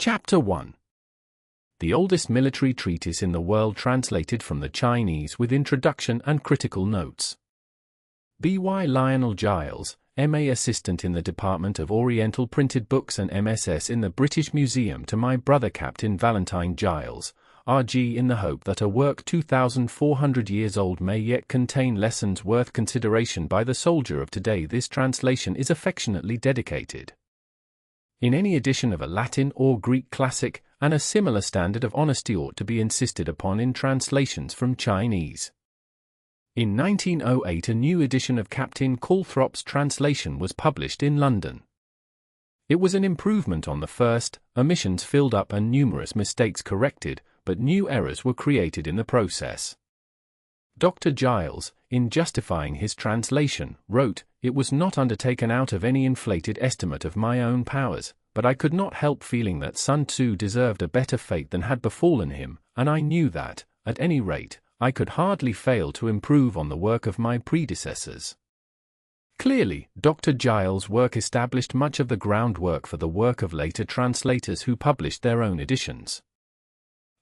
Chapter 1. The oldest military treatise in the world translated from the Chinese with introduction and critical notes. B.Y. Lionel Giles, M.A. Assistant in the Department of Oriental Printed Books and MSS in the British Museum, to my brother Captain Valentine Giles, R.G. in the hope that a work 2,400 years old may yet contain lessons worth consideration by the soldier of today. This translation is affectionately dedicated. In any edition of a Latin or Greek classic, and a similar standard of honesty ought to be insisted upon in translations from Chinese. In 1908 a new edition of Captain Calthrop's translation was published in London. It was an improvement on the first, omissions filled up and numerous mistakes corrected, but new errors were created in the process. Dr. Giles, in justifying his translation, wrote, "It was not undertaken out of any inflated estimate of my own powers, but I could not help feeling that Sun Tzu deserved a better fate than had befallen him, and I knew that, at any rate, I could hardly fail to improve on the work of my predecessors." Clearly, Dr. Giles' work established much of the groundwork for the work of later translators who published their own editions.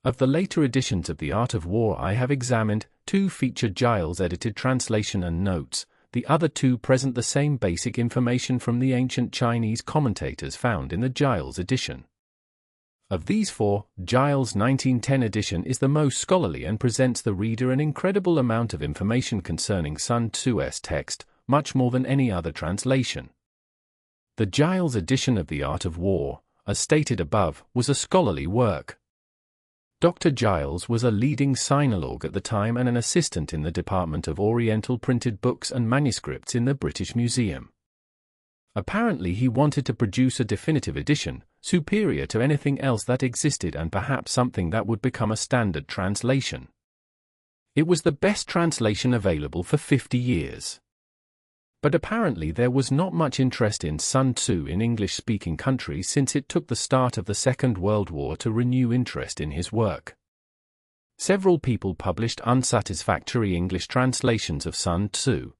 Of the later editions of The Art of War I have examined, 2 feature Giles' edited translation and notes, the other 2 present the same basic information from the ancient Chinese commentators found in the Giles edition. Of these 4, Giles' 1910 edition is the most scholarly and presents the reader an incredible amount of information concerning Sun Tzu's text, much more than any other translation. The Giles edition of The Art of War, as stated above, was a scholarly work. Dr. Giles was a leading sinologue at the time and an assistant in the Department of Oriental Printed Books and Manuscripts in the British Museum. Apparently he wanted to produce a definitive edition, superior to anything else that existed and perhaps something that would become a standard translation. It was the best translation available for 50 years. But apparently there was not much interest in Sun Tzu in English-speaking countries since it took the start of the Second World War to renew interest in his work. Several people published unsatisfactory English translations of Sun Tzu.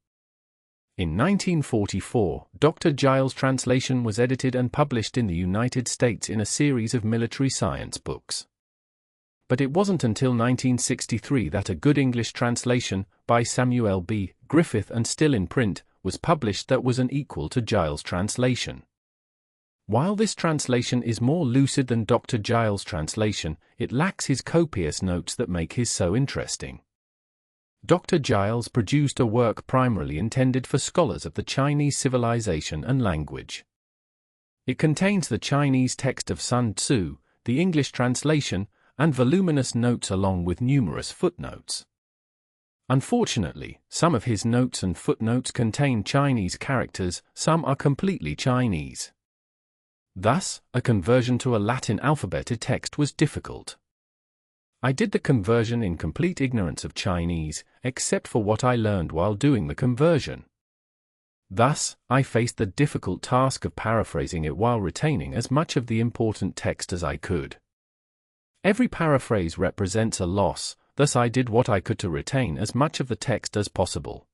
In 1944, Dr. Giles' translation was edited and published in the United States in a series of military science books. But it wasn't until 1963 that a good English translation, by Samuel B. Griffith and still in print, was published that was an equal to Giles' translation. While this translation is more lucid than Dr. Giles' translation, it lacks his copious notes that make his so interesting. Dr. Giles produced a work primarily intended for scholars of the Chinese civilization and language. It contains the Chinese text of Sun Tzu, the English translation, and voluminous notes along with numerous footnotes. Unfortunately, some of his notes and footnotes contain Chinese characters, some are completely Chinese. Thus, a conversion to a Latin alphabeted text was difficult. I did the conversion in complete ignorance of Chinese, except for what I learned while doing the conversion. Thus, I faced the difficult task of paraphrasing it while retaining as much of the important text as I could. Every paraphrase represents a loss, thus I did what I could to retain as much of the text as possible.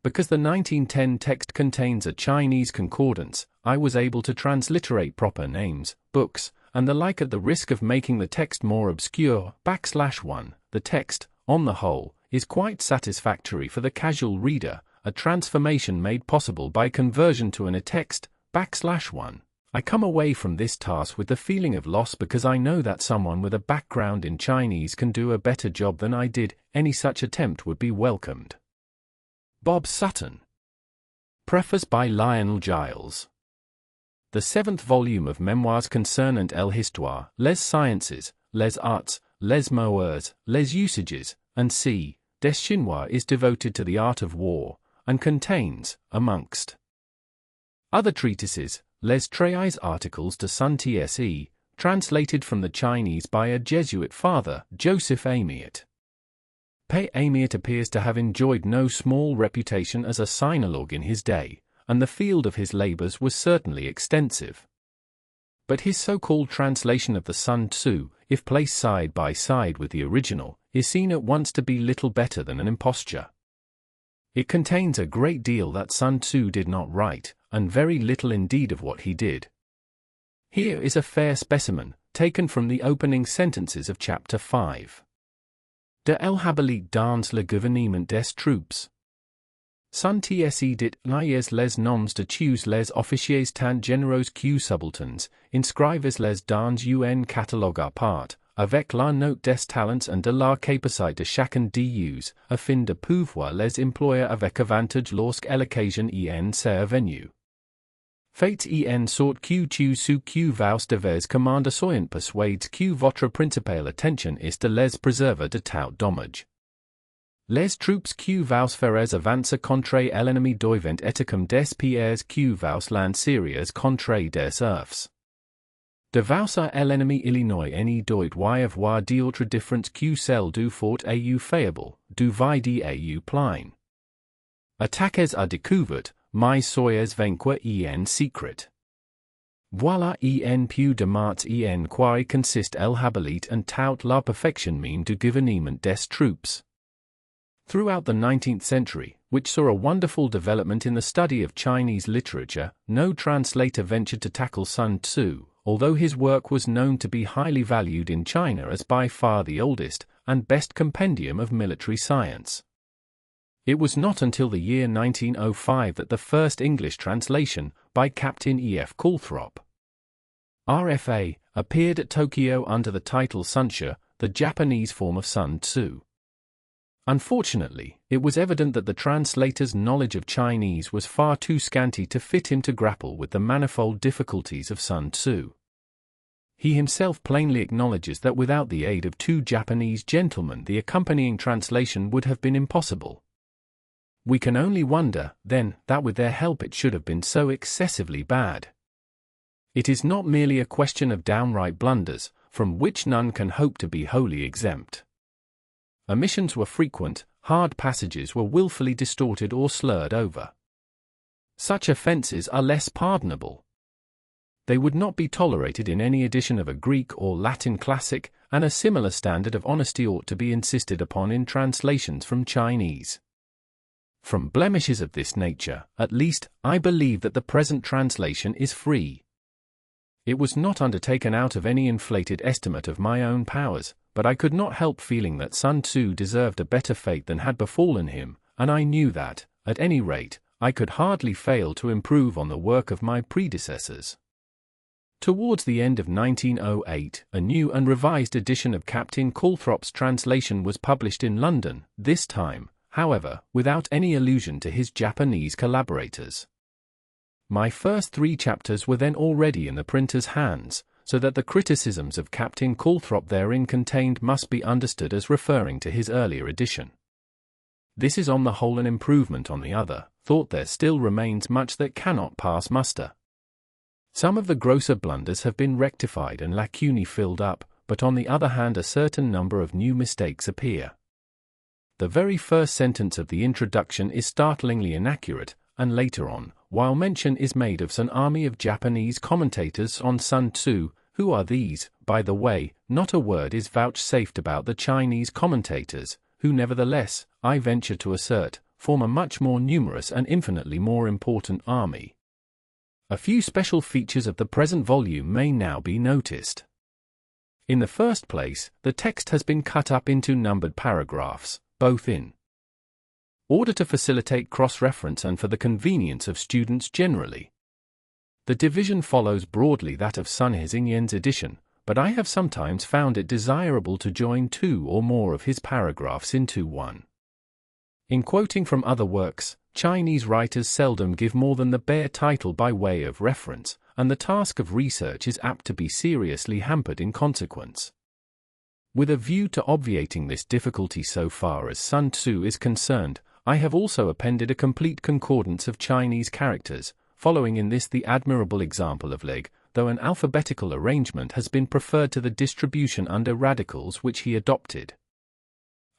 Because the 1910 text contains a Chinese concordance, I was able to transliterate proper names, books, and the like at the risk of making the text more obscure. \1 The text, on the whole, is quite satisfactory for the casual reader, a transformation made possible by conversion to an text. \1 I come away from this task with the feeling of loss because I know that someone with a background in Chinese can do a better job than I did. Any such attempt would be welcomed. Bob Sutton. Preface by Lionel Giles. The 7th volume of Memoirs concernant l'histoire, les sciences, les arts, les mœurs, les usages, and c. des Chinois is devoted to the art of war, and contains, amongst other treatises, Les Treize Articles de Sun Tzu, translated from the Chinese by a Jesuit father, Joseph Amiot. Pei Amiot appears to have enjoyed no small reputation as a sinologue in his day, and the field of his labors was certainly extensive. But his so-called translation of the Sun Tzu, if placed side by side with the original, is seen at once to be little better than an imposture. It contains a great deal that Sun Tzu did not write, and very little indeed of what he did. Here is a fair specimen, taken from the opening sentences of Chapter 5. De l'habilit dans le gouvernement des troupes. Sun Tzu dit lies les noms de tous les officiers tant généraux que subalternes, inscrivez les dans un catalogue à part, avec la note des talents et de la capacité de chacun d'eux, afin de pouvoir les employer avec avantage lorsque l'occasion en sera venue. Faites en sorte que tout ce que vous devez commander soyez persuadés que votre principale attention est de les préserver de tout dommage. Les troupes que vous ferez avancer contre l'ennemi doivent être comme des pierres que vous lanceriez contre des earths. De vous à l'ennemi Illinois ne doit y avoir d'autre différence que celle du fort au faible, du vide au plein. Attaquez à découvert, mais soyez vainqueurs en secret. Voilà en peu de marts en quoi consiste l'habilit and tout la perfection mean du gouvernement des troupes. Throughout the 19th century, which saw a wonderful development in the study of Chinese literature, no translator ventured to tackle Sun Tzu, although his work was known to be highly valued in China as by far the oldest and best compendium of military science. It was not until the year 1905 that the first English translation, by Captain E.F. Calthrop, RFA, appeared at Tokyo under the title Sun Tzu, the Japanese form of Sun Tzu. Unfortunately, it was evident that the translator's knowledge of Chinese was far too scanty to fit him to grapple with the manifold difficulties of Sun Tzu. He himself plainly acknowledges that without the aid of two Japanese gentlemen the accompanying translation would have been impossible. We can only wonder, then, that with their help it should have been so excessively bad. It is not merely a question of downright blunders, from which none can hope to be wholly exempt. Omissions were frequent, hard passages were willfully distorted or slurred over. Such offences are less pardonable. They would not be tolerated in any edition of a Greek or Latin classic, and a similar standard of honesty ought to be insisted upon in translations from Chinese. From blemishes of this nature, at least, I believe that the present translation is free. It was not undertaken out of any inflated estimate of my own powers, but I could not help feeling that Sun Tzu deserved a better fate than had befallen him, and I knew that, at any rate, I could hardly fail to improve on the work of my predecessors. Towards the end of 1908, a new and revised edition of Captain Calthrop's translation was published in London, this time, however, without any allusion to his Japanese collaborators. My first 3 chapters were then already in the printer's hands, so that the criticisms of Captain Calthrop therein contained must be understood as referring to his earlier edition. This is on the whole an improvement on the other, though there still remains much that cannot pass muster. Some of the grosser blunders have been rectified and lacunae filled up, but on the other hand a certain number of new mistakes appear. The very first sentence of the introduction is startlingly inaccurate, and later on, while mention is made of an army of Japanese commentators on Sun Tzu, who are these, by the way, not a word is vouchsafed about the Chinese commentators, who nevertheless, I venture to assert, form a much more numerous and infinitely more important army. A few special features of the present volume may now be noticed. In the first place, the text has been cut up into numbered paragraphs, both in order to facilitate cross-reference and for the convenience of students generally. The division follows broadly that of Sun Tzu's edition, but I have sometimes found it desirable to join 2 or more of his paragraphs into one. In quoting from other works, Chinese writers seldom give more than the bare title by way of reference, and the task of research is apt to be seriously hampered in consequence. With a view to obviating this difficulty so far as Sun Tzu is concerned, I have also appended a complete concordance of Chinese characters, following in this the admirable example of Leg, though an alphabetical arrangement has been preferred to the distribution under radicals which he adopted.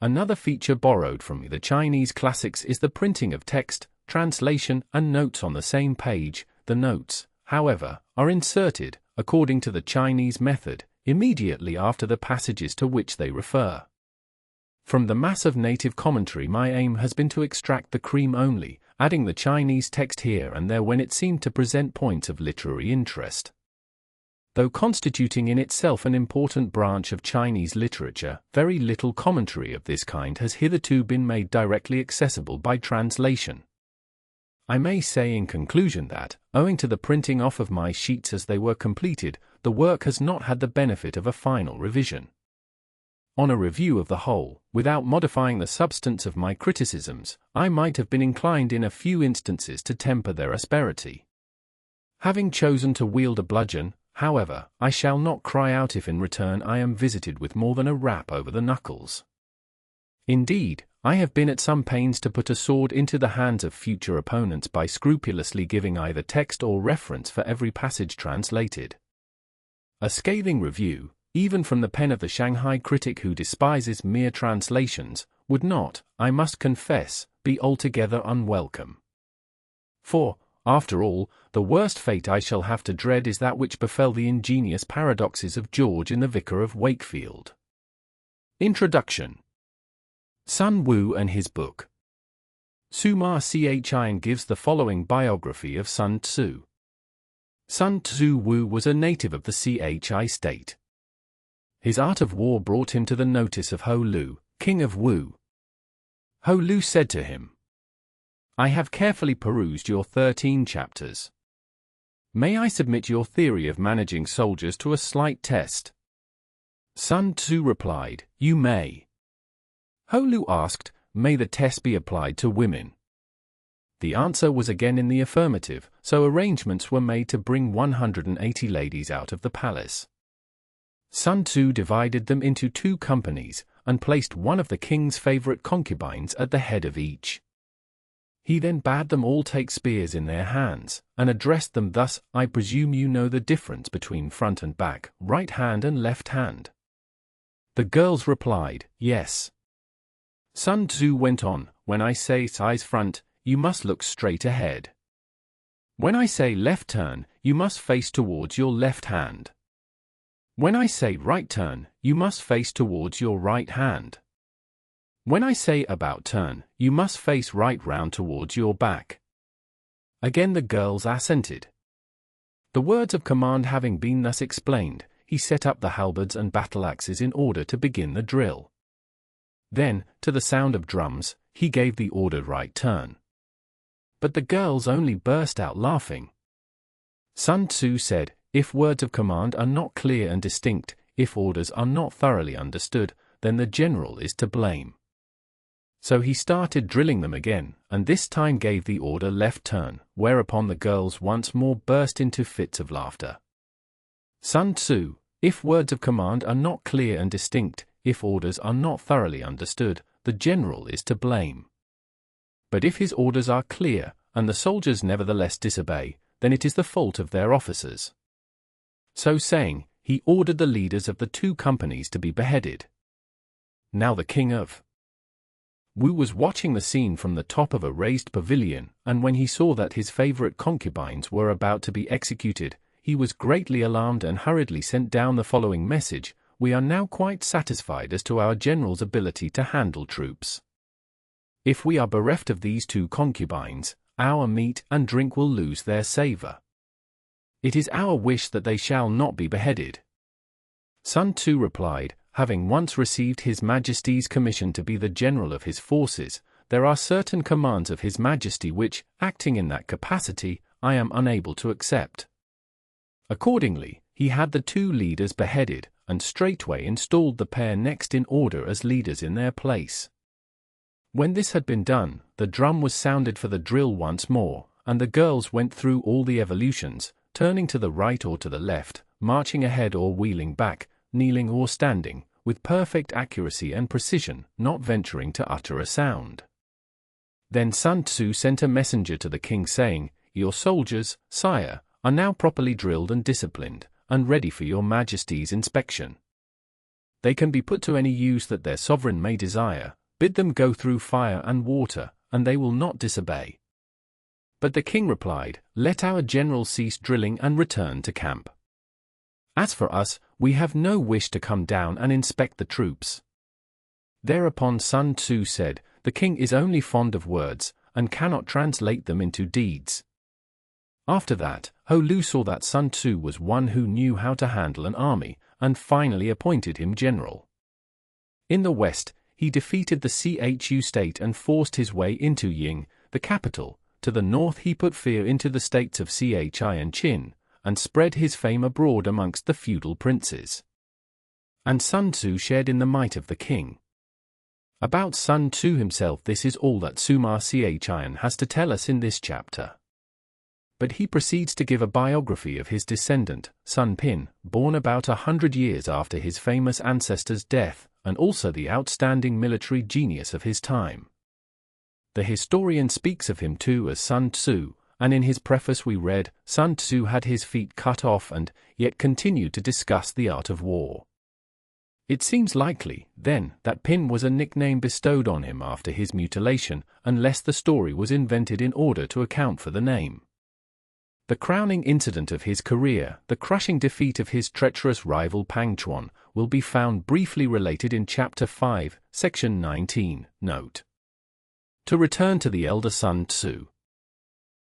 Another feature borrowed from the Chinese classics is the printing of text, translation, and notes on the same page. The notes, however, are inserted, according to the Chinese method, immediately after the passages to which they refer. From the mass of native commentary my aim has been to extract the cream only, adding the Chinese text here and there when it seemed to present points of literary interest. Though constituting in itself an important branch of Chinese literature, very little commentary of this kind has hitherto been made directly accessible by translation. I may say in conclusion that, owing to the printing off of my sheets as they were completed, the work has not had the benefit of a final revision. On a review of the whole, without modifying the substance of my criticisms, I might have been inclined in a few instances to temper their asperity. Having chosen to wield a bludgeon, however, I shall not cry out if in return I am visited with more than a rap over the knuckles. Indeed, I have been at some pains to put a sword into the hands of future opponents by scrupulously giving either text or reference for every passage translated. A scathing review, even from the pen of the Shanghai critic who despises mere translations, would not, I must confess, be altogether unwelcome. For, after all, the worst fate I shall have to dread is that which befell the ingenious paradoxes of George in the Vicar of Wakefield. Introduction. Sun Wu and his book. Sumar Chin gives the following biography of Sun Tzu. Sun Tzu Wu was a native of the Chi state. His art of war brought him to the notice of Ho Lu, king of Wu. Ho Lu said to him, "I have carefully perused your 13 chapters. May I submit your theory of managing soldiers to a slight test?" Sun Tzu replied, "You may." Ho Lu asked, "May the test be applied to women?" The answer was again in the affirmative, so arrangements were made to bring 180 ladies out of the palace. Sun Tzu divided them into 2 companies, and placed one of the king's favorite concubines at the head of each. He then bade them all take spears in their hands, and addressed them thus, "I presume you know the difference between front and back, right hand and left hand?" The girls replied, "Yes." Sun Tzu went on, "When I say size front, you must look straight ahead. When I say left turn, you must face towards your left hand. When I say right turn, you must face towards your right hand. When I say about turn, you must face right round towards your back." Again the girls assented. The words of command having been thus explained, he set up the halberds and battle-axes in order to begin the drill. Then, to the sound of drums, he gave the order right turn. But the girls only burst out laughing. Sun Tzu said, "If words of command are not clear and distinct, if orders are not thoroughly understood, then the general is to blame." So he started drilling them again, and this time gave the order left turn, whereupon the girls once more burst into fits of laughter. Sun Tzu, if words of command are not clear and distinct, if orders are not thoroughly understood, the general is to blame. But if his orders are clear, and the soldiers nevertheless disobey, then it is the fault of their officers. So saying, he ordered the leaders of the 2 companies to be beheaded. Now the king of Wu was watching the scene from the top of a raised pavilion, and when he saw that his favorite concubines were about to be executed, he was greatly alarmed and hurriedly sent down the following message: "We are now quite satisfied as to our general's ability to handle troops. If we are bereft of these 2 concubines, our meat and drink will lose their savor. It is our wish that they shall not be beheaded." Sun Tzu replied, "Having once received His Majesty's commission to be the general of his forces, there are certain commands of His Majesty which, acting in that capacity, I am unable to accept." Accordingly, he had the 2 leaders beheaded, and straightway installed the pair next in order as leaders in their place. When this had been done, the drum was sounded for the drill once more, and the girls went through all the evolutions, turning to the right or to the left, marching ahead or wheeling back, kneeling or standing, with perfect accuracy and precision, not venturing to utter a sound. Then Sun Tzu sent a messenger to the king saying, "Your soldiers, sire, are now properly drilled and disciplined, and ready for your Majesty's inspection. They can be put to any use that their sovereign may desire. Bid them go through fire and water, and they will not disobey." But the king replied, "Let our general cease drilling and return to camp. As for us, we have no wish to come down and inspect the troops." Thereupon Sun Tzu said, "The king is only fond of words, and cannot translate them into deeds." After that, Ho Lu saw that Sun Tzu was one who knew how to handle an army, and finally appointed him general. In the west, he defeated the Chu state and forced his way into Ying, the capital. To the north he put fear into the states of Chi and Qin, and spread his fame abroad amongst the feudal princes. And Sun Tzu shared in the might of the king. About Sun Tzu himself, this is all that Suma Chian has to tell us in this chapter. But he proceeds to give a biography of his descendant, Sun Pin, born about 100 years after his famous ancestor's death, and also the outstanding military genius of his time. The historian speaks of him too as Sun Tzu, and in his preface we read, Sun Tzu had his feet cut off and yet continued to discuss the art of war. It seems likely, then, that Pin was a nickname bestowed on him after his mutilation, unless the story was invented in order to account for the name. The crowning incident of his career, the crushing defeat of his treacherous rival Pang Chuan, will be found briefly related in Chapter 5, Section 19, Note. To return to the elder Sun Tzu.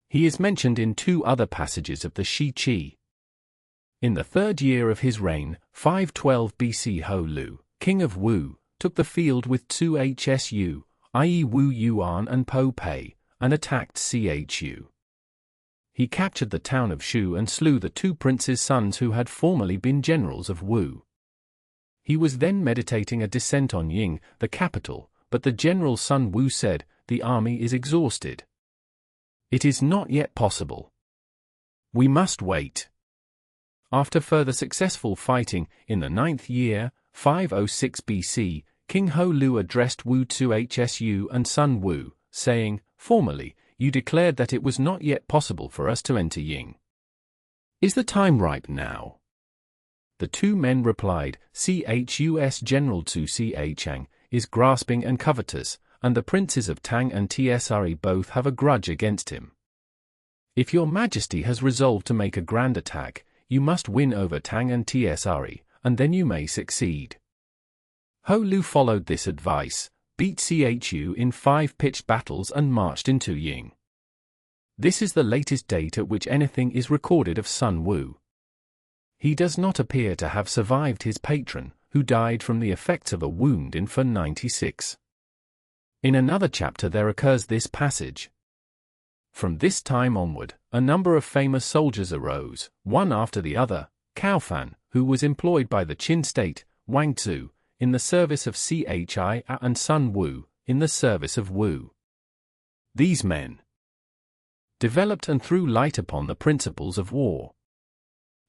He is mentioned in 2 other passages of the Shi Qi. In the 3rd year of his reign, 512 BC, Ho Lu, king of Wu, took the field with Tzu Hsu, i.e. Wu Yuan and Po Pei, and attacked Chu. He captured the town of Shu and slew the 2 princes' sons who had formerly been generals of Wu. He was then meditating a descent on Ying, the capital, but the general Sun Wu said, "The army is exhausted. It is not yet possible. We must wait." After further successful fighting, in the 9th year, 506 BC, King Ho Lu addressed Wu Tzu Hsu and Sun Wu, saying, "Formerly, you declared that it was not yet possible for us to enter Ying. Is the time ripe now?" The 2 men replied, "Chus General Tzu Chiang is grasping and covetous, and the princes of Tang and Tsri both have a grudge against him. If your majesty has resolved to make a grand attack, you must win over Tang and Tsri, and then you may succeed." Ho Lu followed this advice, beat Chu in 5 pitched battles and marched into Ying. This is the latest date at which anything is recorded of Sun Wu. He does not appear to have survived his patron, who died from the effects of a wound in 496. In another chapter there occurs this passage. From this time onward, a number of famous soldiers arose, one after the other: Cao Fan, who was employed by the Qin state, Wang Tzu, in the service of Chi, and Sun Wu, in the service of Wu. These men developed and threw light upon the principles of war.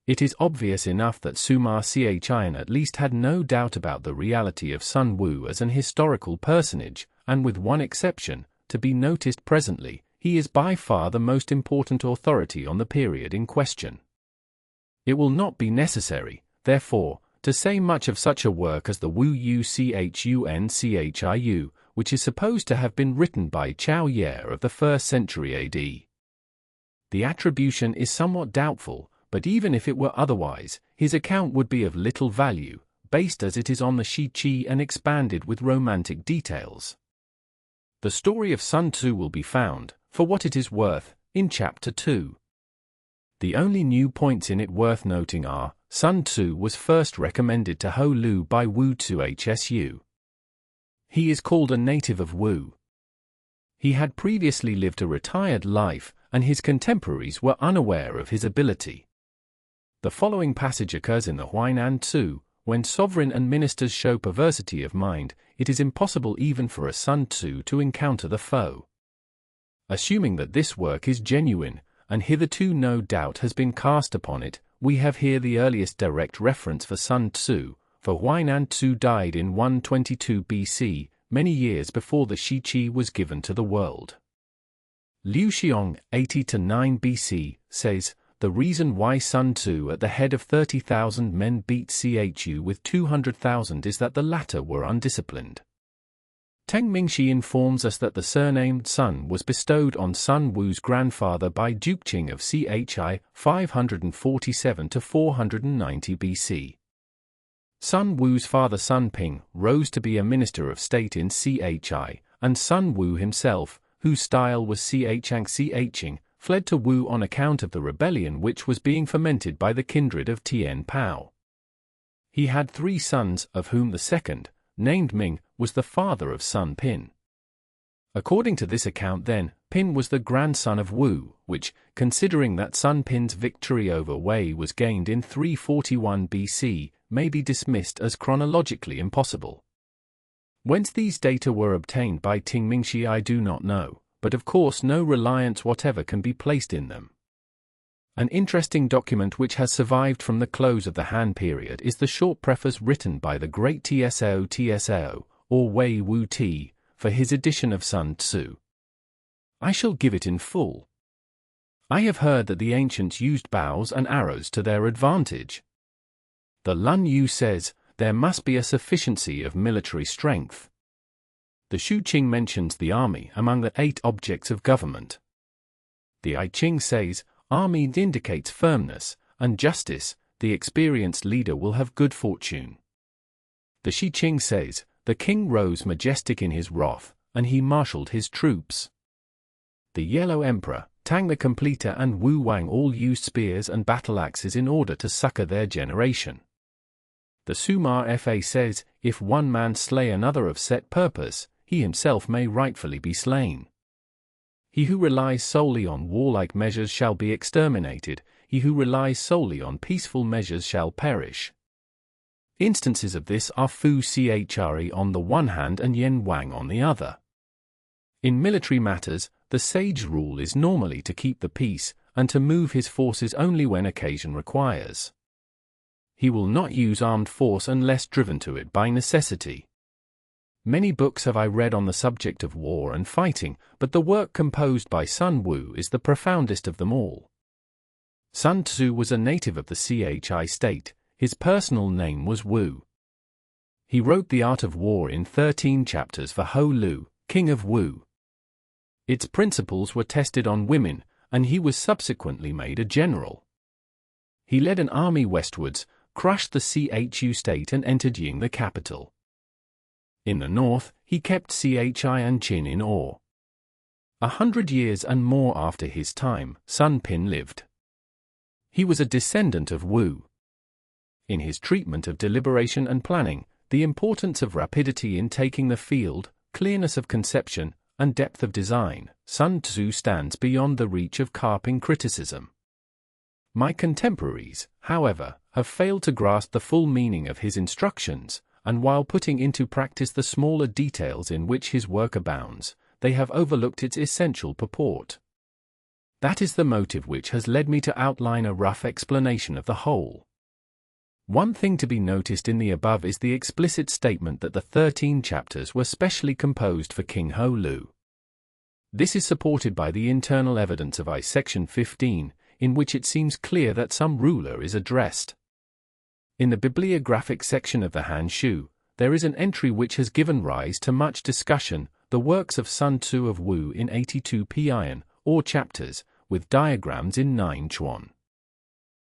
It is obvious enough that Suma Chian at least had no doubt about the reality of Sun Wu as an historical personage, and with one exception, to be noticed presently, he is by far the most important authority on the period in question. It will not be necessary, therefore, to say much of such a work as the Wu Yu Chun Chiu, which is supposed to have been written by Chao Ye of the 1st century AD. The attribution is somewhat doubtful, but even if it were otherwise, his account would be of little value, based as it is on the Shi Qi and expanded with romantic details. The story of Sun Tzu will be found, for what it is worth, in Chapter 2. The only new points in it worth noting are, Sun Tzu was first recommended to Ho Lu by Wu Tzu Hsu. He is called a native of Wu. He had previously lived a retired life, and his contemporaries were unaware of his ability. The following passage occurs in the Huainan Tzu: "When sovereign and ministers show perversity of mind, it is impossible even for a Sun Tzu to encounter the foe." Assuming that this work is genuine, and hitherto no doubt has been cast upon it, we have here the earliest direct reference for Sun Tzu, for Huainan Tzu died in 122 BC, many years before the Shi Qi was given to the world. Liu Xiong, 80–9 BC, says, "The reason why Sun Tzu at the head of 30,000 men beat Chu with 200,000 is that the latter were undisciplined." Teng Mingxi informs us that the surname Sun was bestowed on Sun Wu's grandfather by Duke Qing of Chi, 547–490 BC. Sun Wu's father Sun Ping rose to be a minister of state in Chi, and Sun Wu himself, whose style was Chiang, fled to Wu on account of the rebellion which was being fomented by the kindred of Tian Pao. He had 3 sons, of whom the second, named Ming, was the father of Sun Pin. According to this account then, Pin was the grandson of Wu, which, considering that Sun Pin's victory over Wei was gained in 341 BC, may be dismissed as chronologically impossible. Whence these data were obtained by Ting Mingxi I do not know, but of course no reliance whatever can be placed in them. An interesting document which has survived from the close of the Han period is the short preface written by the great Tsao, or Wei Wu Ti, for his edition of Sun Tzu. I shall give it in full. I have heard that the ancients used bows and arrows to their advantage. The Lun Yu says, there must be a sufficiency of military strength. The Shu Qing mentions the army among the 8 objects of government. The I Ching says, army indicates firmness and justice, the experienced leader will have good fortune. The Shi Qing says, the king rose majestic in his wrath, and he marshaled his troops. The Yellow Emperor, Tang the Completer and Wu Wang all used spears and battle-axes in order to succor their generation. The Sumar Fa says, if one man slay another of set purpose, he himself may rightfully be slain. He who relies solely on warlike measures shall be exterminated, he who relies solely on peaceful measures shall perish. Instances of this are Fu Chri on the one hand and Yen Wang on the other. In military matters, the sage rule is normally to keep the peace, and to move his forces only when occasion requires. He will not use armed force unless driven to it by necessity. Many books have I read on the subject of war and fighting, but the work composed by Sun Wu is the profoundest of them all. Sun Tzu was a native of the Chi state, his personal name was Wu. He wrote The Art of War in 13 chapters for Ho Lu, king of Wu. Its principles were tested on women, and he was subsequently made a general. He led an army westwards, crushed the Chu state and entered Ying the capital. In the north, he kept Chi and Qin in awe. 100 years and more after his time, Sun Pin lived. He was a descendant of Wu. In his treatment of deliberation and planning, the importance of rapidity in taking the field, clearness of conception, and depth of design, Sun Tzu stands beyond the reach of carping criticism. My contemporaries, however, have failed to grasp the full meaning of his instructions, and while putting into practice the smaller details in which his work abounds, they have overlooked its essential purport. That is the motive which has led me to outline a rough explanation of the whole. One thing to be noticed in the above is the explicit statement that the 13 chapters were specially composed for King Ho Lu. This is supported by the internal evidence of I section 15, in which it seems clear that some ruler is addressed. In the bibliographic section of the Han Shu, there is an entry which has given rise to much discussion, the works of Sun Tzu of Wu in 82 pian, or chapters, with diagrams in 9 chuan.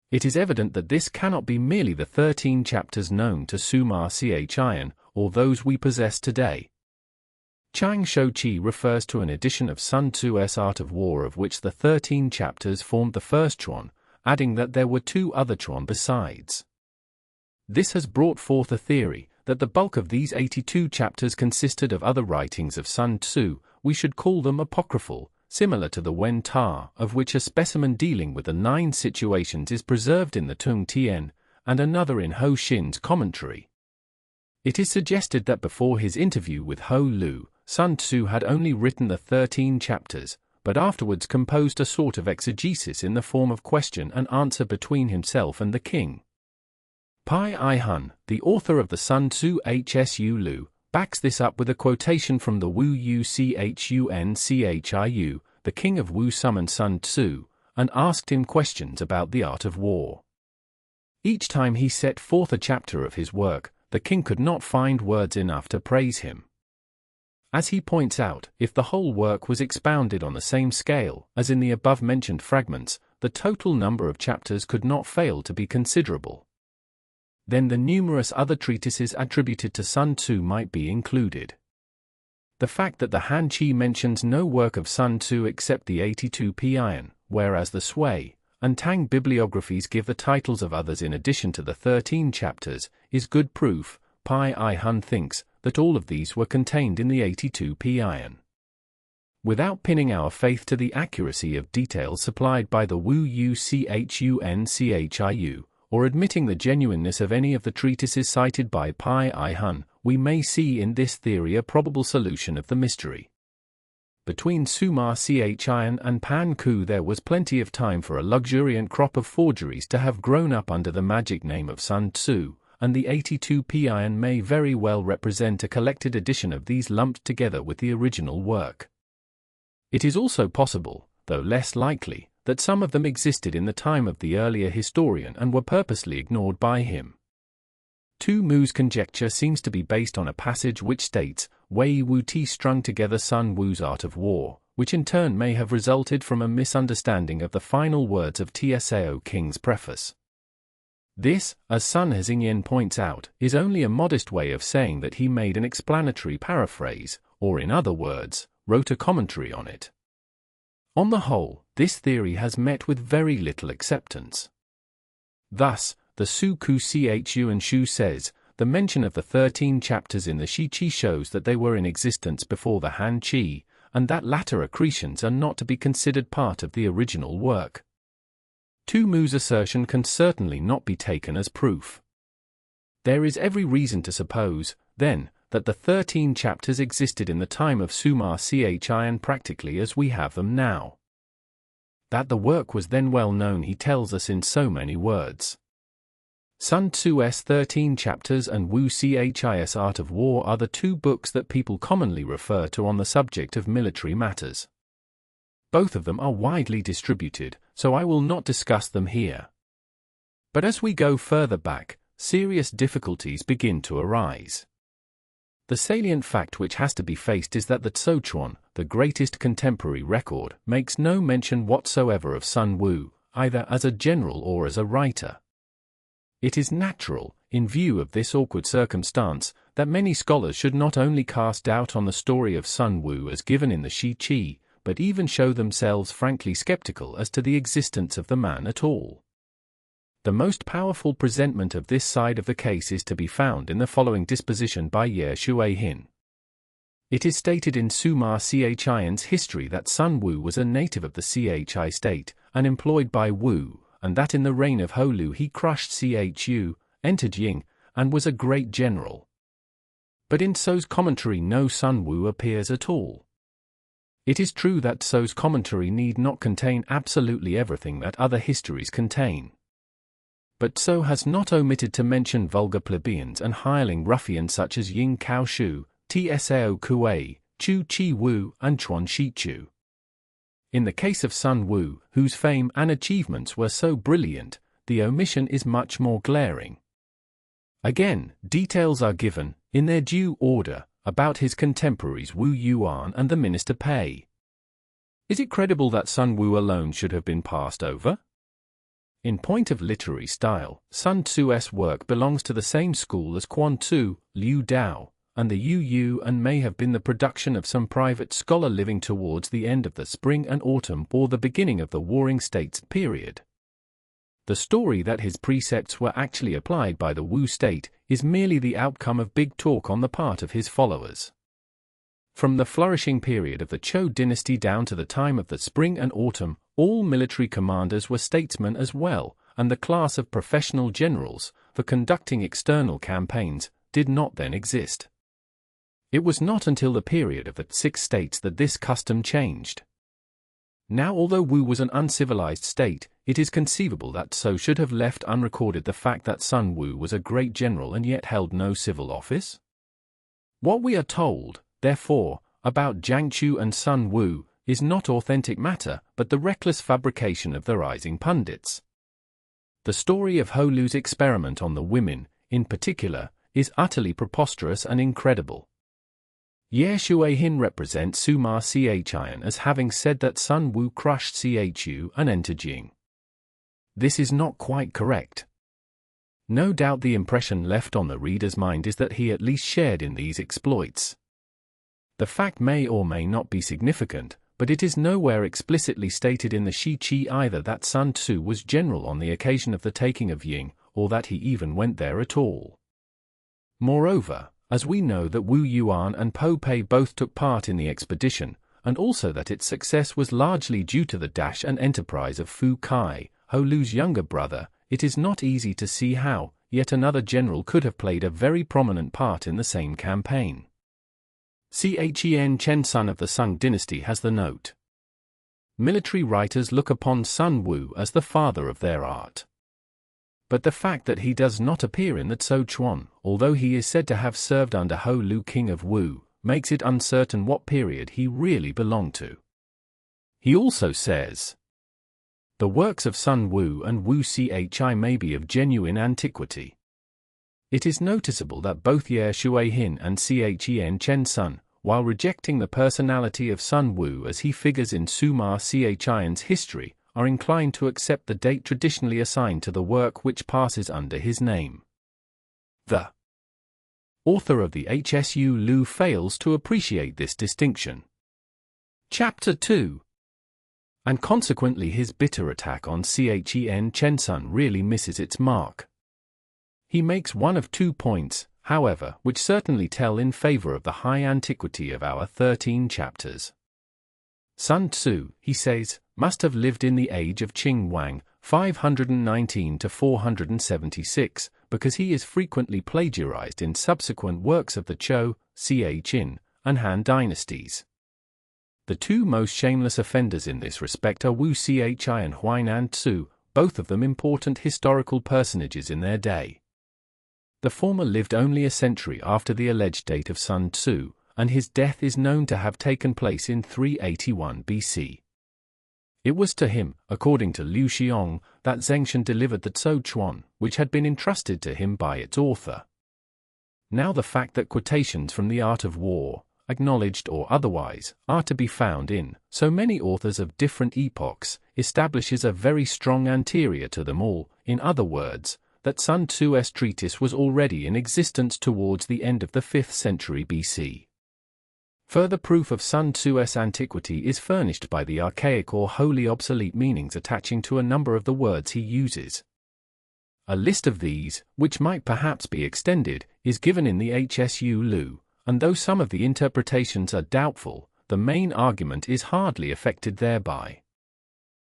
It is evident that this cannot be merely the 13 chapters known to Sumar Chian, or those we possess today. Chang Shou Chi refers to an edition of Sun Tzu's Art of War of which the 13 chapters formed the first chuan, adding that there were 2 other chuan besides. This has brought forth a theory that the bulk of these 82 chapters consisted of other writings of Sun Tzu. We should call them apocryphal, similar to the Wen Ta, of which a specimen dealing with the 9 situations is preserved in the Tung Tien, and another in Ho Xin's commentary. It is suggested that before his interview with Ho Lu, Sun Tzu had only written the 13 chapters, but afterwards composed a sort of exegesis in the form of question and answer between himself and the king. Pai I Hun, the author of the Sun Tzu Hsu Lu, backs this up with a quotation from the Wu Yu Chunciu, the king of Wu summoned Sun Tzu, and asked him questions about the art of war. Each time he set forth a chapter of his work, the king could not find words enough to praise him. As he points out, if the whole work was expounded on the same scale as in the above-mentioned fragments, the total number of chapters could not fail to be considerable. Then the numerous other treatises attributed to Sun Tzu might be included. The fact that the Han Chi mentions no work of Sun Tzu except the 82 pian, whereas the Sui and Tang bibliographies give the titles of others in addition to the 13 chapters, is good proof. Pi I Hun thinks that all of these were contained in the 82 Pian. Without pinning our faith to the accuracy of details supplied by the Wu Uchunciu, or admitting the genuineness of any of the treatises cited by Pi I Hun, we may see in this theory a probable solution of the mystery. Between Suma Chian and Pan Ku there was plenty of time for a luxuriant crop of forgeries to have grown up under the magic name of Sun Tzu, and the 82 Pian may very well represent a collected edition of these lumped together with the original work. It is also possible, though less likely, that some of them existed in the time of the earlier historian and were purposely ignored by him. Tu Mu's conjecture seems to be based on a passage which states, Wei Wu Ti strung together Sun Wu's art of war, which in turn may have resulted from a misunderstanding of the final words of Tsao King's preface. This, as Sun Hezingyan points out, is only a modest way of saying that he made an explanatory paraphrase, or in other words, wrote a commentary on it. On the whole, this theory has met with very little acceptance. Thus, the Su Ku Chu and Shu says, the mention of the 13 chapters in the Shi Qi shows that they were in existence before the Han Qi, and that latter accretions are not to be considered part of the original work. Tu Mu's assertion can certainly not be taken as proof. There is every reason to suppose, then, that the 13 chapters existed in the time of Suma Chian practically as we have them now. That the work was then well known he tells us in so many words. Sun Tzu's 13 chapters and Wu Chi's Art of War are the two books that people commonly refer to on the subject of military matters. Both of them are widely distributed, so I will not discuss them here. But as we go further back, serious difficulties begin to arise. The salient fact which has to be faced is that the Tsochuan, the greatest contemporary record, makes no mention whatsoever of Sun Wu, either as a general or as a writer. It is natural, in view of this awkward circumstance, that many scholars should not only cast doubt on the story of Sun Wu as given in the Shi Qi, but even show themselves frankly skeptical as to the existence of the man at all. The most powerful presentment of this side of the case is to be found in the following disposition by Ye Shuihin. It is stated in Suma Chian's history that Sun Wu was a native of the Chi state, and employed by Wu, and that in the reign of Holu he crushed Chu, entered Ying, and was a great general. But in Tso's commentary no Sun Wu appears at all. It is true that Tso's commentary need not contain absolutely everything that other histories contain. But Tso has not omitted to mention vulgar plebeians and hireling ruffians such as Ying Cao Shu, Tsao Kuei, Chu Chi Wu, and Chuan Shi Chu. In the case of Sun Wu, whose fame and achievements were so brilliant, the omission is much more glaring. Again, details are given, in their due order, about his contemporaries Wu Yuan and the minister Pei. Is it credible that Sun Wu alone should have been passed over? In point of literary style, Sun Tzu's work belongs to the same school as Quan Tzu, Liu Dao, and the Yu, and may have been the production of some private scholar living towards the end of the spring and autumn or the beginning of the Warring States period. The story that his precepts were actually applied by the Wu state is merely the outcome of big talk on the part of his followers. From the flourishing period of the Zhou dynasty down to the time of the spring and autumn, all military commanders were statesmen as well, and the class of professional generals, for conducting external campaigns, did not then exist. It was not until the period of the 6 states that this custom changed. Now, although Wu was an uncivilized state, it is conceivable that Tso should have left unrecorded the fact that Sun Wu was a great general and yet held no civil office. What we are told, therefore, about Jiangchu and Sun Wu is not authentic matter, but the reckless fabrication of the rising pundits. The story of Holu's experiment on the women, in particular, is utterly preposterous and incredible. Ye Shuihin represents Suma Chian as having said that Sun Wu crushed Chu and entered Jing. This is not quite correct. No doubt the impression left on the reader's mind is that he at least shared in these exploits. The fact may or may not be significant, but it is nowhere explicitly stated in the Shi Qi either that Sun Tzu was general on the occasion of the taking of Ying, or that he even went there at all. Moreover, as we know that Wu Yuan and Po Pei both took part in the expedition, and also that its success was largely due to the dash and enterprise of Fu Kai, Ho Lu's younger brother, it is not easy to see how yet another general could have played a very prominent part in the same campaign. Chen Chen Sun of the Sung dynasty has the note. Military writers look upon Sun Wu as the father of their art. But the fact that he does not appear in the Tso Chuan, although he is said to have served under Ho Lu king of Wu, makes it uncertain what period he really belonged to. He also says, the works of Sun Wu and Wu Chi may be of genuine antiquity. It is noticeable that both Ye Shuihin and Chen Chen Sun, while rejecting the personality of Sun Wu as he figures in Suma Chian's history, are inclined to accept the date traditionally assigned to the work which passes under his name. The author of the Hsu Lu fails to appreciate this distinction. Chapter 2. And consequently his bitter attack on Chen Chen Sun really misses its mark. He makes one of 2 points, however, which certainly tell in favor of the high antiquity of our 13 chapters. Sun Tzu, he says, must have lived in the age of Qing Wang, 519 to 476, because he is frequently plagiarized in subsequent works of the Zhou, Qin, and Han dynasties. The 2 most shameless offenders in this respect are Wu Chi and Huainan Tzu, both of them important historical personages in their day. The former lived only a century after the alleged date of Sun Tzu, and his death is known to have taken place in 381 BC. It was to him, according to Liu Xiong, that Zhengshan delivered the Tso Chuan, which had been entrusted to him by its author. Now the fact that quotations from the art of war, acknowledged or otherwise, are to be found in so many authors of different epochs, establishes a very strong anterior to them all, in other words, that Sun Tzu's treatise was already in existence towards the end of the 5th century BC. Further proof of Sun Tzu's antiquity is furnished by the archaic or wholly obsolete meanings attaching to a number of the words he uses. A list of these, which might perhaps be extended, is given in the Hsu Lu, and though some of the interpretations are doubtful, the main argument is hardly affected thereby.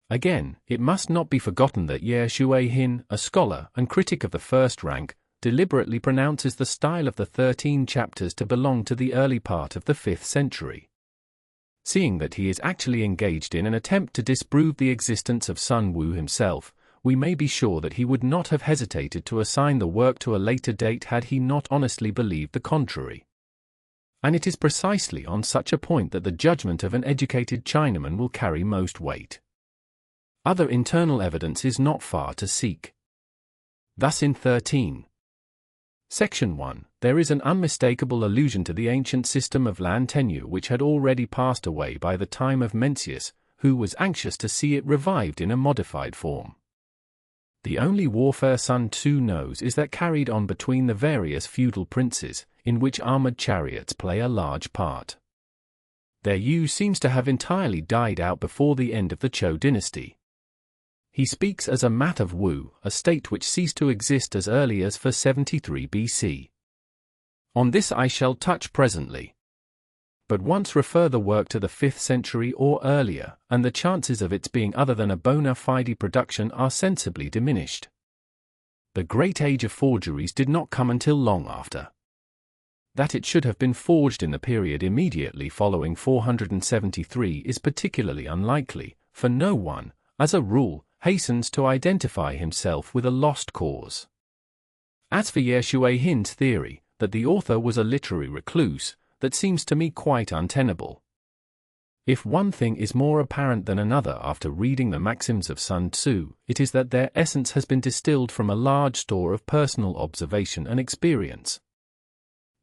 Again, it must not be forgotten that Ye Shuihin, a scholar and critic of the first rank, deliberately pronounces the style of the 13 chapters to belong to the early part of the 5th century. Seeing that he is actually engaged in an attempt to disprove the existence of Sun Wu himself, we may be sure that he would not have hesitated to assign the work to a later date had he not honestly believed the contrary. And it is precisely on such a point that the judgment of an educated Chinaman will carry most weight. Other internal evidence is not far to seek. Thus in 13. Section 1, there is an unmistakable allusion to the ancient system of land tenure which had already passed away by the time of Mencius, who was anxious to see it revived in a modified form. The only warfare Sun Tzu knows is that carried on between the various feudal princes, in which armored chariots play a large part. Their use seems to have entirely died out before the end of the Zhou dynasty. He speaks as a mat of Wu, a state which ceased to exist as early as 473 BC. On this I shall touch presently. But once refer the work to the 5th century or earlier, and the chances of its being other than a bona fide production are sensibly diminished. The great age of forgeries did not come until long after. That it should have been forged in the period immediately following 473 is particularly unlikely, for no one, as a rule, hastens to identify himself with a lost cause. As for Ye Shuihin's theory, that the author was a literary recluse, that seems to me quite untenable. If one thing is more apparent than another after reading the maxims of Sun Tzu, it is that their essence has been distilled from a large store of personal observation and experience.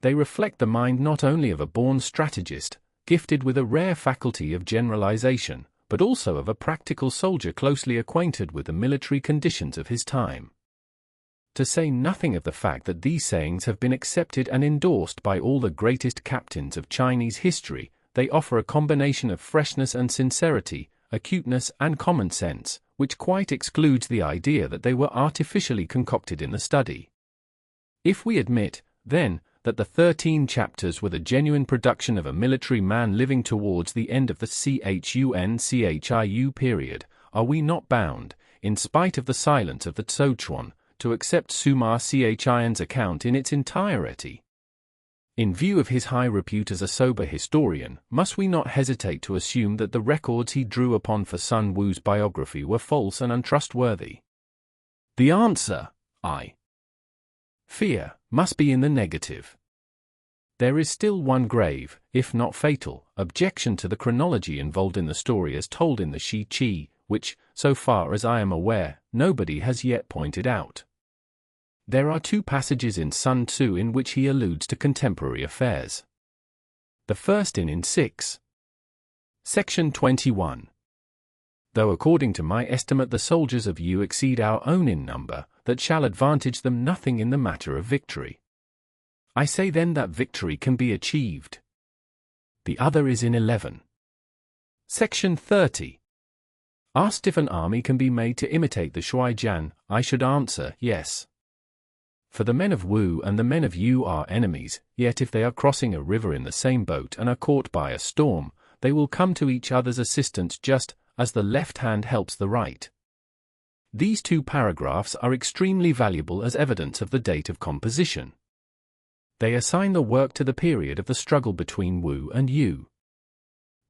They reflect the mind not only of a born strategist, gifted with a rare faculty of generalization, but also of a practical soldier closely acquainted with the military conditions of his time. To say nothing of the fact that these sayings have been accepted and endorsed by all the greatest captains of Chinese history, they offer a combination of freshness and sincerity, acuteness and common sense, which quite excludes the idea that they were artificially concocted in the study. If we admit, then, that the 13 chapters were the genuine production of a military man living towards the end of the Chun-Chiu period, are we not bound, in spite of the silence of the Tsochuan, to accept Sima Chian's account in its entirety? In view of his high repute as a sober historian, must we not hesitate to assume that the records he drew upon for Sun Wu's biography were false and untrustworthy? The answer, I fear, must be in the negative. There is still one grave, if not fatal, objection to the chronology involved in the story as told in the Shi Qi, which, so far as I am aware, nobody has yet pointed out. There are 2 passages in Sun Tzu in which he alludes to contemporary affairs. The first in 6. Section 21. Though according to my estimate the soldiers of Yu exceed our own in number, that shall advantage them nothing in the matter of victory. I say then that victory can be achieved. The other is in 11. Section 30. Asked if an army can be made to imitate the Shuaijian, I should answer, yes. For the men of Wu and the men of Yu are enemies, yet if they are crossing a river in the same boat and are caught by a storm, they will come to each other's assistance just as the left hand helps the right. These 2 paragraphs are extremely valuable as evidence of the date of composition. They assign the work to the period of the struggle between Wu and Yu.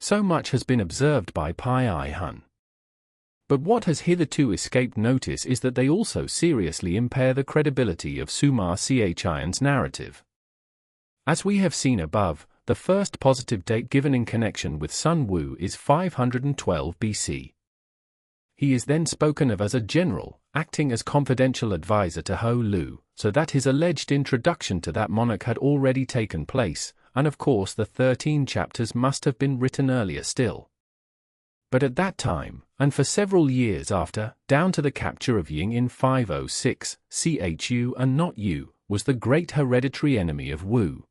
So much has been observed by Pai Ai Hun. But what has hitherto escaped notice is that they also seriously impair the credibility of Sima Chian's narrative. As we have seen above, the first positive date given in connection with Sun Wu is 512 BC. He is then spoken of as a general, acting as confidential advisor to Ho Lu, so that his alleged introduction to that monarch had already taken place, and of course the 13 chapters must have been written earlier still. But at that time, and for several years after, down to the capture of Ying in 506, Chu and not Yu, was the great hereditary enemy of Wu.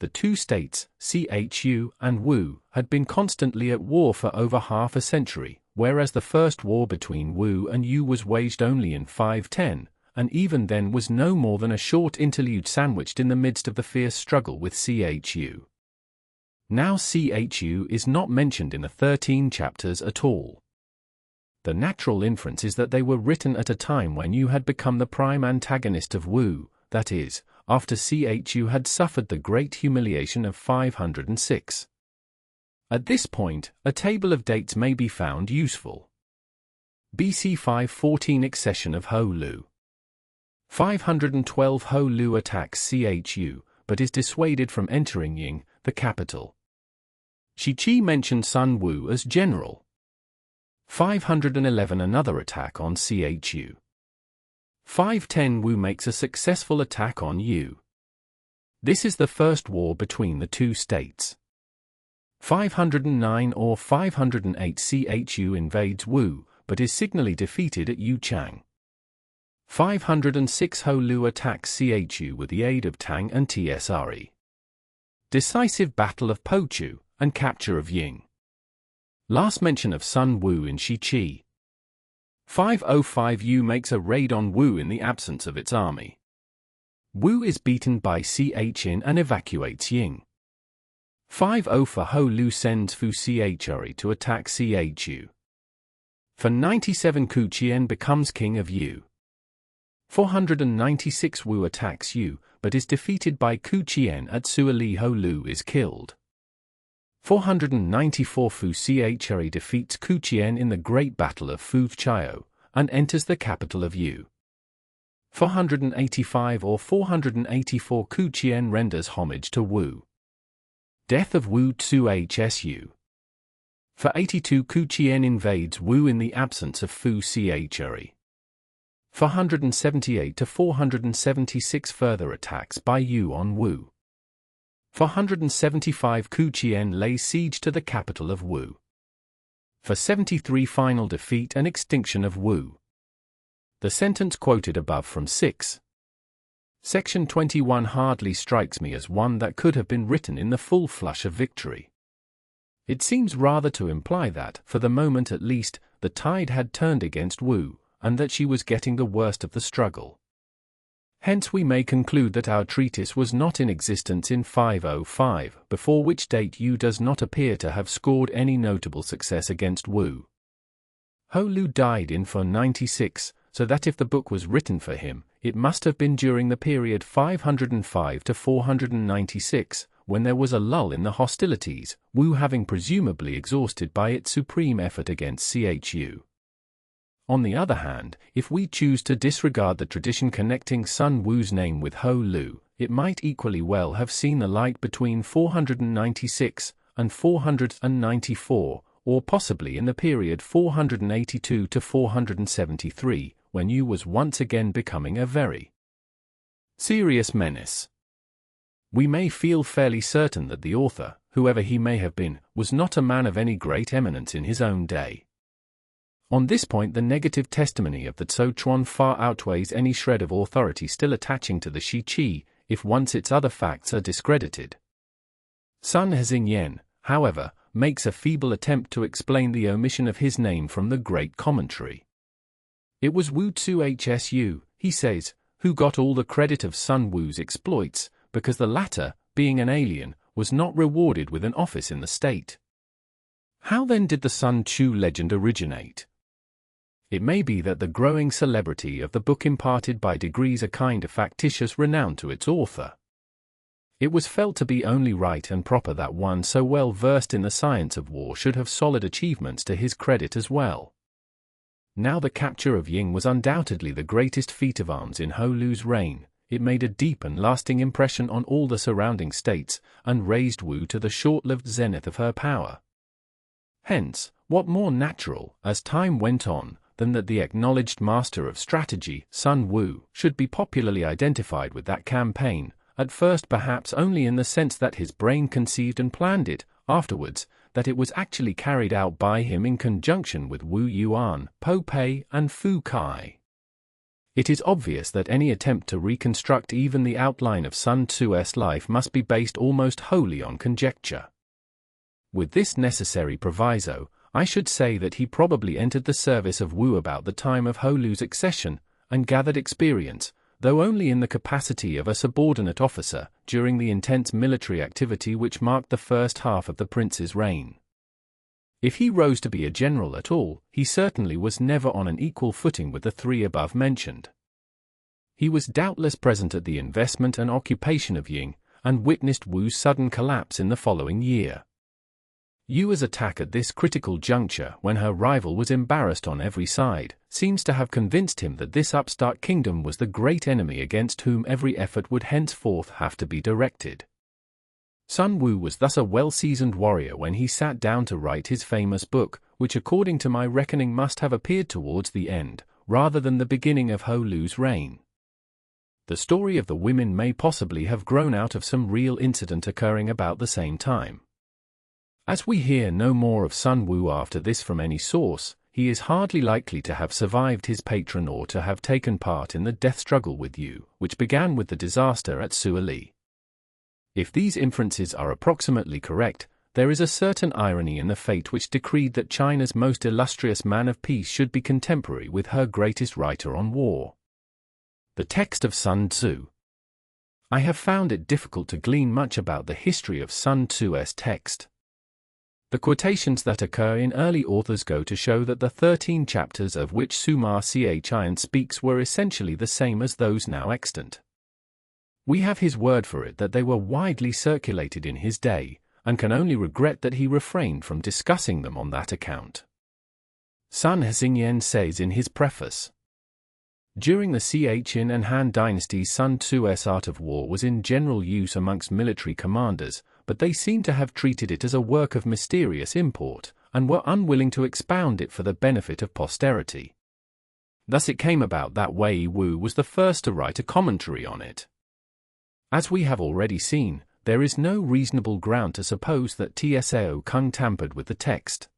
The 2 states, Chu and Wu, had been constantly at war for over half a century, whereas the first war between Wu and Yu was waged only in 510, and even then was no more than a short interlude sandwiched in the midst of the fierce struggle with Chu. Now Chu is not mentioned in the 13 chapters at all. The natural inference is that they were written at a time when Yu had become the prime antagonist of Wu, that is, after Chu had suffered the great humiliation of 506. At this point, a table of dates may be found useful. BC 514 accession of Ho Lu. 512 Ho Lu attacks Chu, but is dissuaded from entering Ying, the capital. Shi Qi mentioned Sun Wu as general. 511 another attack on Chu. 510 Wu makes a successful attack on Yu. This is the first war between the 2 states. 509 or 508 Chu invades Wu, but is signally defeated at Yuchang. 506 Ho Lu attacks Chu with the aid of Tang and Tsre. Decisive Battle of Pochu, and capture of Ying. Last mention of Sun Wu in Shi Qi. 505 Yu makes a raid on Wu in the absence of its army. Wu is beaten by Chin and evacuates Ying. 504 Ho Lu sends Fu Chri to attack Chu. For 97 Ku Chien becomes king of Yu. 496 Wu attacks Yu, but is defeated by Ku Chien at Suoli. Ho Lu is killed. 494 Fu Chri defeats Ku Chien in the Great Battle of Fu Chio, and enters the capital of Yu. 485 or 484 Ku Chien renders homage to Wu. Death of Wu Tsu Hsu. For 82 Ku Chien invades Wu in the absence of Fu Chri. 478 to 476 further attacks by Yu on Wu. 475 Ku Chien lays siege to the capital of Wu. For 73 final defeat and extinction of Wu. The sentence quoted above from 6. Section 21 hardly strikes me as one that could have been written in the full flush of victory. It seems rather to imply that, for the moment at least, the tide had turned against Wu, and that she was getting the worst of the struggle. Hence we may conclude that our treatise was not in existence in 505, before which date Yu does not appear to have scored any notable success against Wu. Ho Lu died in 496, so that if the book was written for him, it must have been during the period 505 to 496, when there was a lull in the hostilities, Wu having presumably exhausted by its supreme effort against Chu. On the other hand, if we choose to disregard the tradition connecting Sun Wu's name with Ho Lu, it might equally well have seen the light between 496 and 494, or possibly in the period 482 to 473, when Yu was once again becoming a very serious menace. We may feel fairly certain that the author, whoever he may have been, was not a man of any great eminence in his own day. On this point the negative testimony of the Tso Chuan far outweighs any shred of authority still attaching to the Shi Qi, if once its other facts are discredited. Sun Xingyan, however, makes a feeble attempt to explain the omission of his name from the Great Commentary. It was Wu Tzu Hsu, he says, who got all the credit of Sun Wu's exploits, because the latter, being an alien, was not rewarded with an office in the state. How then did the Sun Tzu legend originate? It may be that the growing celebrity of the book imparted by degrees a kind of factitious renown to its author. It was felt to be only right and proper that one so well versed in the science of war should have solid achievements to his credit as well. Now the capture of Ying was undoubtedly the greatest feat of arms in Ho Lu's reign. It made a deep and lasting impression on all the surrounding states, and raised Wu to the short-lived zenith of her power. Hence, what more natural, as time went on, than that the acknowledged master of strategy, Sun Wu, should be popularly identified with that campaign, at first perhaps only in the sense that his brain conceived and planned it, afterwards, that it was actually carried out by him in conjunction with Wu Yuan, Po Pei, and Fu Kai. It is obvious that any attempt to reconstruct even the outline of Sun Tzu's life must be based almost wholly on conjecture. With this necessary proviso, I should say that he probably entered the service of Wu about the time of Ho Lu's accession, and gathered experience, though only in the capacity of a subordinate officer, during the intense military activity which marked the first half of the prince's reign. If he rose to be a general at all, he certainly was never on an equal footing with the three above mentioned. He was doubtless present at the investment and occupation of Ying, and witnessed Wu's sudden collapse in the following year. Yu's attack at this critical juncture, when her rival was embarrassed on every side, seems to have convinced him that this upstart kingdom was the great enemy against whom every effort would henceforth have to be directed. Sun Wu was thus a well-seasoned warrior when he sat down to write his famous book, which according to my reckoning must have appeared towards the end, rather than the beginning of Ho Lu's reign. The story of the women may possibly have grown out of some real incident occurring about the same time. As we hear no more of Sun Wu after this from any source, he is hardly likely to have survived his patron or to have taken part in the death struggle with Yu, which began with the disaster at Suoli. If these inferences are approximately correct, there is a certain irony in the fate which decreed that China's most illustrious man of peace should be contemporary with her greatest writer on war. The text of Sun Tzu. I have found it difficult to glean much about the history of Sun Tzu's text. The quotations that occur in early authors go to show that the 13 chapters of which Suma Chian speaks were essentially the same as those now extant. We have his word for it that they were widely circulated in his day, and can only regret that he refrained from discussing them on that account. Sun Xingyan says in his preface, during the Qin and Han dynasties, Sun Tzu's art of war was in general use amongst military commanders, but they seem to have treated it as a work of mysterious import, and were unwilling to expound it for the benefit of posterity. Thus it came about that Wei Wu was the first to write a commentary on it. As we have already seen, there is no reasonable ground to suppose that Tsao Kung tampered with the text.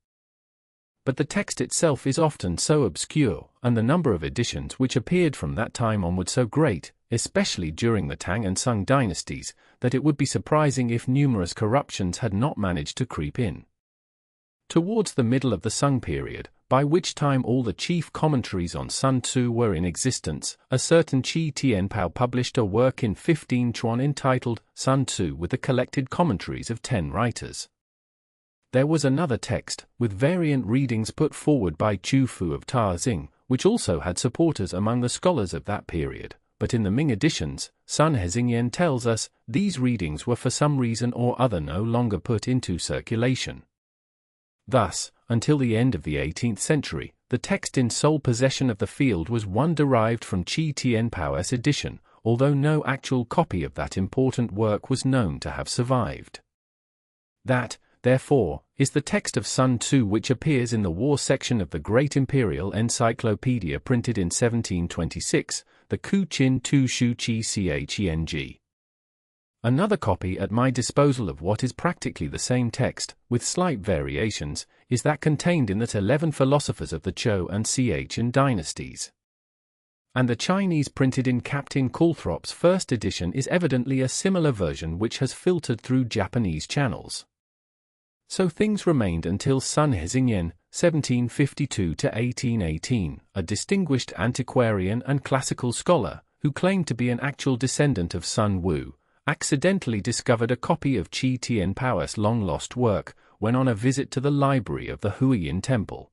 But the text itself is often so obscure, and the number of editions which appeared from that time onward so great, especially during the Tang and Sung dynasties, that it would be surprising if numerous corruptions had not managed to creep in. towards the middle of the Sung period, by which time all the chief commentaries on Sun Tzu were in existence, a certain Qi Tianpao published a work in 15 Chuan entitled Sun Tzu with the collected commentaries of 10 writers. There was another text, with variant readings put forward by Chu Fu of Taxing, which also had supporters among the scholars of that period, but in the Ming editions, Sun Hezingyan tells us, these readings were for some reason or other no longer put into circulation. Thus, until the end of the 18th century, the text in sole possession of the field was one derived from Qi Tianpao's edition, although no actual copy of that important work was known to have survived. That, therefore, is the text of Sun Tzu which appears in the war section of the Great Imperial Encyclopedia printed in 1726, the Ku Chin Tu Shu Chi Cheng. Another copy at my disposal of what is practically the same text, with slight variations, is that contained in the 11 philosophers of the Zhou and Chen dynasties. And the Chinese printed in Captain Calthrop's first edition is evidently a similar version which has filtered through Japanese channels. So things remained until Sun Hezingyan, 1752 to 1818, a distinguished antiquarian and classical scholar, who claimed to be an actual descendant of Sun Wu, accidentally discovered a copy of Qi Tianpao's long-lost work when on a visit to the library of the Huiyin Temple.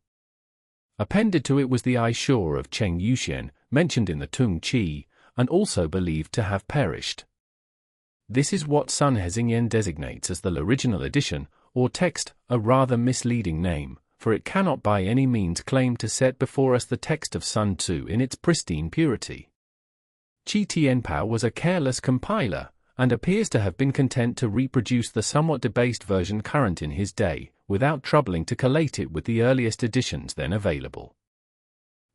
Appended to it was the Aishur of Cheng Yuxian, mentioned in the Tung Qi, and also believed to have perished. This is what Sun Hezingyan designates as the original edition, or text, a rather misleading name, for it cannot by any means claim to set before us the text of Sun Tzu in its pristine purity. Qi Tianpao was a careless compiler, and appears to have been content to reproduce the somewhat debased version current in his day, without troubling to collate it with the earliest editions then available.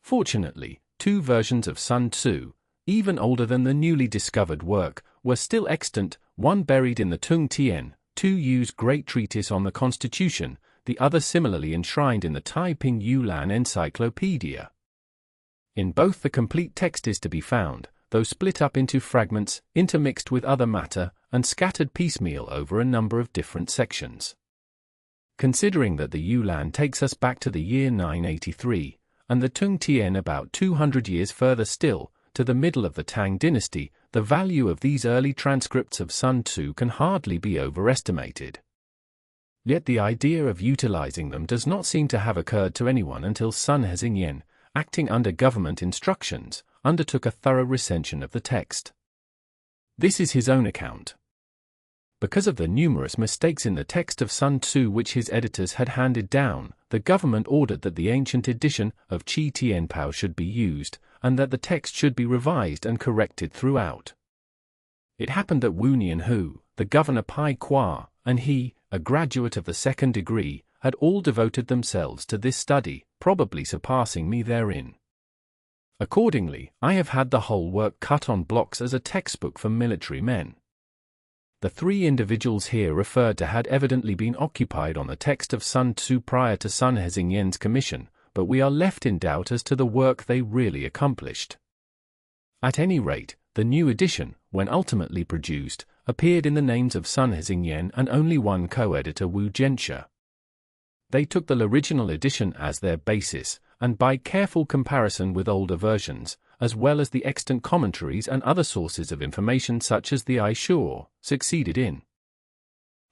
Fortunately, 2 versions of Sun Tzu, even older than the newly discovered work, were still extant, one buried in the Tung Tian, 2 Yu's great treatise on the Constitution, the other similarly enshrined in the Taiping Yulan Encyclopedia. In both the complete text is to be found, though split up into fragments, intermixed with other matter, and scattered piecemeal over a number of different sections. Considering that the Yulan takes us back to the year 983, and the Tung Tian about 200 years further still, to the middle of the Tang dynasty, the value of these early transcripts of Sun Tzu can hardly be overestimated. Yet the idea of utilizing them does not seem to have occurred to anyone until Sun Hezingyan, acting under government instructions, undertook a thorough recension of the text. This is his own account. Because of the numerous mistakes in the text of Sun Tzu which his editors had handed down, the government ordered that the ancient edition of Qi Tianpao should be used, and that the text should be revised and corrected throughout. It happened that Wu Nianhu, the governor Pai Kwa, and he, a graduate of the 2nd degree, had all devoted themselves to this study, probably surpassing me therein. Accordingly, I have had the whole work cut on blocks as a textbook for military men. The 3 individuals here referred to had evidently been occupied on the text of Sun Tzu prior to Sun Hezingyan's commission, but we are left in doubt as to the work they really accomplished. At any rate, the new edition, when ultimately produced, appeared in the names of Sun Hezingyan and only one co-editor Wu Jianxia. They took the original edition as their basis, and by careful comparison with older versions, as well as the extant commentaries and other sources of information such as the Aishur, succeeded in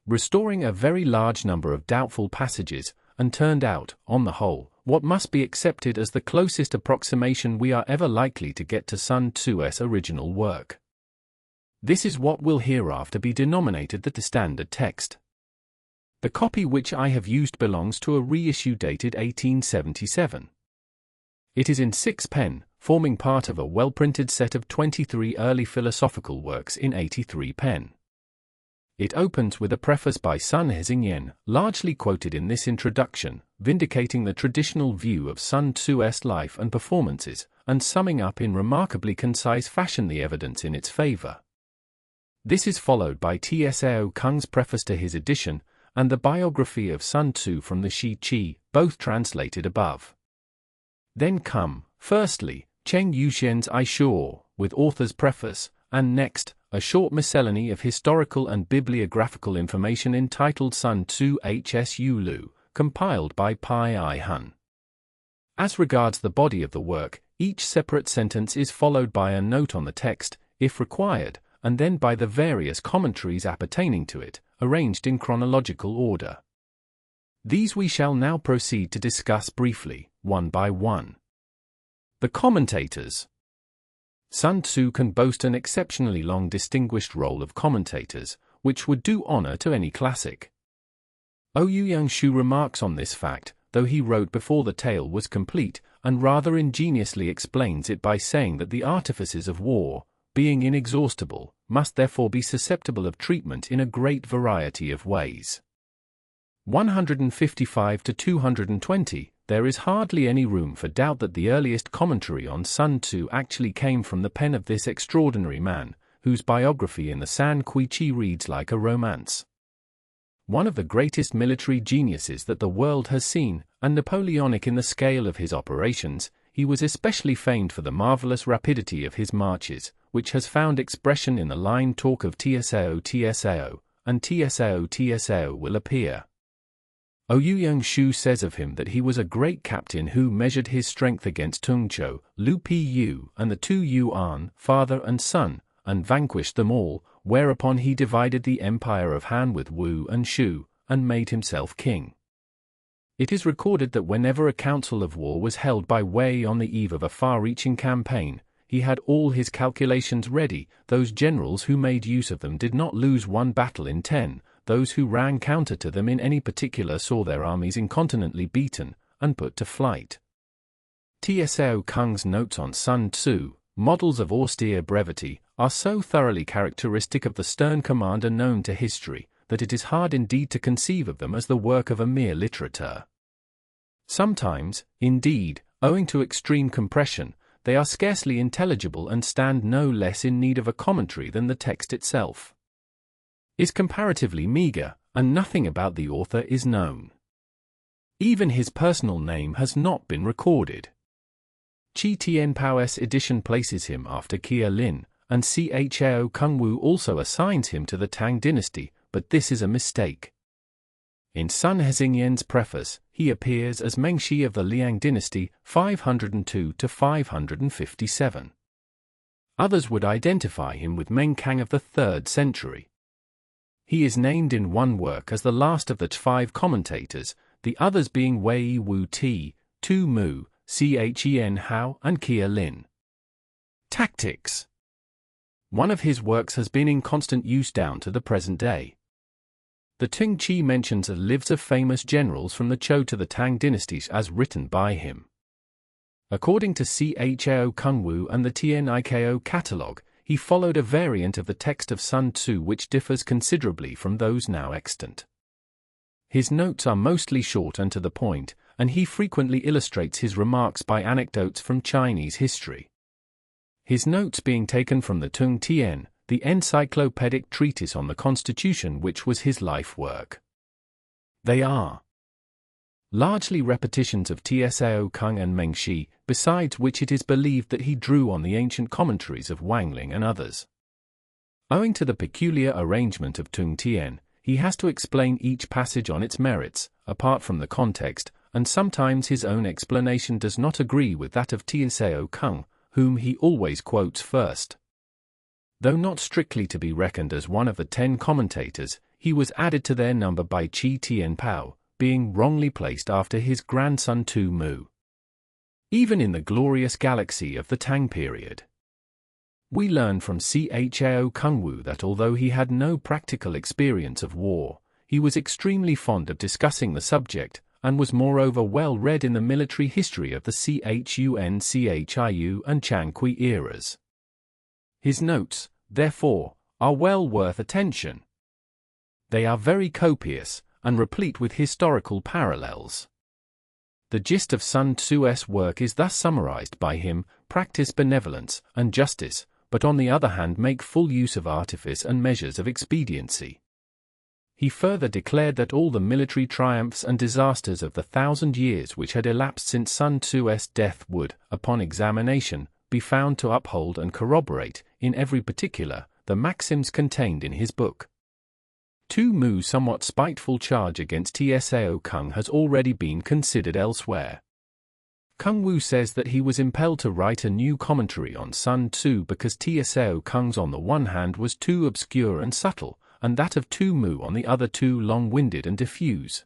restoring a very large number of doubtful passages, and turned out, on the whole, what must be accepted as the closest approximation we are ever likely to get to Sun Tzu's original work. This is what will hereafter be denominated the standard text. The copy which I have used belongs to a reissue dated 1877. It is in 6 pen, forming part of a well-printed set of 23 early philosophical works in 83 pen. It opens with a preface by Sun Hezingyan, largely quoted in this introduction, vindicating the traditional view of Sun Tzu's life and performances, and summing up in remarkably concise fashion the evidence in its favor. This is followed by Tsao Kung's preface to his edition, and the biography of Sun Tzu from the Shi Qi, both translated above. Then come, firstly, Cheng Yuxian's Aishur, with author's preface, and next, a short miscellany of historical and bibliographical information entitled Sun Tzu Hsu Lu, compiled by Pai I Hun. As regards the body of the work, each separate sentence is followed by a note on the text, if required, and then by the various commentaries appertaining to it, arranged in chronological order. These we shall now proceed to discuss briefly, one by one. The commentators. Sun Tzu can boast an exceptionally long distinguished roll of commentators, which would do honor to any classic. Ouyang Shu remarks on this fact, though he wrote before the tale was complete, and rather ingeniously explains it by saying that the artifices of war, being inexhaustible, must therefore be susceptible of treatment in a great variety of ways. 155 to 220. There is hardly any room for doubt that the earliest commentary on Sun Tzu actually came from the pen of this extraordinary man, whose biography in the San Kui Chi reads like a romance. One of the greatest military geniuses that the world has seen, and Napoleonic in the scale of his operations, he was especially famed for the marvelous rapidity of his marches, which has found expression in the line talk of "Tsao Tsao," and "Tsao Tsao will appear." Ouyang Shu says of him that he was a great captain who measured his strength against Tung Chou, Lu Pu, and the two Yuan, father and son, and vanquished them all, whereupon he divided the empire of Han with Wu and Shu, and made himself king. It is recorded that whenever a council of war was held by Wei on the eve of a far-reaching campaign, he had all his calculations ready. Those generals who made use of them did not lose one battle in 10. Those who ran counter to them in any particular saw their armies incontinently beaten, and put to flight. Tsao Kung's notes on Sun Tzu, models of austere brevity, are so thoroughly characteristic of the stern commander known to history, that it is hard indeed to conceive of them as the work of a mere litterateur. Sometimes, indeed, owing to extreme compression, they are scarcely intelligible and stand no less in need of a commentary than the text itself is comparatively meager, and nothing about the author is known. Even his personal name has not been recorded. Chi Tien Pao's edition places him after Kia Lin, and Chao Kungwu also assigns him to the Tang dynasty, but this is a mistake. In Sun Hezingyan's preface, he appears as Mengshi of the Liang dynasty, 502 to 557. Others would identify him with Meng Kang of the 3rd century. He is named in one work as the last of the 5 commentators, the others being Wei Wu Ti, Tu Mu, Chen Hao, and Kia Lin. Tactics. One of his works has been in constant use down to the present day. The Ting Chi mentions the lives of famous generals from the Zhou to the Tang dynasties as written by him. According to Chao Kungwu and the Tianiko catalogue, he followed a variant of the text of Sun Tzu which differs considerably from those now extant. His notes are mostly short and to the point, and he frequently illustrates his remarks by anecdotes from Chinese history. His notes being taken from the Tung Tien, the encyclopedic treatise on the Constitution which was his life work. They are largely repetitions of Tsao Kung and Mengshi, besides which it is believed that he drew on the ancient commentaries of Wang Ling and others. Owing to the peculiar arrangement of Tung Tien, he has to explain each passage on its merits, apart from the context, and sometimes his own explanation does not agree with that of Tsao Kung, whom he always quotes first. Though not strictly to be reckoned as one of the 10 commentators, he was added to their number by Chi Tien Pao, being wrongly placed after his grandson Tu Mu. Even in the glorious galaxy of the Tang period, we learn from Chao Kungwu that although he had no practical experience of war, he was extremely fond of discussing the subject, and was moreover well read in the military history of the Chun Chiu and Changqi eras. His notes, therefore, are well worth attention. They are very copious, and replete with historical parallels. The gist of Sun Tzu's work is thus summarized by him: practice benevolence and justice, but on the other hand make full use of artifice and measures of expediency. He further declared that all the military triumphs and disasters of the 1,000 years which had elapsed since Sun Tzu's death would, upon examination, be found to uphold and corroborate, in every particular, the maxims contained in his book. Tu Mu's somewhat spiteful charge against Tsao Kung has already been considered elsewhere. Kung Wu says that he was impelled to write a new commentary on Sun Tzu because Tsao Kung's on the one hand was too obscure and subtle, and that of Tu Mu on the other too long-winded and diffuse.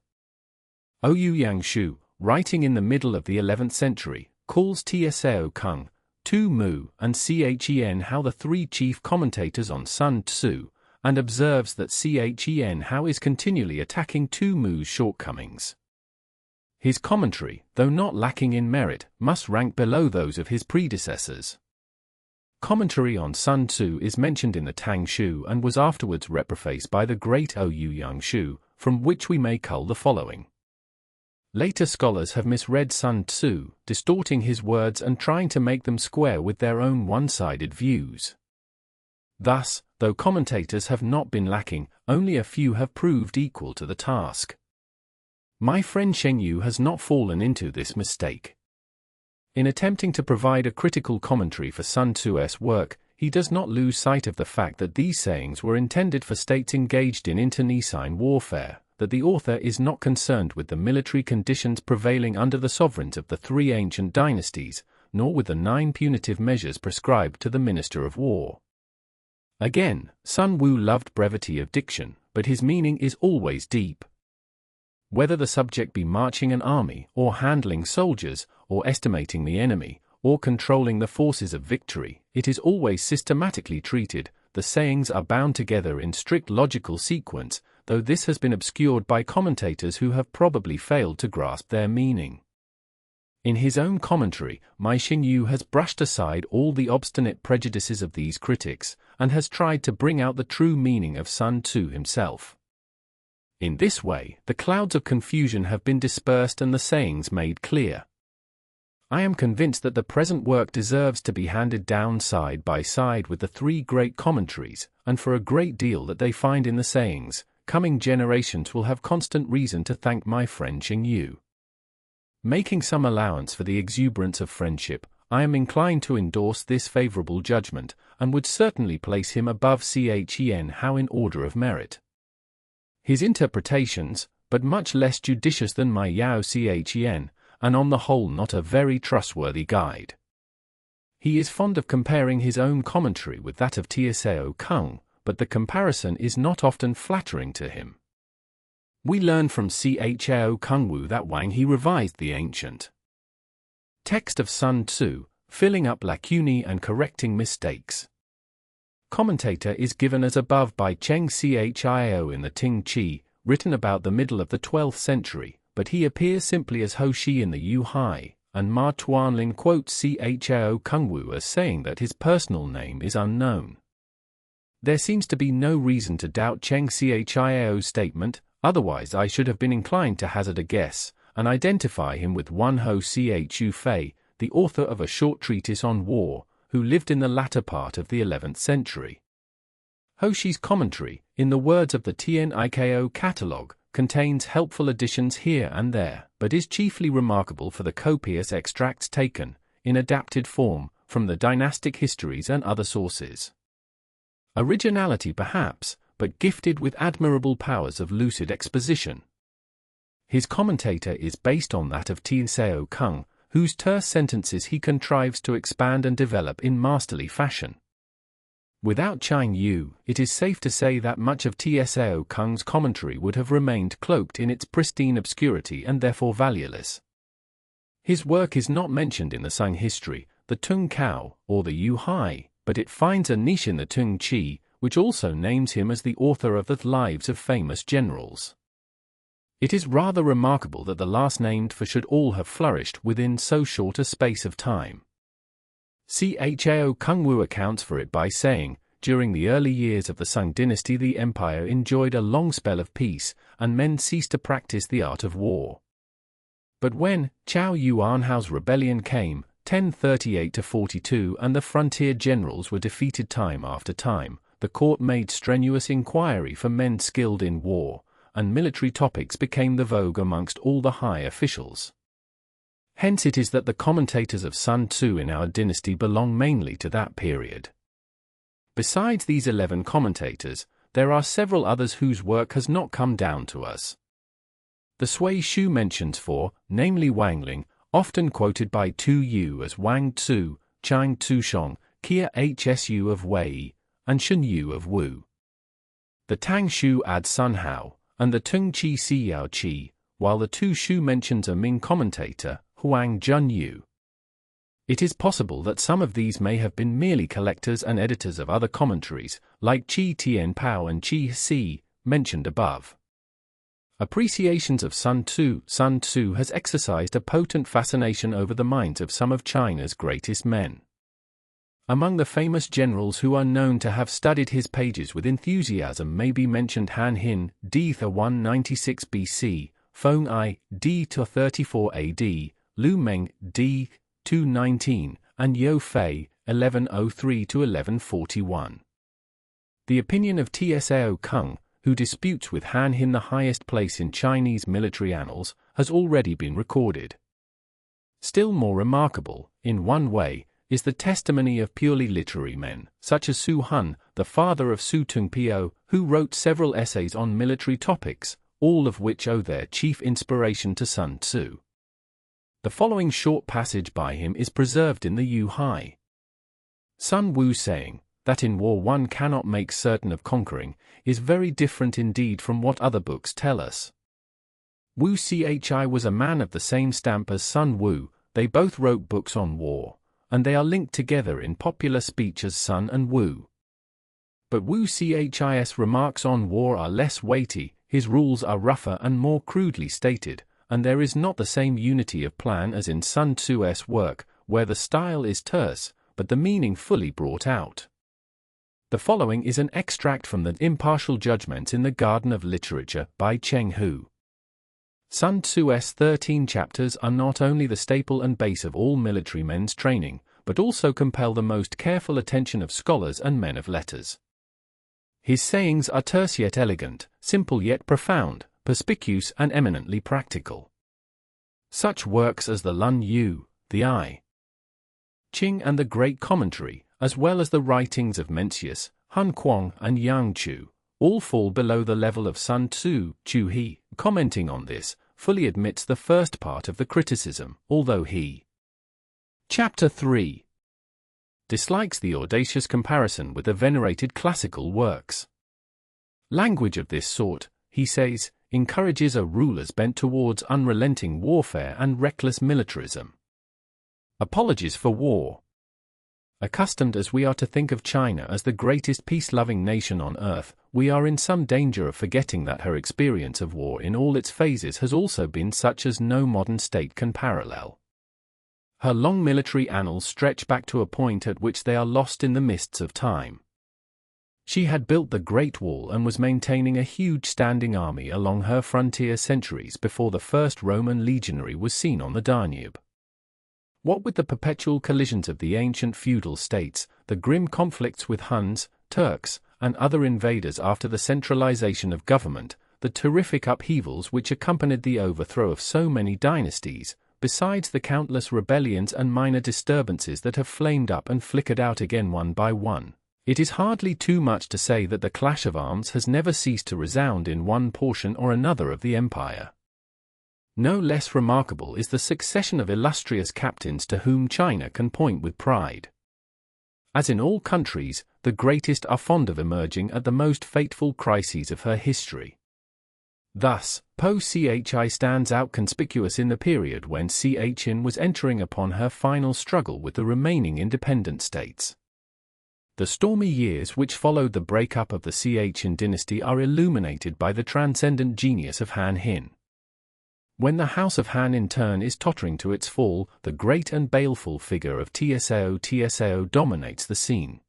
Ouyang Shu, writing in the middle of the 11th century, calls Tsao Kung, Tu Mu, and Chen Hao the three chief commentators on Sun Tzu, and observes that Chen Hao is continually attacking Tu Mu's shortcomings. His commentary, though not lacking in merit, must rank below those of his predecessors. Commentary on Sun Tzu is mentioned in the Tang Shu and was afterwards reprefaced by the great Ouyang Shu, from which we may cull the following. Later scholars have misread Sun Tzu, distorting his words and trying to make them square with their own one-sided views. Thus, though commentators have not been lacking, only a few have proved equal to the task. My friend Sheng Yu has not fallen into this mistake. In attempting to provide a critical commentary for Sun Tzu's work, he does not lose sight of the fact that these sayings were intended for states engaged in internecine warfare, that the author is not concerned with the military conditions prevailing under the sovereigns of the three ancient dynasties, nor with the 9 punitive measures prescribed to the minister of war. Again, Sun Wu loved brevity of diction, but his meaning is always deep. Whether the subject be marching an army, or handling soldiers, or estimating the enemy, or controlling the forces of victory, it is always systematically treated. The sayings are bound together in strict logical sequence, though this has been obscured by commentators who have probably failed to grasp their meaning. In his own commentary, My Xing Yu has brushed aside all the obstinate prejudices of these critics, and has tried to bring out the true meaning of Sun Tzu himself. In this way, the clouds of confusion have been dispersed and the sayings made clear. I am convinced that the present work deserves to be handed down side by side with the 3 great commentaries, and for a great deal that they find in the sayings, coming generations will have constant reason to thank my friend Xing Yu. Making some allowance for the exuberance of friendship, I am inclined to endorse this favorable judgment, and would certainly place him above Chen Hao in order of merit. His interpretations, but much less judicious than my Yao Chen, and on the whole not a very trustworthy guide. He is fond of comparing his own commentary with that of Tsao Kung, but the comparison is not often flattering to him. We learn from Chao Kung Wu that Wang He revised the ancient text of Sun Tzu, filling up lacunae and correcting mistakes. Commentator is given as above by Cheng Chiao in the Ting Chi, written about the middle of the 12th century, but he appears simply as Ho Shi in the Yu Hai, and Ma Tuanlin quotes Chao Kung Wu as saying that his personal name is unknown. There seems to be no reason to doubt Cheng Chiao's statement, otherwise I should have been inclined to hazard a guess, and identify him with one Ho Chu Fei, the author of a short treatise on war, who lived in the latter part of the 11th century. Ho Shi's commentary, in the words of the Tien Iko catalogue, contains helpful additions here and there, but is chiefly remarkable for the copious extracts taken, in adapted form, from the dynastic histories and other sources. Originality perhaps, but gifted with admirable powers of lucid exposition. His commentator is based on that of Tsao Kung, whose terse sentences he contrives to expand and develop in masterly fashion. Without Chang Yu, it is safe to say that much of Tsao Kung's commentary would have remained cloaked in its pristine obscurity and therefore valueless. His work is not mentioned in the Sung history, the Tung Kao, or the Yu Hai, but it finds a niche in the Tung Chi, which also names him as the author of the Lives of Famous Generals. It is rather remarkable that the last named for should all have flourished within so short a space of time. Chao Kung Wu accounts for it by saying, during the early years of the Sung dynasty the empire enjoyed a long spell of peace, and men ceased to practice the art of war. But when Chao Yuanhao's rebellion came, 1038-42, and the frontier generals were defeated time after time, the court made strenuous inquiry for men skilled in war, and military topics became the vogue amongst all the high officials. Hence it is that the commentators of Sun Tzu in our dynasty belong mainly to that period. Besides these 11 commentators, there are several others whose work has not come down to us. The Sui Shu mentions four, namely Wang Ling, often quoted by Tu Yu as Wang Tzu, Chang Tzushong, Kia Hsu of Wei, and Shen Yu of Wu. The Tang Shu adds Sun Hao, and the Tung Chi Xiao Qi, while the Tu Shu mentions a Ming commentator, Huang Jun Yu. It is possible that some of these may have been merely collectors and editors of other commentaries, like Qi Tian Pao and Qi Si, mentioned above. Appreciations of Sun Tzu has exercised a potent fascination over the minds of some of China's greatest men. Among the famous generals who are known to have studied his pages with enthusiasm may be mentioned Han Hin, d. 196 BC, Feng Ai, d. 34 AD, Lu Meng, d. 219, and Yao Fei, 1103 to 1141. The opinion of Tsao Kung, who disputes with Han Hin the highest place in Chinese military annals, has already been recorded. Still more remarkable, in one way, is the testimony of purely literary men, such as Su Hun, the father of Su Tungpiao, who wrote several essays on military topics, all of which owe their chief inspiration to Sun Tzu. The following short passage by him is preserved in the Yu Hai. Sun Wu saying, that in war one cannot make certain of conquering, is very different indeed from what other books tell us. Wu Chi was a man of the same stamp as Sun Wu, they both wrote books on war, and they are linked together in popular speech as Sun and Wu. But Wu Chi's remarks on war are less weighty, his rules are rougher and more crudely stated, and there is not the same unity of plan as in Sun Tzu's work, where the style is terse, but the meaning fully brought out. The following is an extract from the Impartial Judgments in the Garden of Literature by Cheng Hu. Sun Tzu's 13 chapters are not only the staple and base of all military men's training, but also compel the most careful attention of scholars and men of letters. His sayings are terse yet elegant, simple yet profound, perspicuous and eminently practical. Such works as the Lun Yu, the I Ching and the Great Commentary, as well as the writings of Mencius, Han Kuang and Yang Chu, all fall below the level of Sun Tzu. Chu He, commenting on this, fully admits the first part of the criticism, although he Chapter 3 dislikes the audacious comparison with the venerated classical works. Language of this sort, he says, encourages a rulers bent towards unrelenting warfare and reckless militarism. Apologies for war. Accustomed as we are to think of China as the greatest peace-loving nation on earth, we are in some danger of forgetting that her experience of war in all its phases has also been such as no modern state can parallel. Her long military annals stretch back to a point at which they are lost in the mists of time. She had built the Great Wall and was maintaining a huge standing army along her frontier centuries before the first Roman legionary was seen on the Danube. What with the perpetual collisions of the ancient feudal states, the grim conflicts with Huns, Turks, and other invaders after the centralization of government, the terrific upheavals which accompanied the overthrow of so many dynasties, besides the countless rebellions and minor disturbances that have flamed up and flickered out again one by one, it is hardly too much to say that the clash of arms has never ceased to resound in one portion or another of the empire. No less remarkable is the succession of illustrious captains to whom China can point with pride. As in all countries, the greatest are fond of emerging at the most fateful crises of her history. Thus, Po Chi stands out conspicuous in the period when Chin was entering upon her final struggle with the remaining independent states. The stormy years which followed the breakup of the Chin dynasty are illuminated by the transcendent genius of Han Hin. When the house of Han in turn is tottering to its fall, the great and baleful figure of Tsao dominates the scene.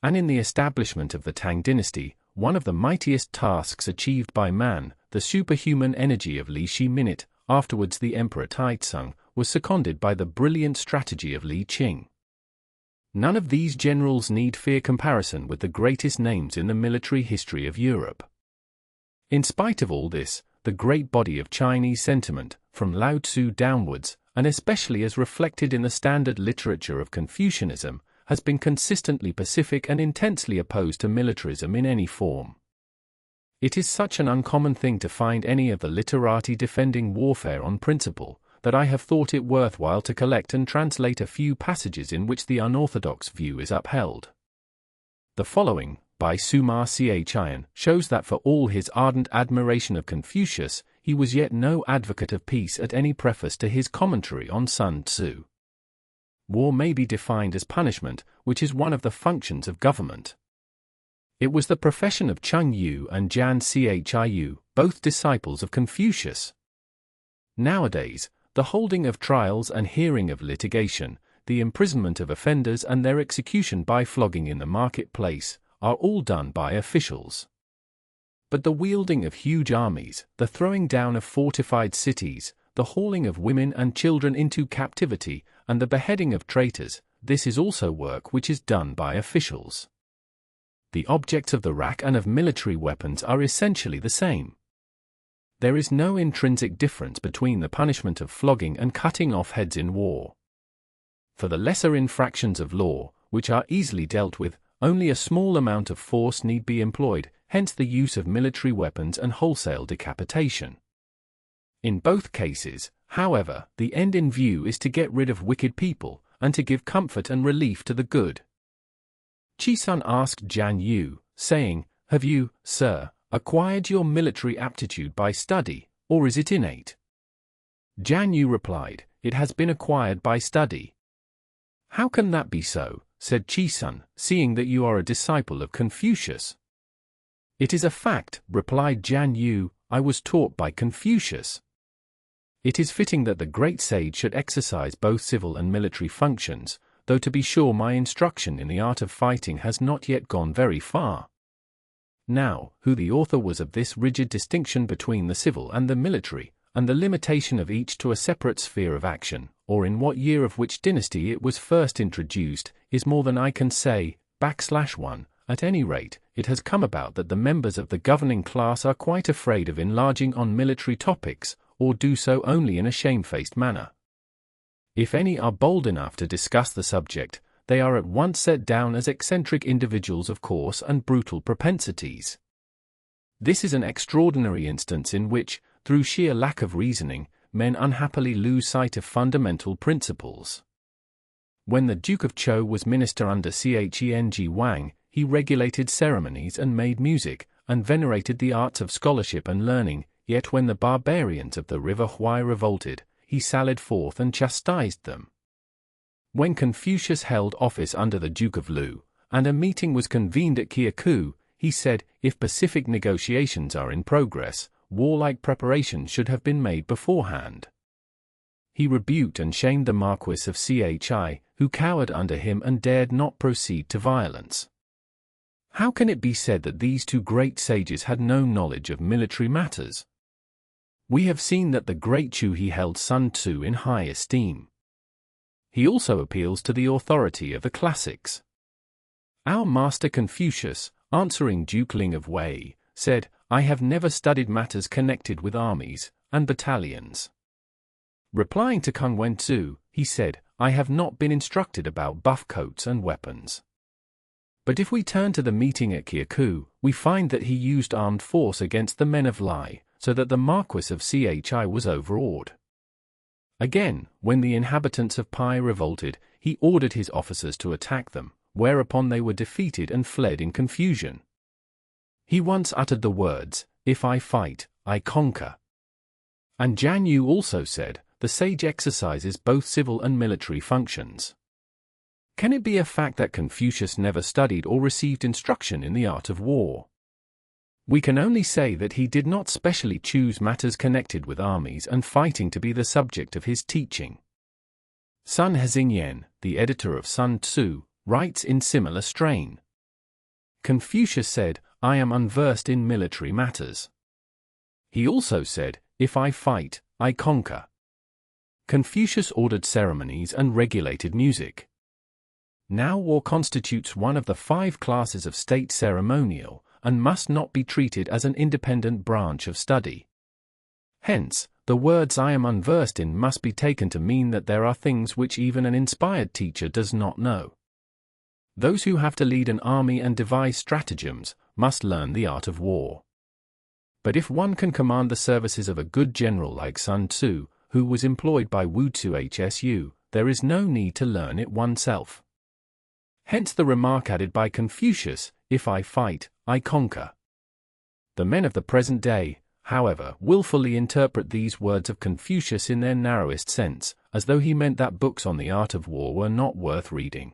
And in the establishment of the Tang dynasty, one of the mightiest tasks achieved by man, the superhuman energy of Li Shiminute, afterwards the Emperor Taizong, was seconded by the brilliant strategy of Li Qing. None of these generals need fear comparison with the greatest names in the military history of Europe. In spite of all this, the great body of Chinese sentiment, from Lao Tzu downwards, and especially as reflected in the standard literature of Confucianism, has been consistently pacific and intensely opposed to militarism in any form. It is such an uncommon thing to find any of the literati defending warfare on principle, that I have thought it worthwhile to collect and translate a few passages in which the unorthodox view is upheld. The following, by Sumar Chian, shows that for all his ardent admiration of Confucius, he was yet no advocate of peace at any preface to his commentary on Sun Tzu. War may be defined as punishment, which is one of the functions of government. It was the profession of Cheng Yu and Jan Chiu, both disciples of Confucius. Nowadays, the holding of trials and hearing of litigation, the imprisonment of offenders and their execution by flogging in the marketplace, are all done by officials. But the wielding of huge armies, the throwing down of fortified cities, the hauling of women and children into captivity, and the beheading of traitors, this is also work which is done by officials. The objects of the rack and of military weapons are essentially the same. There is no intrinsic difference between the punishment of flogging and cutting off heads in war. For the lesser infractions of law, which are easily dealt with, only a small amount of force need be employed, hence the use of military weapons and wholesale decapitation. In both cases, however, the end in view is to get rid of wicked people, and to give comfort and relief to the good. Chi-sun asked Jan Yu, saying, "Have you, sir, acquired your military aptitude by study, or is it innate?" Jan Yu replied, "It has been acquired by study." "How can that be so?" said Chi-sun, "seeing that you are a disciple of Confucius?" "It is a fact," replied Jan Yu, "I was taught by Confucius. It is fitting that the great sage should exercise both civil and military functions, though to be sure my instruction in the art of fighting has not yet gone very far." Now, who the author was of this rigid distinction between the civil and the military, and the limitation of each to a separate sphere of action, or in what year of which dynasty it was first introduced, is more than I can say. /1. At any rate, it has come about that the members of the governing class are quite afraid of enlarging on military topics, or do so only in a shamefaced manner. If any are bold enough to discuss the subject, they are at once set down as eccentric individuals of coarse and brutal propensities. This is an extraordinary instance in which, through sheer lack of reasoning, men unhappily lose sight of fundamental principles. When the Duke of Zhou was minister under Cheng Wang, he regulated ceremonies and made music, and venerated the arts of scholarship and learning, yet when the barbarians of the river Huai revolted, he sallied forth and chastised them. When Confucius held office under the Duke of Lu, and a meeting was convened at Kyoku, he said, "If pacific negotiations are in progress, warlike preparations should have been made beforehand." He rebuked and shamed the Marquis of Chi, who cowered under him and dared not proceed to violence. How can it be said that these two great sages had no knowledge of military matters? We have seen that the great Chu he held Sun Tzu in high esteem. He also appeals to the authority of the classics. Our master Confucius, answering Duke Ling of Wei, said, "I have never studied matters connected with armies and battalions." Replying to Kung Wen-tzu, he said, "I have not been instructed about buff coats and weapons." But if we turn to the meeting at Kyoku, we find that he used armed force against the men of Lai, so that the Marquis of Chi was overawed. Again, when the inhabitants of Pai revolted, he ordered his officers to attack them, whereupon they were defeated and fled in confusion. He once uttered the words, "If I fight, I conquer." And Jan Yu also said, "The sage exercises both civil and military functions." Can it be a fact that Confucius never studied or received instruction in the art of war? We can only say that he did not specially choose matters connected with armies and fighting to be the subject of his teaching. Sun Hezingyan, the editor of Sun Tzu, writes in similar strain. Confucius said, "I am unversed in military matters." He also said, "If I fight, I conquer." Confucius ordered ceremonies and regulated music. Now war constitutes one of the 5 classes of state ceremonial, and must not be treated as an independent branch of study. Hence, the words "I am unversed in" must be taken to mean that there are things which even an inspired teacher does not know. Those who have to lead an army and devise stratagems must learn the art of war. But if one can command the services of a good general like Sun Tzu, who was employed by Wu Tzu Hsu, there is no need to learn it oneself. Hence the remark added by Confucius, "If I fight, I conquer." The men of the present day, however, willfully interpret these words of Confucius in their narrowest sense, as though he meant that books on the art of war were not worth reading.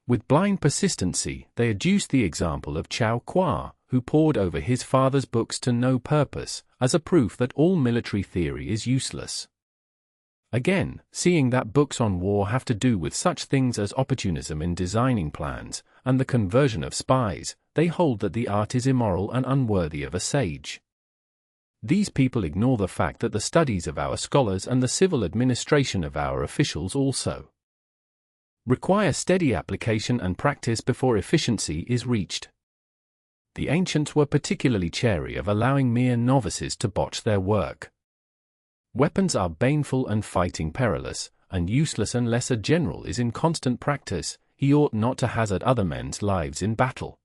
With blind persistency, they adduce the example of Chao Kuo, who pored over his father's books to no purpose, as a proof that all military theory is useless. Again, seeing that books on war have to do with such things as opportunism in designing plans, and the conversion of spies, they hold that the art is immoral and unworthy of a sage. These people ignore the fact that the studies of our scholars and the civil administration of our officials also require steady application and practice before efficiency is reached. The ancients were particularly chary of allowing mere novices to botch their work. Weapons are baneful and fighting perilous, and useless unless a general is in constant practice. He ought not to hazard other men's lives in battle.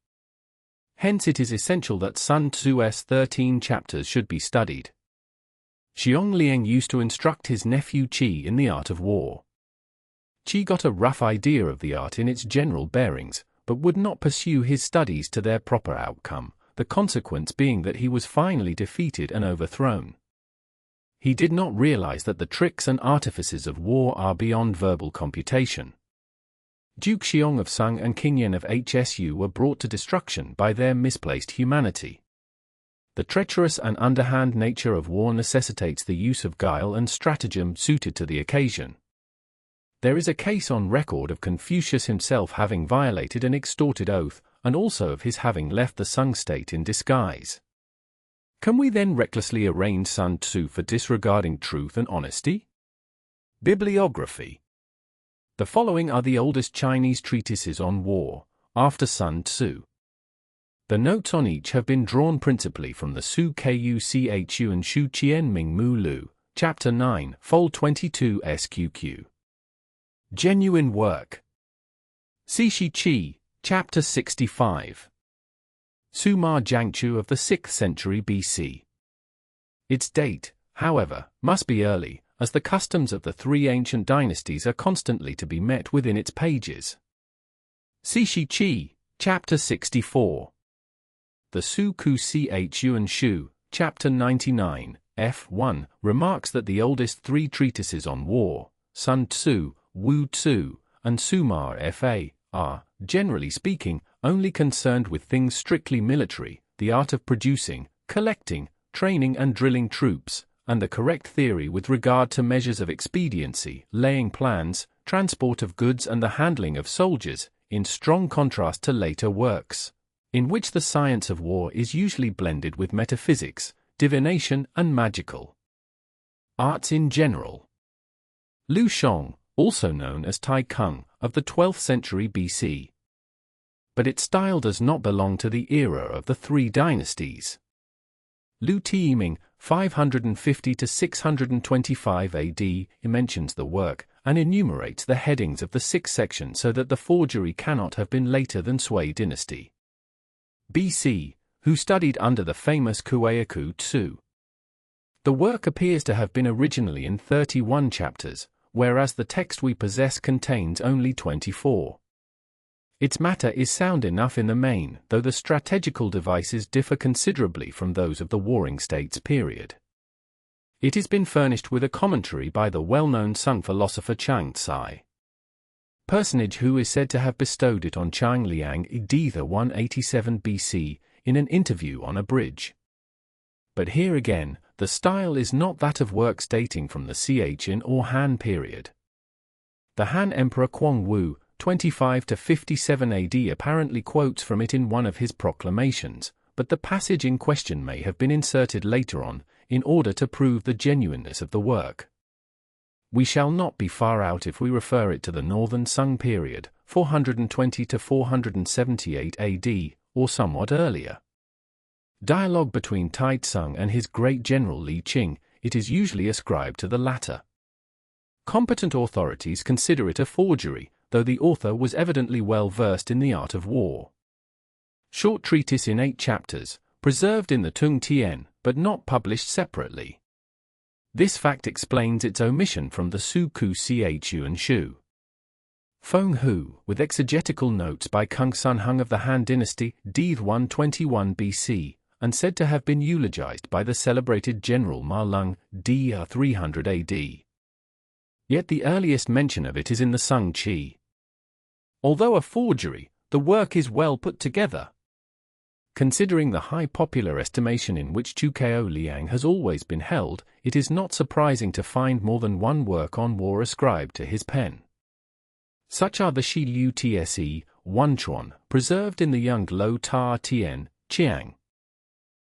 Hence it is essential that Sun Tzu's 13 chapters should be studied. Xiong Liang used to instruct his nephew Qi in the art of war. Qi got a rough idea of the art in its general bearings, but would not pursue his studies to their proper outcome, the consequence being that he was finally defeated and overthrown. He did not realize that the tricks and artifices of war are beyond verbal computation. Duke Xiong of Sung and King Yen of Hsu were brought to destruction by their misplaced humanity. The treacherous and underhand nature of war necessitates the use of guile and stratagem suited to the occasion. There is a case on record of Confucius himself having violated an extorted oath, and also of his having left the Sung state in disguise. Can we then recklessly arraign Sun Tzu for disregarding truth and honesty? Bibliography. The following are the oldest Chinese treatises on war, after Sun Tzu. The notes on each have been drawn principally from the Su Ku and Shu Qian Ming Mu Lu, Chapter 9, Fold 22 SQQ. Genuine work. Cixi Qi, Chapter 65. Suma Jiangchu of the 6th century BC. Its date, however, must be early, as the customs of the three ancient dynasties are constantly to be met within its pages. Cixi Qi, Chapter 64. The Su Ku Chu and Shu, Chapter 99, F1, remarks that the oldest three treatises on war, Sun Tzu, Wu Tzu, and Suma Fa, are, generally speaking, only concerned with things strictly military, the art of producing, collecting, training and drilling troops, and the correct theory with regard to measures of expediency, laying plans, transport of goods and the handling of soldiers, in strong contrast to later works, in which the science of war is usually blended with metaphysics, divination and magical arts in general. Liu Shong, also known as Tai Kung, of the 12th century BC. But its style does not belong to the era of the three dynasties. Liu Tiyiming, 550 to 625 AD, mentions the work, and enumerates the headings of the 6 sections so that the forgery cannot have been later than Sui dynasty BC, who studied under the famous Kueyaku Tzu. The work appears to have been originally in 31 chapters, whereas the text we possess contains only 24. Its matter is sound enough in the main, though the strategical devices differ considerably from those of the Warring States period. It has been furnished with a commentary by the well-known Sung philosopher Chang Tsai, personage who is said to have bestowed it on Chang Liang either 187 BC in an interview on a bridge. But here again, the style is not that of works dating from the Chin or Han period. The Han Emperor Kwang Wu, 25 to 57 AD, apparently quotes from it in one of his proclamations, but the passage in question may have been inserted later on, in order to prove the genuineness of the work. We shall not be far out if we refer it to the Northern Sung period, 420 to 478 AD, or somewhat earlier. Dialogue between Tai Tsung and his great general Li Qing, it is usually ascribed to the latter. Competent authorities consider it a forgery, though the author was evidently well versed in the art of war. Short treatise in 8 chapters, preserved in the Tung Tien, but not published separately. This fact explains its omission from the Su Ku Chu and Shu. Feng Hu, with exegetical notes by Kung Sun Hung of the Han Dynasty, d. 121 BC, and said to have been eulogized by the celebrated General Ma Lung, d. 300 AD. Yet the earliest mention of it is in the Sung Chi. Although a forgery, the work is well put together. Considering the high popular estimation in which Chukao Liang has always been held, it is not surprising to find more than one work on war ascribed to his pen. Such are the Shi Liu Tse, Wanchuan, preserved in the Young Lo Ta Tien, Chiang,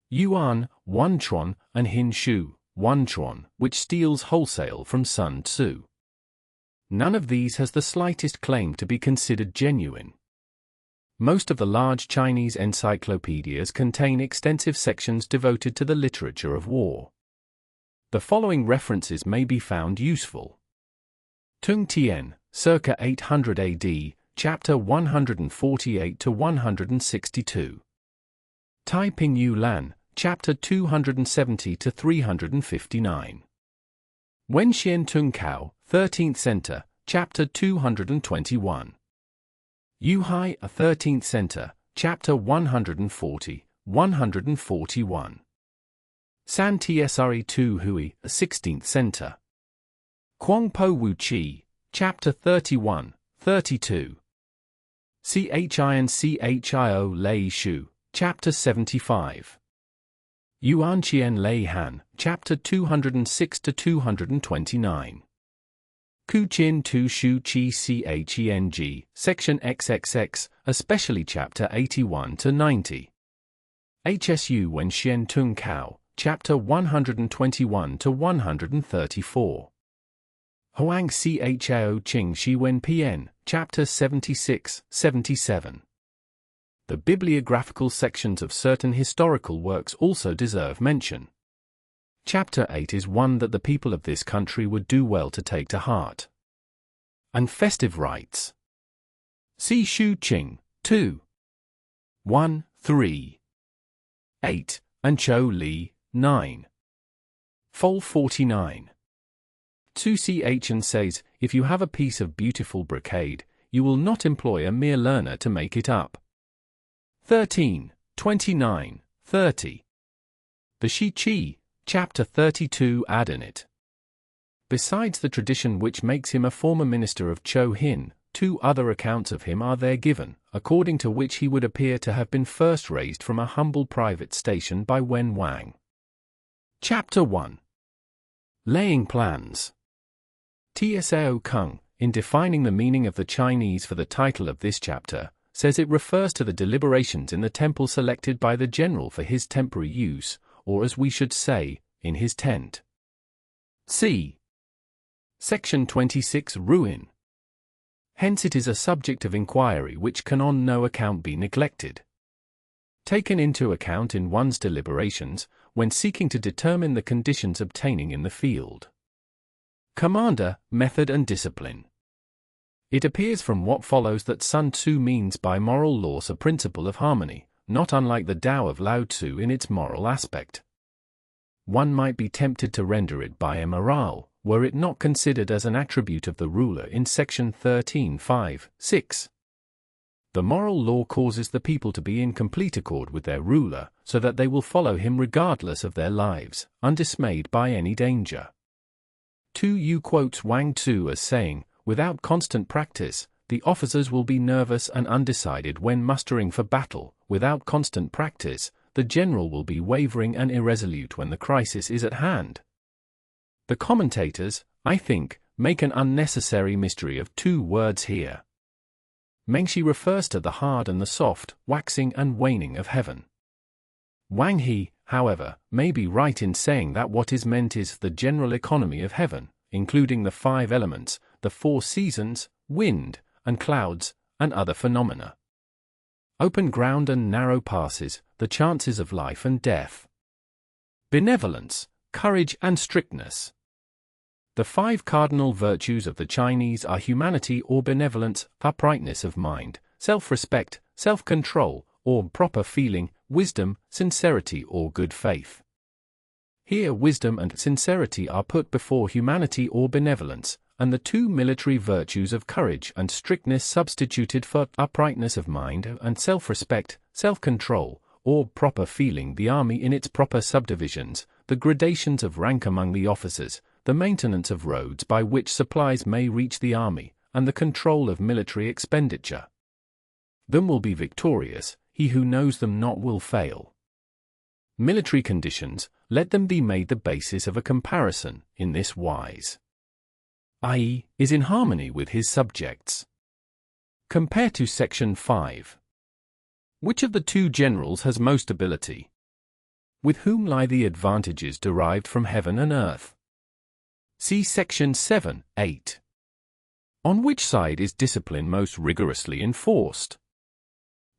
Yuan, Wanchuan, and Hin Shu, Wanchuan, which steals wholesale from Sun Tzu. None of these has the slightest claim to be considered genuine. Most of the large Chinese encyclopedias contain extensive sections devoted to the literature of war. The following references may be found useful. Tung Tien, circa 800 AD, chapter 148 to 162. Tai Ping Yu Lan, chapter 270 to 359. Wen Xian Tung Kao, 13th Center, chapter 221. Yu Hai, a 13th Center, chapter 140, 141. San Tsre Tu Hui, a 16th Center. Quang Po Wu Chi, chapter 31, 32. Chi and Chio Lei Shu, chapter 75. Yuan Qian Lei Han, chapter 206 to 229. Ku Chin Tu Shu Chi Cheng, section XXX, especially chapter 81 to 90. HSU Wen Xian Tung Kao, chapter 121 to 134. Huang Chao Qing Shi Wen Pien, chapter 76, 77. The bibliographical sections of certain historical works also deserve mention. Chapter 8 is one that the people of this country would do well to take to heart. And festive rites. See Shu Qing, 2. 1, 3. 8, and Chou Li, 9. Fol 49. Tzu Chen says, if you have a piece of beautiful brocade, you will not employ a mere learner to make it up. 13, 29, 30. The Shi Chi, chapter 32 add in it. Besides the tradition which makes him a former minister of Chou Hin, 2 other accounts of him are there given, according to which he would appear to have been first raised from a humble private station by Wen Wang. Chapter 1. Laying Plans. Tsao Kung, in defining the meaning of the Chinese for the title of this chapter, says it refers to the deliberations in the temple selected by the general for his temporary use, or as we should say, in his tent. C. Section 26 Ruin. Hence it is a subject of inquiry which can on no account be neglected. Taken into account in one's deliberations, when seeking to determine the conditions obtaining in the field. Commander, Method and Discipline. It appears from what follows that Sun Tzu means by moral laws a principle of harmony, not unlike the Tao of Lao Tzu in its moral aspect. One might be tempted to render it by immoral, were it not considered as an attribute of the ruler in section 13.5.6. The moral law causes the people to be in complete accord with their ruler, so that they will follow him regardless of their lives, undismayed by any danger. Tu Yu quotes Wang Tzu as saying, without constant practice, the officers will be nervous and undecided when mustering for battle. Without constant practice, the general will be wavering and irresolute when the crisis is at hand. The commentators, I think, make an unnecessary mystery of 2 words here. Mengshi refers to the hard and the soft, waxing and waning of heaven. Wang He, however, may be right in saying that what is meant is the general economy of heaven, including the 5 elements, the 4 seasons, wind, and clouds, and other phenomena. Open ground and narrow passes, the chances of life and death. Benevolence, courage and strictness. The 5 cardinal virtues of the Chinese are humanity or benevolence, uprightness of mind, self-respect, self-control, or proper feeling, wisdom, sincerity or good faith. Here wisdom and sincerity are put before humanity or benevolence, and the 2 military virtues of courage and strictness substituted for uprightness of mind and self-respect, self-control, or proper feeling. The army in its proper subdivisions, the gradations of rank among the officers, the maintenance of roads by which supplies may reach the army, and the control of military expenditure. Them will be victorious, he who knows them not will fail. Military conditions, let them be made the basis of a comparison, in this wise, i.e., is in harmony with his subjects. Compare to Section 5. Which of the 2 generals has most ability? With whom lie the advantages derived from heaven and earth? See Section 7, 8. On which side is discipline most rigorously enforced?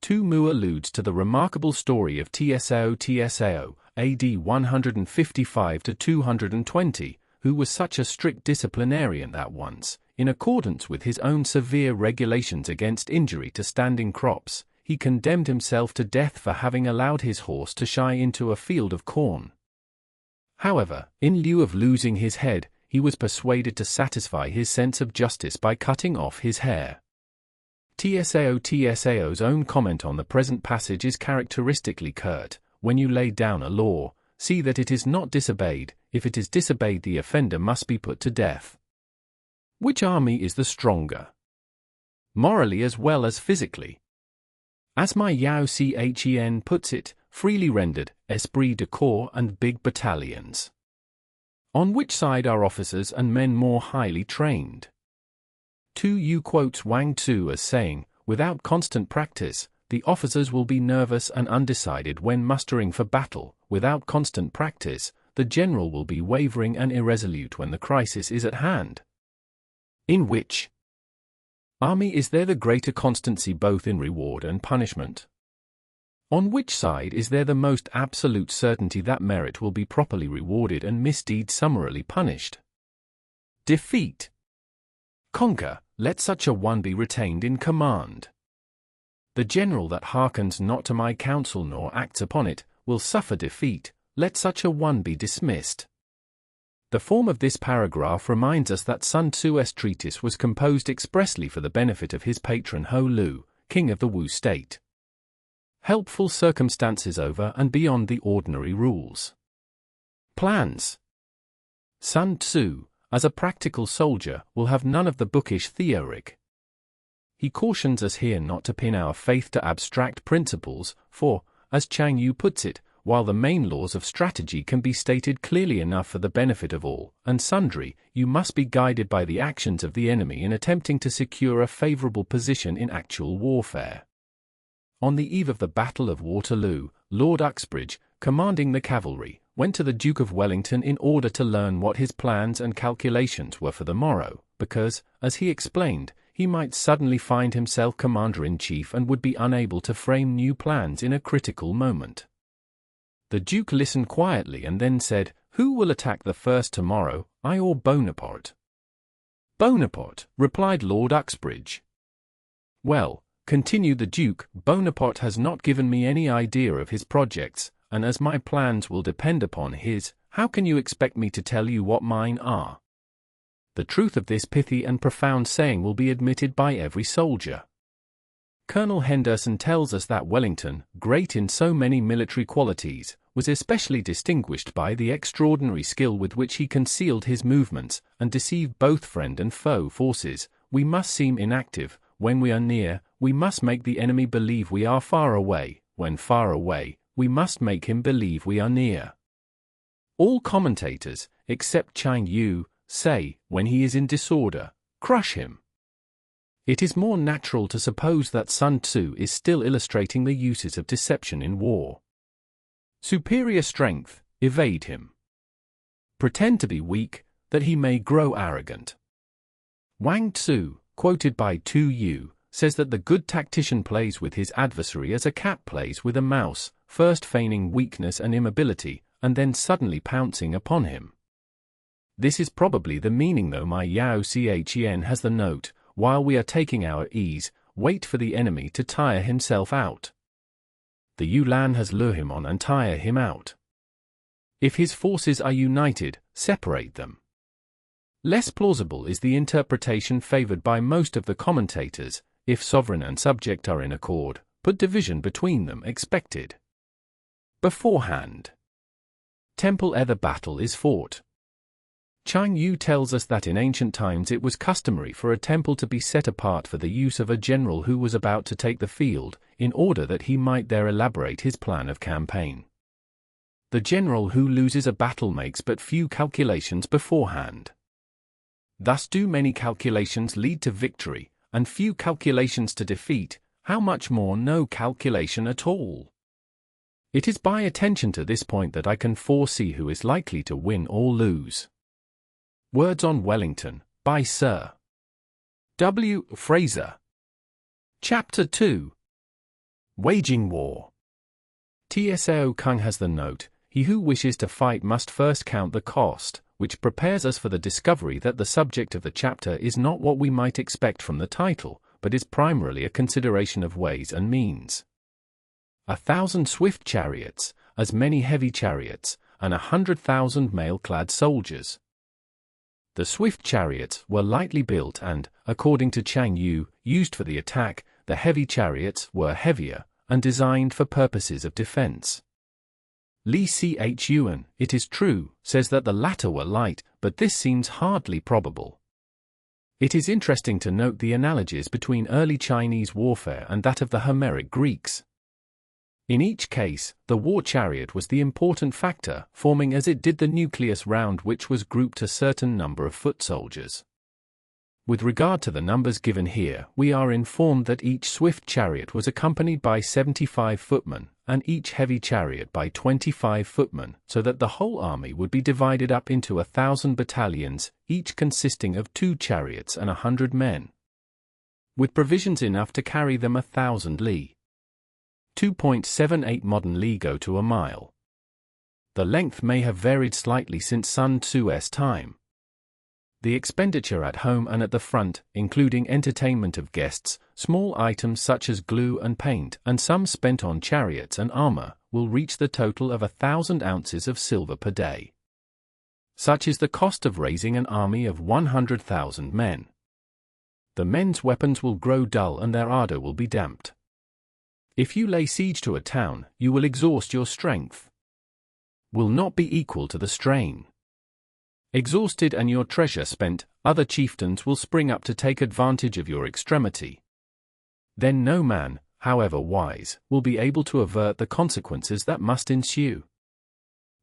2 Mu alludes to the remarkable story of Tsao, AD 155 to 220, who was such a strict disciplinarian that once, in accordance with his own severe regulations against injury to standing crops, he condemned himself to death for having allowed his horse to shy into a field of corn. However, in lieu of losing his head, he was persuaded to satisfy his sense of justice by cutting off his hair. Tsao's own comment on the present passage is characteristically curt: when you lay down a law, see that it is not disobeyed. If it is disobeyed, the offender must be put to death. Which army is the stronger? Morally as well as physically. As my Yao Chen puts it, freely rendered, esprit de corps and big battalions. On which side are officers and men more highly trained? 2 Yu quotes Wang Tzu as saying, without constant practice, the officers will be nervous and undecided when mustering for battle. Without constant practice, the general will be wavering and irresolute when the crisis is at hand. In which army is there the greater constancy both in reward and punishment? On which side is there the most absolute certainty that merit will be properly rewarded and misdeed summarily punished? Defeat. Conquer, let such a one be retained in command. The general that hearkens not to my counsel nor acts upon it, will suffer defeat, let such a one be dismissed. The form of this paragraph reminds us that Sun Tzu's treatise was composed expressly for the benefit of his patron Ho Lu, king of the Wu state. Helpful circumstances over and beyond the ordinary rules. Plans. Sun Tzu, as a practical soldier, will have none of the bookish theoric. He cautions us here not to pin our faith to abstract principles, for, as Chang Yu puts it, while the main laws of strategy can be stated clearly enough for the benefit of all and sundry, you must be guided by the actions of the enemy in attempting to secure a favorable position in actual warfare. On the eve of the Battle of Waterloo, Lord Uxbridge, commanding the cavalry, went to the Duke of Wellington in order to learn what his plans and calculations were for the morrow, because, as he explained, he might suddenly find himself commander-in-chief and would be unable to frame new plans in a critical moment. The Duke listened quietly and then said, "Who will attack the first tomorrow, I or Bonaparte?" "Bonaparte," replied Lord Uxbridge. "Well," continued the Duke, "Bonaparte has not given me any idea of his projects, and as my plans will depend upon his, how can you expect me to tell you what mine are?" The truth of this pithy and profound saying will be admitted by every soldier. Colonel Henderson tells us that Wellington, great in so many military qualities, was especially distinguished by the extraordinary skill with which he concealed his movements and deceived both friend and foe forces. We must seem inactive. When we are near, we must make the enemy believe we are far away. When far away, we must make him believe we are near. All commentators, except Chang Yu, say, when he is in disorder, crush him. It is more natural to suppose that Sun Tzu is still illustrating the uses of deception in war. Superior strength, evade him. Pretend to be weak, that he may grow arrogant. Wang Tzu, quoted by Tu Yu, says that the good tactician plays with his adversary as a cat plays with a mouse, first feigning weakness and immobility, and then suddenly pouncing upon him. This is probably the meaning, though my Yao Chen has the note, while we are taking our ease, wait for the enemy to tire himself out. The Yulan has lure him on and tire him out. If his forces are united, separate them. Less plausible is the interpretation favored by most of the commentators: if sovereign and subject are in accord, put division between them expected beforehand. Temple ere the battle is fought. Chang Yu tells us that in ancient times it was customary for a temple to be set apart for the use of a general who was about to take the field, in order that he might there elaborate his plan of campaign. The general who loses a battle makes but few calculations beforehand. Thus do many calculations lead to victory, and few calculations to defeat, how much more no calculation at all. It is by attention to this point that I can foresee who is likely to win or lose. Words on Wellington, by Sir W. Fraser. Chapter 2. Waging War. Tsao Kung has the note, he who wishes to fight must first count the cost, which prepares us for the discovery that the subject of the chapter is not what we might expect from the title, but is primarily a consideration of ways and means. 1,000 swift chariots, as many heavy chariots, and 100,000 mail-clad soldiers. The swift chariots were lightly built and, according to Chang Yu, used for the attack. The heavy chariots were heavier, and designed for purposes of defense. Li Chuan, it is true, says that the latter were light, but this seems hardly probable. It is interesting to note the analogies between early Chinese warfare and that of the Homeric Greeks. In each case, the war chariot was the important factor, forming as it did the nucleus round which was grouped a certain number of foot soldiers. With regard to the numbers given here, we are informed that each swift chariot was accompanied by 75 footmen, and each heavy chariot by 25 footmen, so that the whole army would be divided up into 1,000 battalions, each consisting of 2 chariots and 100 men, with provisions enough to carry them 1,000 li. 2.78 modern li go to a mile. The length may have varied slightly since Sun Tzu's time. The expenditure at home and at the front, including entertainment of guests, small items such as glue and paint, and some spent on chariots and armor, will reach the total of 1,000 ounces of silver per day. Such is the cost of raising an army of 100,000 men. The men's weapons will grow dull and their ardor will be damped. If you lay siege to a town, you will exhaust your strength. Will not be equal to the strain. Exhausted and your treasure spent, other chieftains will spring up to take advantage of your extremity. Then no man, however wise, will be able to avert the consequences that must ensue.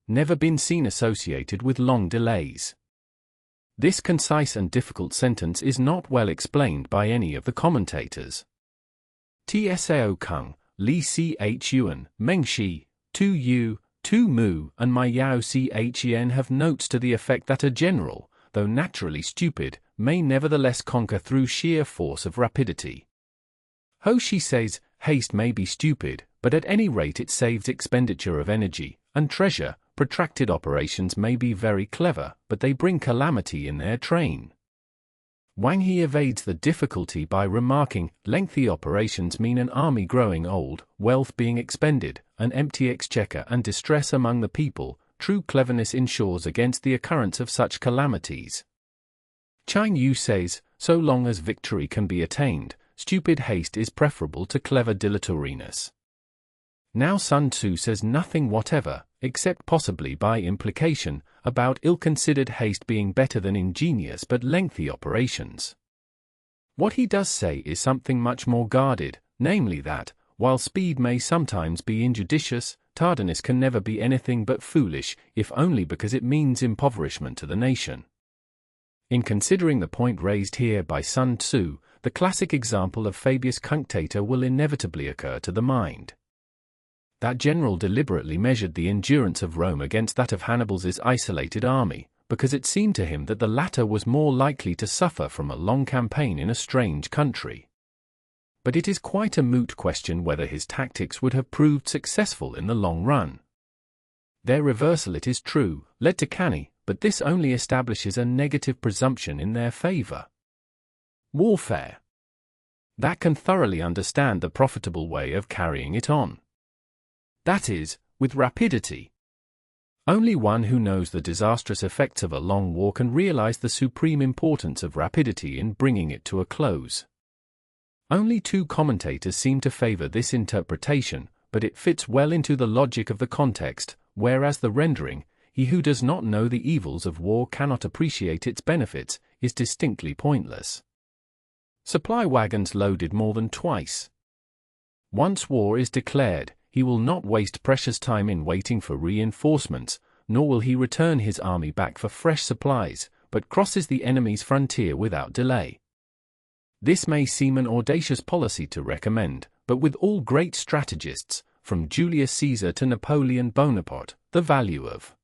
Never been seen associated with long delays. This concise and difficult sentence is not well explained by any of the commentators. Tsao Kung, Li Chuan, Meng Shi, Tu Yu, Tu Mu, and my Yao Chen have notes to the effect that a general, though naturally stupid, may nevertheless conquer through sheer force of rapidity. Ho Shi says, haste may be stupid, but at any rate it saves expenditure of energy and treasure. Protracted operations may be very clever, but they bring calamity in their train. Wang He evades the difficulty by remarking, lengthy operations mean an army growing old, wealth being expended, an empty exchequer and distress among the people. True cleverness ensures against the occurrence of such calamities. Chang Yu says, so long as victory can be attained, stupid haste is preferable to clever dilatoriness. Now Sun Tzu says nothing whatever, except possibly by implication, about ill-considered haste being better than ingenious but lengthy operations. What he does say is something much more guarded, namely that, while speed may sometimes be injudicious, tardiness can never be anything but foolish, if only because it means impoverishment to the nation. In considering the point raised here by Sun Tzu, the classic example of Fabius Cunctator will inevitably occur to the mind. That general deliberately measured the endurance of Rome against that of Hannibal's isolated army, because it seemed to him that the latter was more likely to suffer from a long campaign in a strange country. But it is quite a moot question whether his tactics would have proved successful in the long run. Their reversal, it is true, led to canny, but this only establishes a negative presumption in their favor. Warfare. That can thoroughly understand the profitable way of carrying it on. That is, with rapidity. Only one who knows the disastrous effects of a long war can realize the supreme importance of rapidity in bringing it to a close. Only two commentators seem to favor this interpretation, but it fits well into the logic of the context, whereas the rendering, "He who does not know the evils of war cannot appreciate its benefits," is distinctly pointless. Supply wagons loaded more than twice. Once war is declared, he will not waste precious time in waiting for reinforcements, nor will he return his army back for fresh supplies, but crosses the enemy's frontier without delay. This may seem an audacious policy to recommend, but with all great strategists, from Julius Caesar to Napoleon Bonaparte, the value of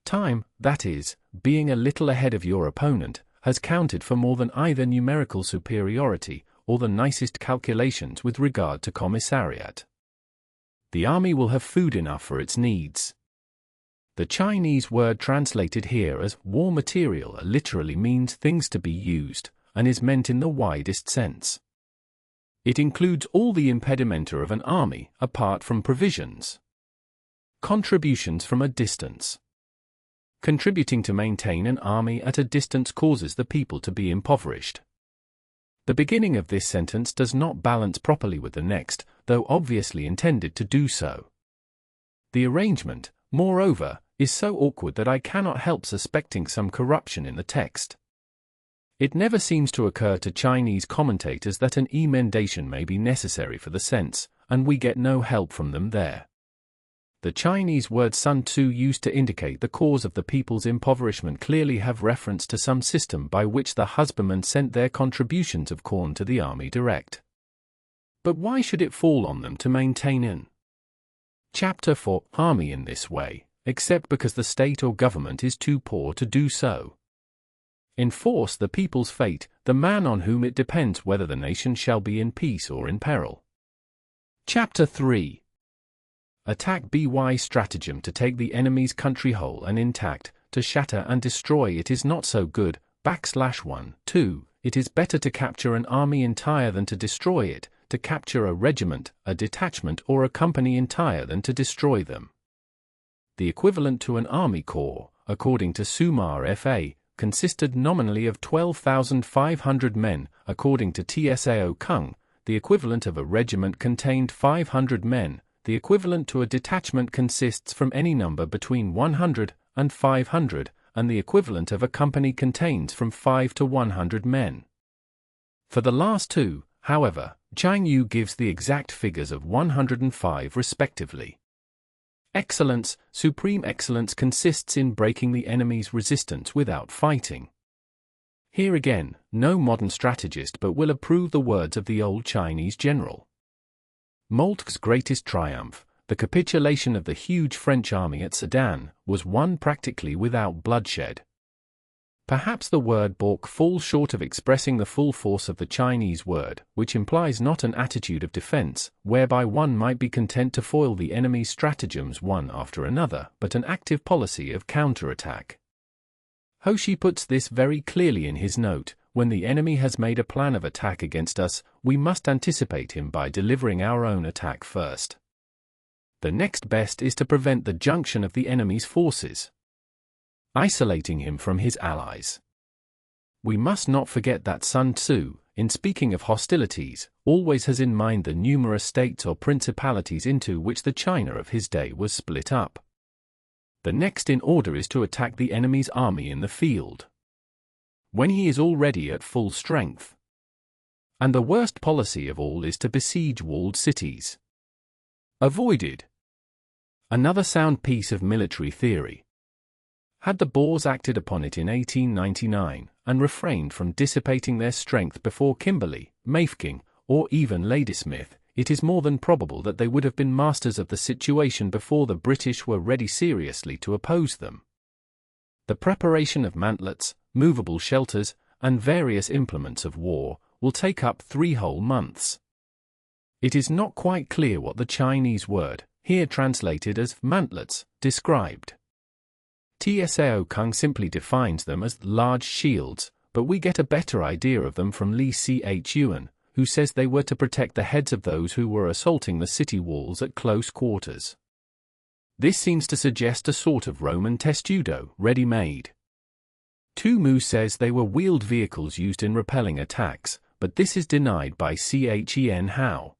time, that is, being a little ahead of your opponent, has counted for more than either numerical superiority or the nicest calculations with regard to commissariat. The army will have food enough for its needs. The Chinese word translated here as war material literally means things to be used, and is meant in the widest sense. It includes all the impedimenta of an army, apart from provisions. Contributions from a distance. Contributing to maintain an army at a distance causes the people to be impoverished. The beginning of this sentence does not balance properly with the next, though obviously intended to do so. The arrangement, moreover, is so awkward that I cannot help suspecting some corruption in the text. It never seems to occur to Chinese commentators that an emendation may be necessary for the sense, and we get no help from them there. The Chinese word Sun Tzu used to indicate the cause of the people's impoverishment clearly have reference to some system by which the husbandmen sent their contributions of corn to the army direct. But why should it fall on them to maintain an chapter for army in this way, except because the state or government is too poor to do so? Enforce the people's fate, the man on whom it depends whether the nation shall be in peace or in peril. Chapter 3. Attack by stratagem. To take the enemy's country whole and intact, to shatter and destroy it is not so good. /1, 2. It is better to capture an army entire than to destroy it, to capture a regiment, a detachment or a company entire than to destroy them. The equivalent to an army corps, according to Sumar F.A., consisted nominally of 12,500 men, according to Tsao Kung. The equivalent of a regiment contained 500 men. The equivalent to a detachment consists from any number between 100 and 500, and the equivalent of a company contains from 5 to 100 men. For the last two, however, Chang Yu gives the exact figures of 105 respectively. Excellence, supreme excellence consists in breaking the enemy's resistance without fighting. Here again, no modern strategist but will approve the words of the old Chinese general. Moltke's greatest triumph, the capitulation of the huge French army at Sedan, was won practically without bloodshed. Perhaps the word balk falls short of expressing the full force of the Chinese word, which implies not an attitude of defense, whereby one might be content to foil the enemy's stratagems one after another, but an active policy of counterattack. Hoshi puts this very clearly in his note: when the enemy has made a plan of attack against us, we must anticipate him by delivering our own attack first. The next best is to prevent the junction of the enemy's forces, isolating him from his allies. We must not forget that Sun Tzu, in speaking of hostilities, always has in mind the numerous states or principalities into which the China of his day was split up. The next in order is to attack the enemy's army in the field, when he is already at full strength. And the worst policy of all is to besiege walled cities. Avoided. Another sound piece of military theory. Had the Boers acted upon it in 1899, and refrained from dissipating their strength before Kimberley, Mafeking, or even Ladysmith, it is more than probable that they would have been masters of the situation before the British were ready seriously to oppose them. The preparation of mantlets, movable shelters, and various implements of war will take up 3 whole months. It is not quite clear what the Chinese word, here translated as mantlets, described. Tsao Kung simply defines them as large shields, but we get a better idea of them from Li Chiyuan, who says they were to protect the heads of those who were assaulting the city walls at close quarters. This seems to suggest a sort of Roman testudo, ready-made. Tu Mu says they were wheeled vehicles used in repelling attacks, but this is denied by Chen Hao.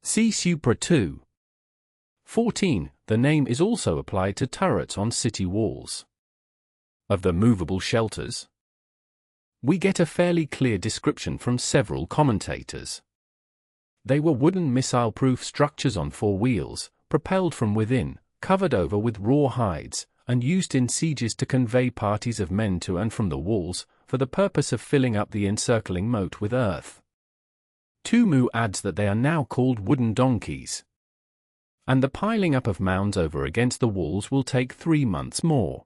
See Supra 2. 14. The name is also applied to turrets on city walls. Of the movable shelters, we get a fairly clear description from several commentators. They were wooden missile-proof structures on 4 wheels, propelled from within, covered over with raw hides, and used in sieges to convey parties of men to and from the walls, for the purpose of filling up the encircling moat with earth. Tu Mu adds that they are now called wooden donkeys, and the piling up of mounds over against the walls will take 3 months more.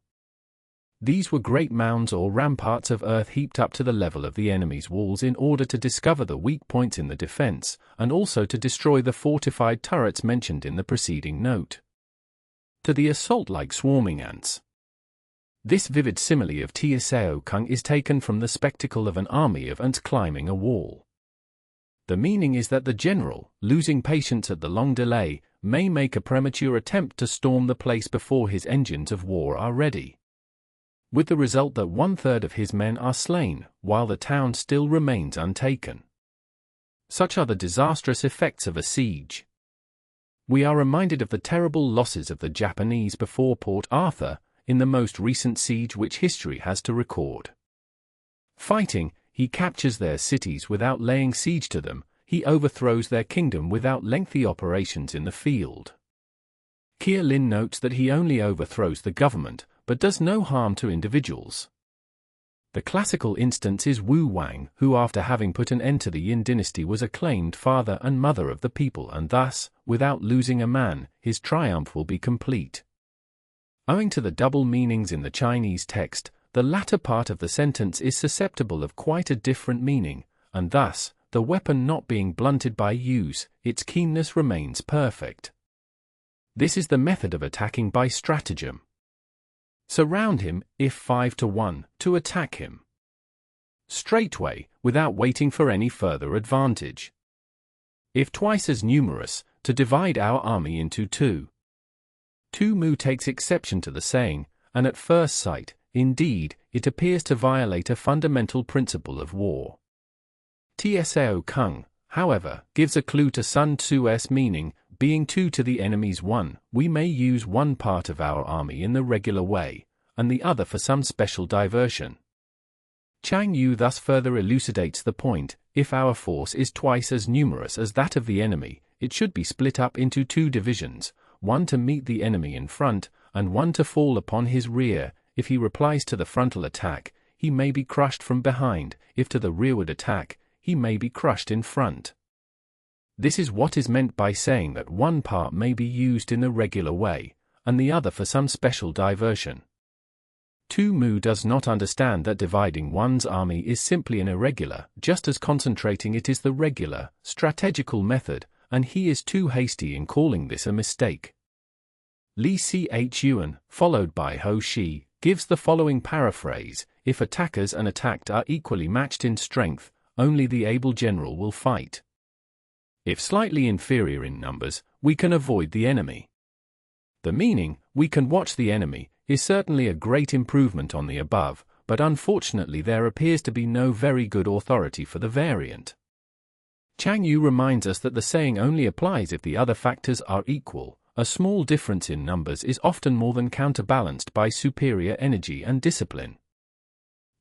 These were great mounds or ramparts of earth heaped up to the level of the enemy's walls in order to discover the weak points in the defense, and also to destroy the fortified turrets mentioned in the preceding note. To the assault like swarming ants. This vivid simile of Tsao Kung is taken from the spectacle of an army of ants climbing a wall. The meaning is that the general, losing patience at the long delay, may make a premature attempt to storm the place before his engines of war are ready, with the result that 1/3 of his men are slain, while the town still remains untaken. Such are the disastrous effects of a siege. We are reminded of the terrible losses of the Japanese before Port Arthur, in the most recent siege which history has to record. Fighting, he captures their cities without laying siege to them, he overthrows their kingdom without lengthy operations in the field. Kia Lin notes that he only overthrows the government, but does no harm to individuals. The classical instance is Wu Wang, who after having put an end to the Yin dynasty was acclaimed father and mother of the people, and thus, without losing a man, his triumph will be complete. Owing to the double meanings in the Chinese text, the latter part of the sentence is susceptible of quite a different meaning, and thus, the weapon not being blunted by use, its keenness remains perfect. This is the method of attacking by stratagem. Surround him, if 5-1, to attack him straightway, without waiting for any further advantage. If twice as numerous, to divide our army into 2. Tu Mu takes exception to the saying, and at first sight, indeed, it appears to violate a fundamental principle of war. Tsao Kung, however, gives a clue to Sun Tzu's meaning, being 2 to the enemy's 1, we may use one part of our army in the regular way, and the other for some special diversion. Chang Yu thus further elucidates the point, if our force is twice as numerous as that of the enemy, it should be split up into 2 divisions, one to meet the enemy in front, and one to fall upon his rear. If he replies to the frontal attack, he may be crushed from behind, if to the rearward attack, he may be crushed in front. This is what is meant by saying that one part may be used in the regular way, and the other for some special diversion. Tu Mu does not understand that dividing one's army is simply an irregular, just as concentrating it is the regular, strategical method, and he is too hasty in calling this a mistake. Li Chiyuan, followed by Ho Shi, gives the following paraphrase: if attackers and attacked are equally matched in strength, only the able general will fight. If slightly inferior in numbers, we can avoid the enemy. The meaning, we can watch the enemy, is certainly a great improvement on the above, but unfortunately there appears to be no very good authority for the variant. Chang Yu reminds us that the saying only applies if the other factors are equal. A small difference in numbers is often more than counterbalanced by superior energy and discipline.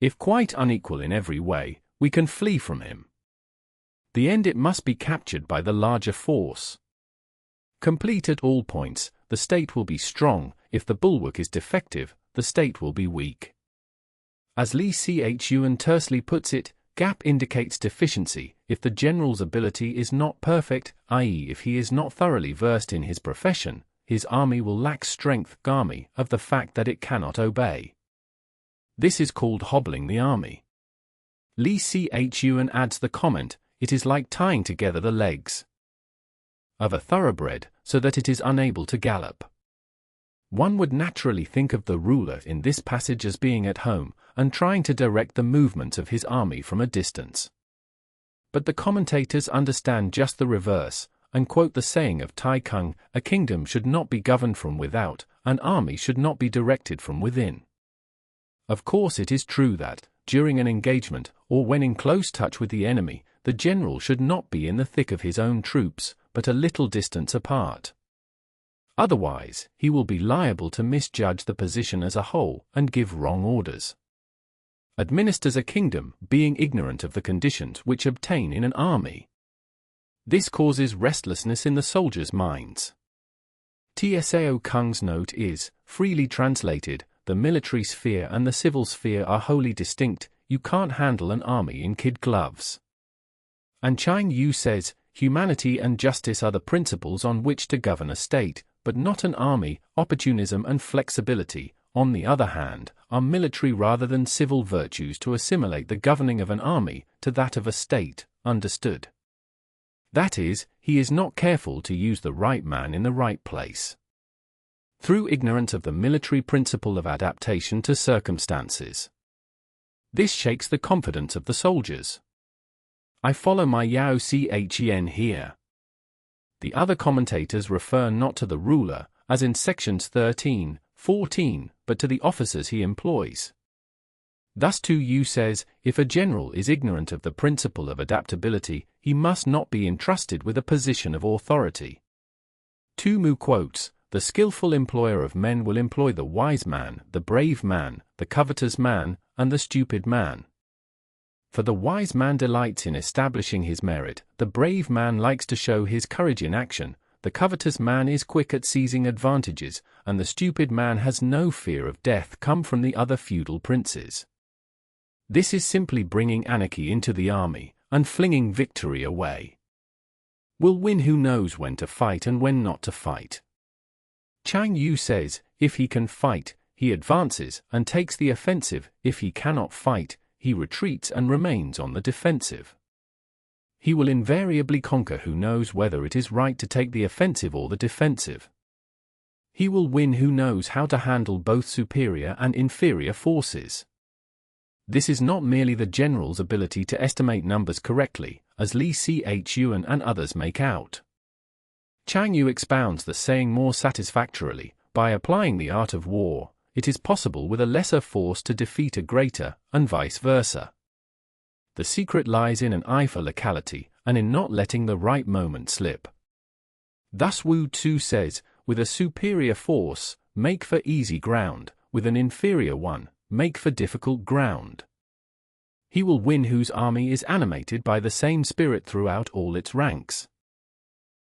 If quite unequal in every way, we can flee from him. The end it must be captured by the larger force. Complete at all points, the state will be strong. If the bulwark is defective, the state will be weak. As Li Chiyuan tersely puts it, gap indicates deficiency. If the general's ability is not perfect, i.e. if he is not thoroughly versed in his profession, his army will lack strength, gami, of the fact that it cannot obey. This is called hobbling the army. Li Chiyuan adds the comment, it is like tying together the legs of a thoroughbred, so that it is unable to gallop. One would naturally think of the ruler in this passage as being at home and trying to direct the movements of his army from a distance. But the commentators understand just the reverse, and quote the saying of Tai Kung, "A kingdom should not be governed from without, an army should not be directed from within." Of course, it is true that, during an engagement, or when in close touch with the enemy, the general should not be in the thick of his own troops, but a little distance apart. Otherwise, he will be liable to misjudge the position as a whole and give wrong orders. Administers a kingdom, being ignorant of the conditions which obtain in an army. This causes restlessness in the soldiers' minds. Tsao Kung's note is, freely translated, the military sphere and the civil sphere are wholly distinct, you can't handle an army in kid gloves. And Chang Yu says, humanity and justice are the principles on which to govern a state, but not an army. Opportunism and flexibility, on the other hand, are military rather than civil virtues to assimilate the governing of an army to that of a state, understood. That is, he is not careful to use the right man in the right place. Through ignorance of the military principle of adaptation to circumstances. This shakes the confidence of the soldiers. I follow my Yao Chen here. The other commentators refer not to the ruler, as in sections 13, 14, but to the officers he employs. Thus Tu Yu says, if a general is ignorant of the principle of adaptability, he must not be entrusted with a position of authority. Tu Mu quotes, the skillful employer of men will employ the wise man, the brave man, the covetous man, and the stupid man. For the wise man delights in establishing his merit, the brave man likes to show his courage in action, the covetous man is quick at seizing advantages, and the stupid man has no fear of death come from the other feudal princes. This is simply bringing anarchy into the army, and flinging victory away. Will win who knows when to fight and when not to fight. Chang Yu says, if he can fight, he advances and takes the offensive, if he cannot fight, he retreats and remains on the defensive. He will invariably conquer who knows whether it is right to take the offensive or the defensive. He will win who knows how to handle both superior and inferior forces. This is not merely the general's ability to estimate numbers correctly, as Li Chuan and others make out. Chang Yu expounds the saying more satisfactorily, by applying the art of war, it is possible with a lesser force to defeat a greater, and vice versa. The secret lies in an eye for locality, and in not letting the right moment slip. Thus Wu Tzu says, with a superior force, make for easy ground, with an inferior one, make for difficult ground. He will win whose army is animated by the same spirit throughout all its ranks.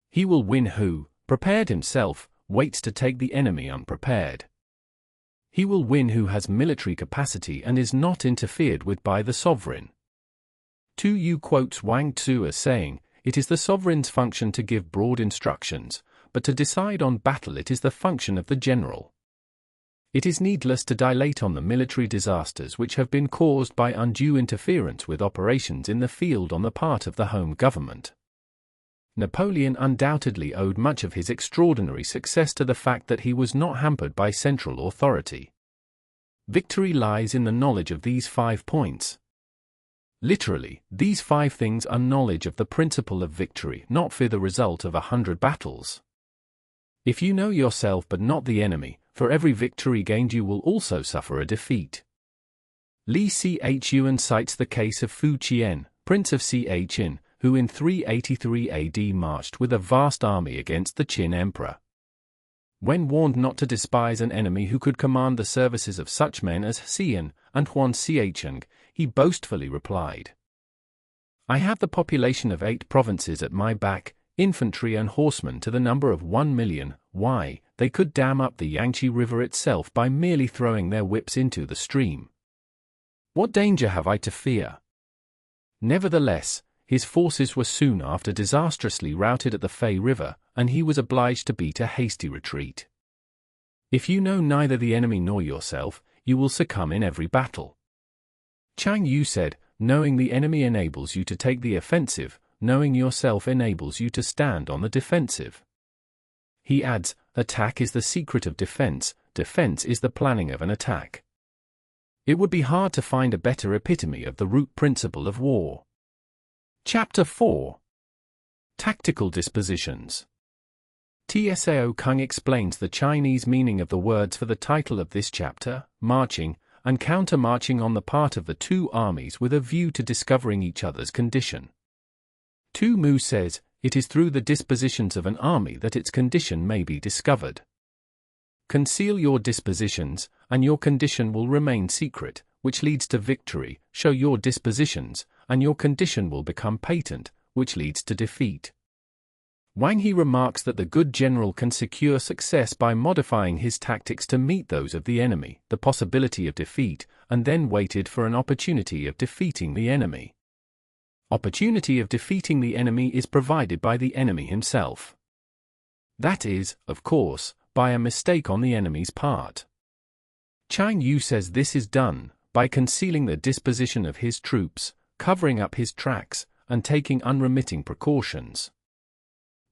He will win who, prepared himself, waits to take the enemy unprepared. He will win who has military capacity and is not interfered with by the sovereign. Tu Yu quotes Wang Tzu as saying, it is the sovereign's function to give broad instructions, but to decide on battle it is the function of the general. It is needless to dilate on the military disasters which have been caused by undue interference with operations in the field on the part of the home government. Napoleon undoubtedly owed much of his extraordinary success to the fact that he was not hampered by central authority. Victory lies in the knowledge of these 5 points. Literally, these 5 things are knowledge of the principle of victory, not fear the result of 100 battles. If you know yourself but not the enemy, for every victory gained you will also suffer a defeat. Li Chuan cites the case of Fu Qian, Prince of Qin, who in 383 AD marched with a vast army against the Qin emperor. When warned not to despise an enemy who could command the services of such men as Xian and Huan Xiecheng, he boastfully replied, I have the population of 8 provinces at my back, infantry and horsemen to the number of 1 million, why, they could dam up the Yangtze River itself by merely throwing their whips into the stream. What danger have I to fear? Nevertheless, his forces were soon after disastrously routed at the Fei River, and he was obliged to beat a hasty retreat. If you know neither the enemy nor yourself, you will succumb in every battle. Chang Yu said, knowing the enemy enables you to take the offensive, knowing yourself enables you to stand on the defensive. He adds, attack is the secret of defense, defense is the planning of an attack. It would be hard to find a better epitome of the root principle of war. Chapter 4. Tactical Dispositions. Tsao Kung explains the Chinese meaning of the words for the title of this chapter, marching, and counter-marching on the part of the two armies with a view to discovering each other's condition. Tu Mu says, it is through the dispositions of an army that its condition may be discovered. Conceal your dispositions, and your condition will remain secret, which leads to victory. Show your dispositions, and your condition will become patent, which leads to defeat. Wang He remarks that the good general can secure success by modifying his tactics to meet those of the enemy, the possibility of defeat, and then waited for an opportunity of defeating the enemy. Opportunity of defeating the enemy is provided by the enemy himself. That is, of course, by a mistake on the enemy's part. Chang Yu says this is done by concealing the disposition of his troops, covering up his tracks, and taking unremitting precautions.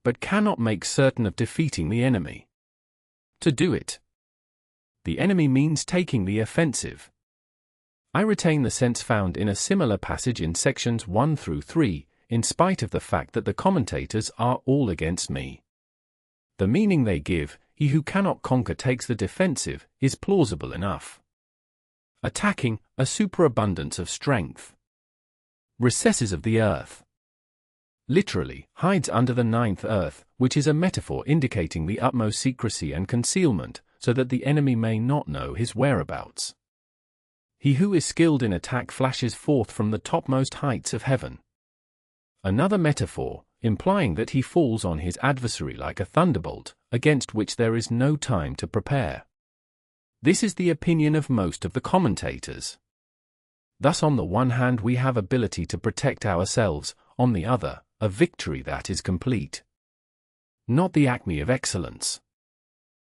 But cannot make certain of defeating the enemy. To do it, the enemy means taking the offensive. I retain the sense found in a similar passage in sections 1 through 3, in spite of the fact that the commentators are all against me. The meaning they give, he who cannot conquer takes the defensive, is plausible enough. Attacking, a superabundance of strength. Recesses of the earth. Literally, hides under the ninth earth, which is a metaphor indicating the utmost secrecy and concealment, so that the enemy may not know his whereabouts. He who is skilled in attack flashes forth from the topmost heights of heaven. Another metaphor, implying that he falls on his adversary like a thunderbolt, against which there is no time to prepare. This is the opinion of most of the commentators. Thus on the one hand we have ability to protect ourselves, on the other, a victory that is complete. Not the acme of excellence.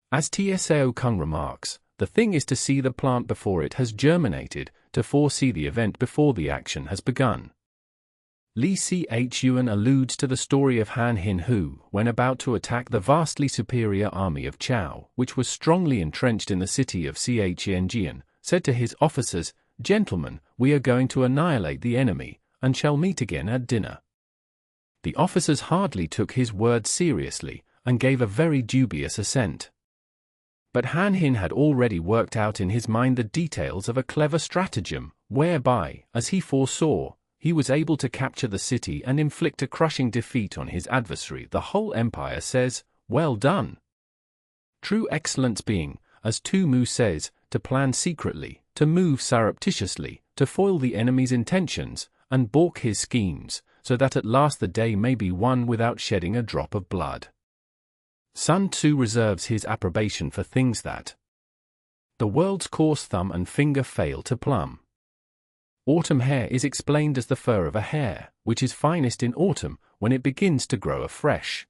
As Tsao Kung remarks, the thing is to see the plant before it has germinated, to foresee the event before the action has begun. Li Chuan alludes to the story of Han Hin who, when about to attack the vastly superior army of Chao, which was strongly entrenched in the city of Xianjian, said to his officers, "Gentlemen, we are going to annihilate the enemy, and shall meet again at dinner." The officers hardly took his words seriously, and gave a very dubious assent. But Han Hin had already worked out in his mind the details of a clever stratagem, whereby, as he foresaw, he was able to capture the city and inflict a crushing defeat on his adversary. The whole empire says, "Well done." True excellence being, as Tu Mu says, to plan secretly, to move surreptitiously, to foil the enemy's intentions, and balk his schemes, so that at last the day may be won without shedding a drop of blood. Sun Tzu reserves his approbation for things that the world's coarse thumb and finger fail to plumb. Autumn hair is explained as the fur of a hare, which is finest in autumn, when it begins to grow afresh.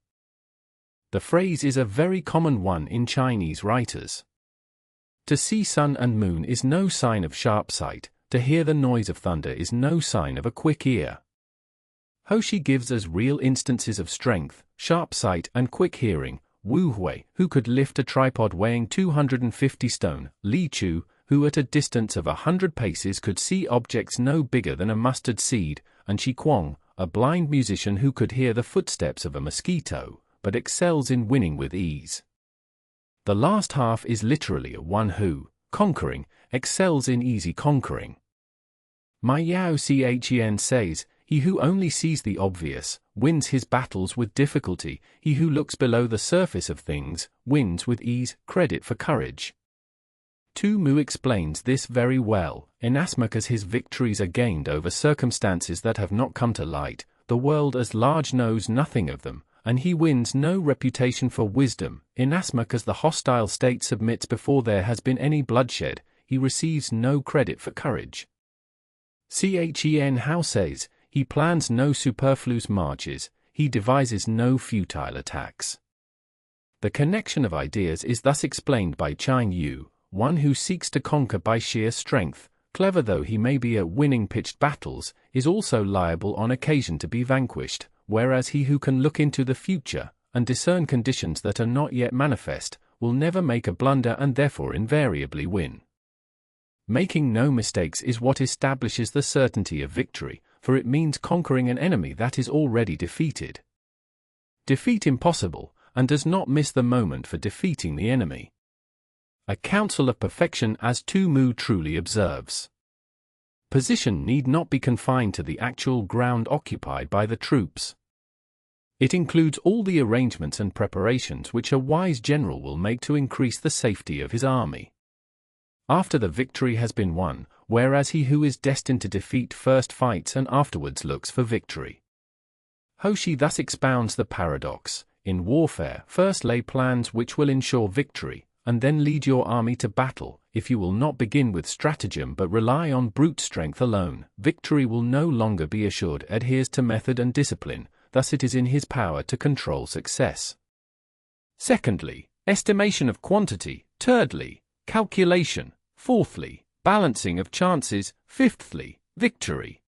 The phrase is a very common one in Chinese writers. To see sun and moon is no sign of sharp sight, to hear the noise of thunder is no sign of a quick ear. Hoshi gives us real instances of strength, sharp sight and quick hearing. Wu Hui, who could lift a tripod weighing 250 stone, Li Chu, who at a distance of 100 paces could see objects no bigger than a mustard seed, and Shi Kuang, a blind musician who could hear the footsteps of a mosquito, but excels in winning with ease. The last half is literally a one who, conquering, excels in easy conquering. My Yao Chen says, "He who only sees the obvious, wins his battles with difficulty. He who looks below the surface of things, wins with ease." Credit for courage. Tu Mu explains this very well, inasmuch as his victories are gained over circumstances that have not come to light. The world as large knows nothing of them, and he wins no reputation for wisdom, inasmuch as the hostile state submits before there has been any bloodshed. He receives no credit for courage. Chen Hao says, "He plans no superfluous marches, he devises no futile attacks." The connection of ideas is thus explained by Chang Yu, one who seeks to conquer by sheer strength, clever though he may be at winning pitched battles, is also liable on occasion to be vanquished, whereas he who can look into the future, and discern conditions that are not yet manifest, will never make a blunder and therefore invariably win. Making no mistakes is what establishes the certainty of victory, for it means conquering an enemy that is already defeated. Defeat impossible, and does not miss the moment for defeating the enemy. A counsel of perfection, as Sun Tzu truly observes. Position need not be confined to the actual ground occupied by the troops. It includes all the arrangements and preparations which a wise general will make to increase the safety of his army. After the victory has been won, whereas he who is destined to defeat first fights and afterwards looks for victory. Hoshi thus expounds the paradox: in warfare, first lay plans which will ensure victory, and then lead your army to battle. If you will not begin with stratagem but rely on brute strength alone, victory will no longer be assured. Adheres to method and discipline, thus it is in his power to control success. Secondly, estimation of quantity. Thirdly, calculation. Fourthly, balancing of chances. Fifthly, victory.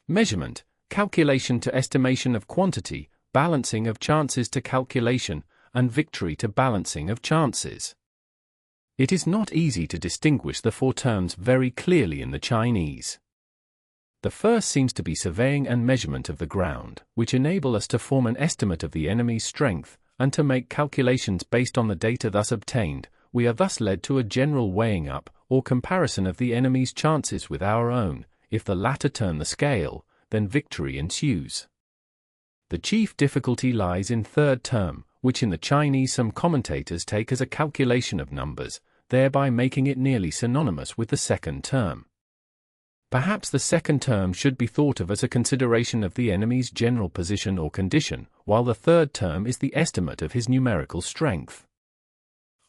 Measurement, calculation to estimation of quantity, balancing of chances to calculation, and victory to balancing of chances. It is not easy to distinguish the four terms very clearly in the Chinese. The first seems to be surveying and measurement of the ground, which enable us to form an estimate of the enemy's strength, and to make calculations based on the data thus obtained. We are thus led to a general weighing up, or comparison of the enemy's chances with our own. If the latter turn the scale, then victory ensues. The chief difficulty lies in third term, which in the Chinese some commentators take as a calculation of numbers, thereby making it nearly synonymous with the second term. Perhaps the second term should be thought of as a consideration of the enemy's general position or condition, while the third term is the estimate of his numerical strength.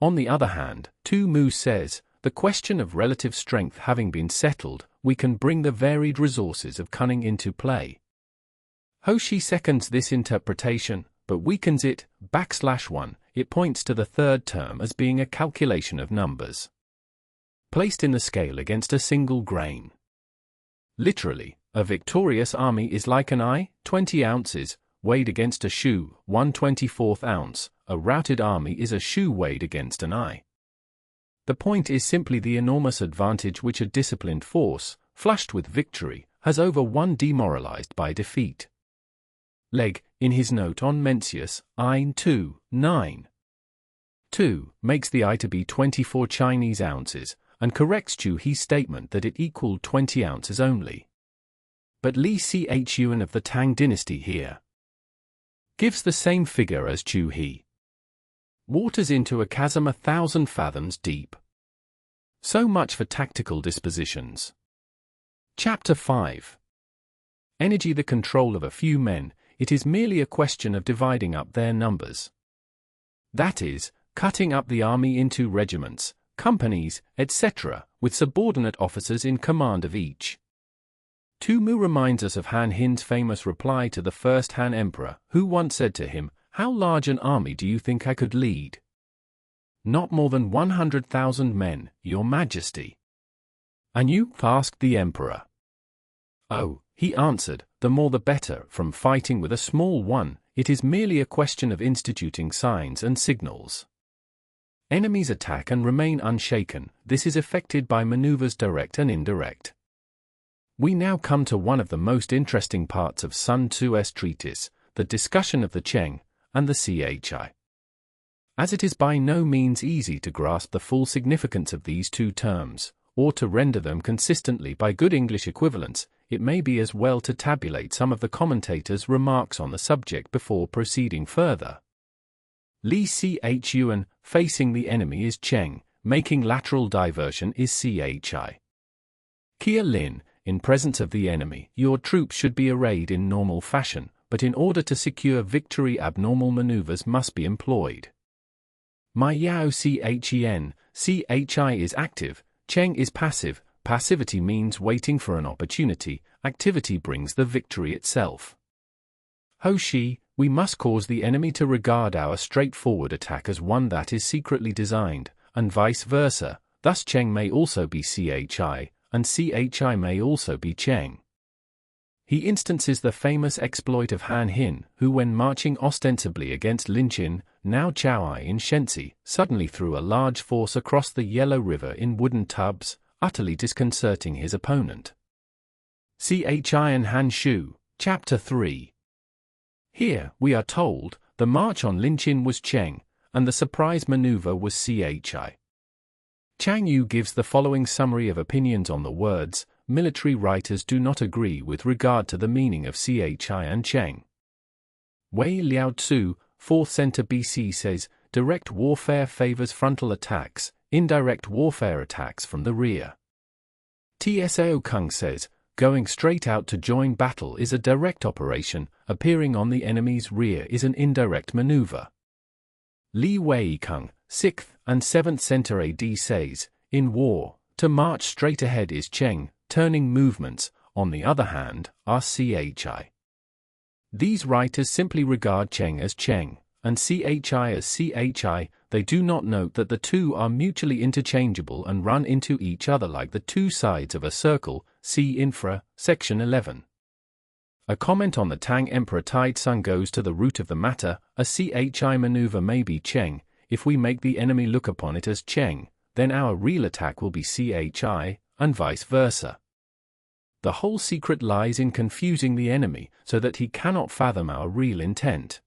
On the other hand, Sun Tzu says, the question of relative strength having been settled, we can bring the varied resources of cunning into play. Hoshi seconds this interpretation, but weakens it. /1, it points to the third term as being a calculation of numbers, placed in the scale against a single grain. Literally, a victorious army is like an eye, 20 ounces, weighed against a shoe, 1/24th ounce. A routed army is a shoe weighed against an eye. The point is simply the enormous advantage which a disciplined force, flushed with victory, has over one demoralized by defeat. Legge, in his note on Mencius, Ein 2, 9. 2, makes the eye to be 24 Chinese ounces, and corrects Chu He's statement that it equaled 20 ounces only. But Li Chuan of the Tang dynasty here gives the same figure as Chu He. Waters into a chasm 1,000 fathoms deep. So much for tactical dispositions. Chapter 5. Energy, the control of a few men. It is merely a question of dividing up their numbers. That is, cutting up the army into regiments, companies, etc., with subordinate officers in command of each. Sun Tzu reminds us of Han Hin's famous reply to the first Han Emperor, who once said to him, "How large an army do you think I could lead?" "Not more than 100,000 men, Your Majesty." "And you?" asked the Emperor. "Oh," he answered, "the more the better. From fighting with a small one, it is merely a question of instituting signs and signals. Enemies attack and remain unshaken. This is effected by maneuvers direct and indirect." We now come to one of the most interesting parts of Sun Tzu's treatise, the discussion of the Cheng and the Chi. As it is by no means easy to grasp the full significance of these two terms, or to render them consistently by good English equivalents, it may be as well to tabulate some of the commentators' remarks on the subject before proceeding further. Li Chuan, facing the enemy is Cheng, making lateral diversion is Chi. Kia Lin, in presence of the enemy, your troops should be arrayed in normal fashion, but in order to secure victory abnormal maneuvers must be employed. My Yao Chen, Chi is active, Cheng is passive. Passivity means waiting for an opportunity, activity brings the victory itself. Hoshi, we must cause the enemy to regard our straightforward attack as one that is secretly designed, and vice versa, thus Cheng may also be Chi, and Chi may also be Cheng. He instances the famous exploit of Han Hin, who when marching ostensibly against Lin Chin, now Chao in Shensi, suddenly threw a large force across the Yellow River in wooden tubs, utterly disconcerting his opponent. Chi and Han Shu, Chapter 3. Here, we are told, the march on Lin Chin was Cheng, and the surprise maneuver was Chi. Chang Yu gives the following summary of opinions on the words. Military writers do not agree with regard to the meaning of Chi and Cheng. Wei Liao Tzu, 4th century BC says, direct warfare favors frontal attacks, indirect warfare attacks from the rear. Tsao Kung says, going straight out to join battle is a direct operation, appearing on the enemy's rear is an indirect maneuver. Li Wei Kung, 6th and 7th century AD says, in war, to march straight ahead is Cheng, turning movements, on the other hand, are Chi. These writers simply regard Cheng as Cheng, and Chi as Chi, they do not note that the two are mutually interchangeable and run into each other like the two sides of a circle, see Infra, section 11. A comment on the Tang Emperor Taizong goes to the root of the matter. A Chi maneuver may be Cheng, if we make the enemy look upon it as Cheng, then our real attack will be Chi, and vice versa. The whole secret lies in confusing the enemy so that he cannot fathom our real intent.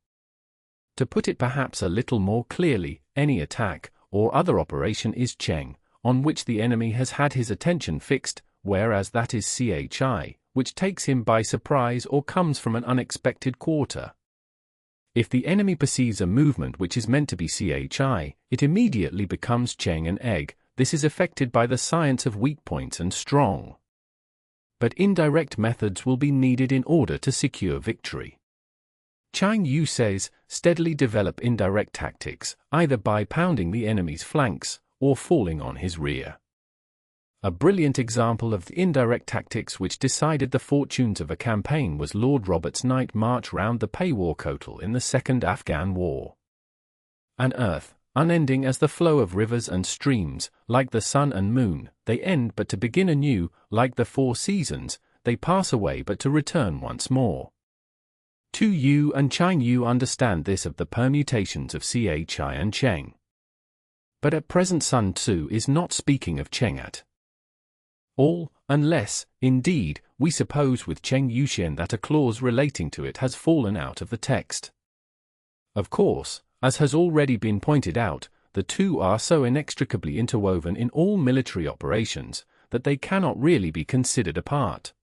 To put it perhaps a little more clearly, any attack, or other operation is Cheng, on which the enemy has had his attention fixed, whereas that is Chi, which takes him by surprise or comes from an unexpected quarter. If the enemy perceives a movement which is meant to be Chi, it immediately becomes Cheng and egg. This is effected by the science of weak points and strong. But indirect methods will be needed in order to secure victory. Chang Yu says, steadily develop indirect tactics, either by pounding the enemy's flanks, or falling on his rear. A brilliant example of the indirect tactics which decided the fortunes of a campaign was Lord Robert's night march round the Peiwoh Kotal in the Second Afghan War. An earth, unending as the flow of rivers and streams, like the sun and moon, they end but to begin anew, like the four seasons, they pass away but to return once more. Tu Yu and Chang Yu understand this of the permutations of Chi and Cheng. But at present Sun Tzu is not speaking of Cheng at all, unless, indeed, we suppose with Cheng Yuxian that a clause relating to it has fallen out of the text. Of course, as has already been pointed out, the two are so inextricably interwoven in all military operations that they cannot really be considered apart.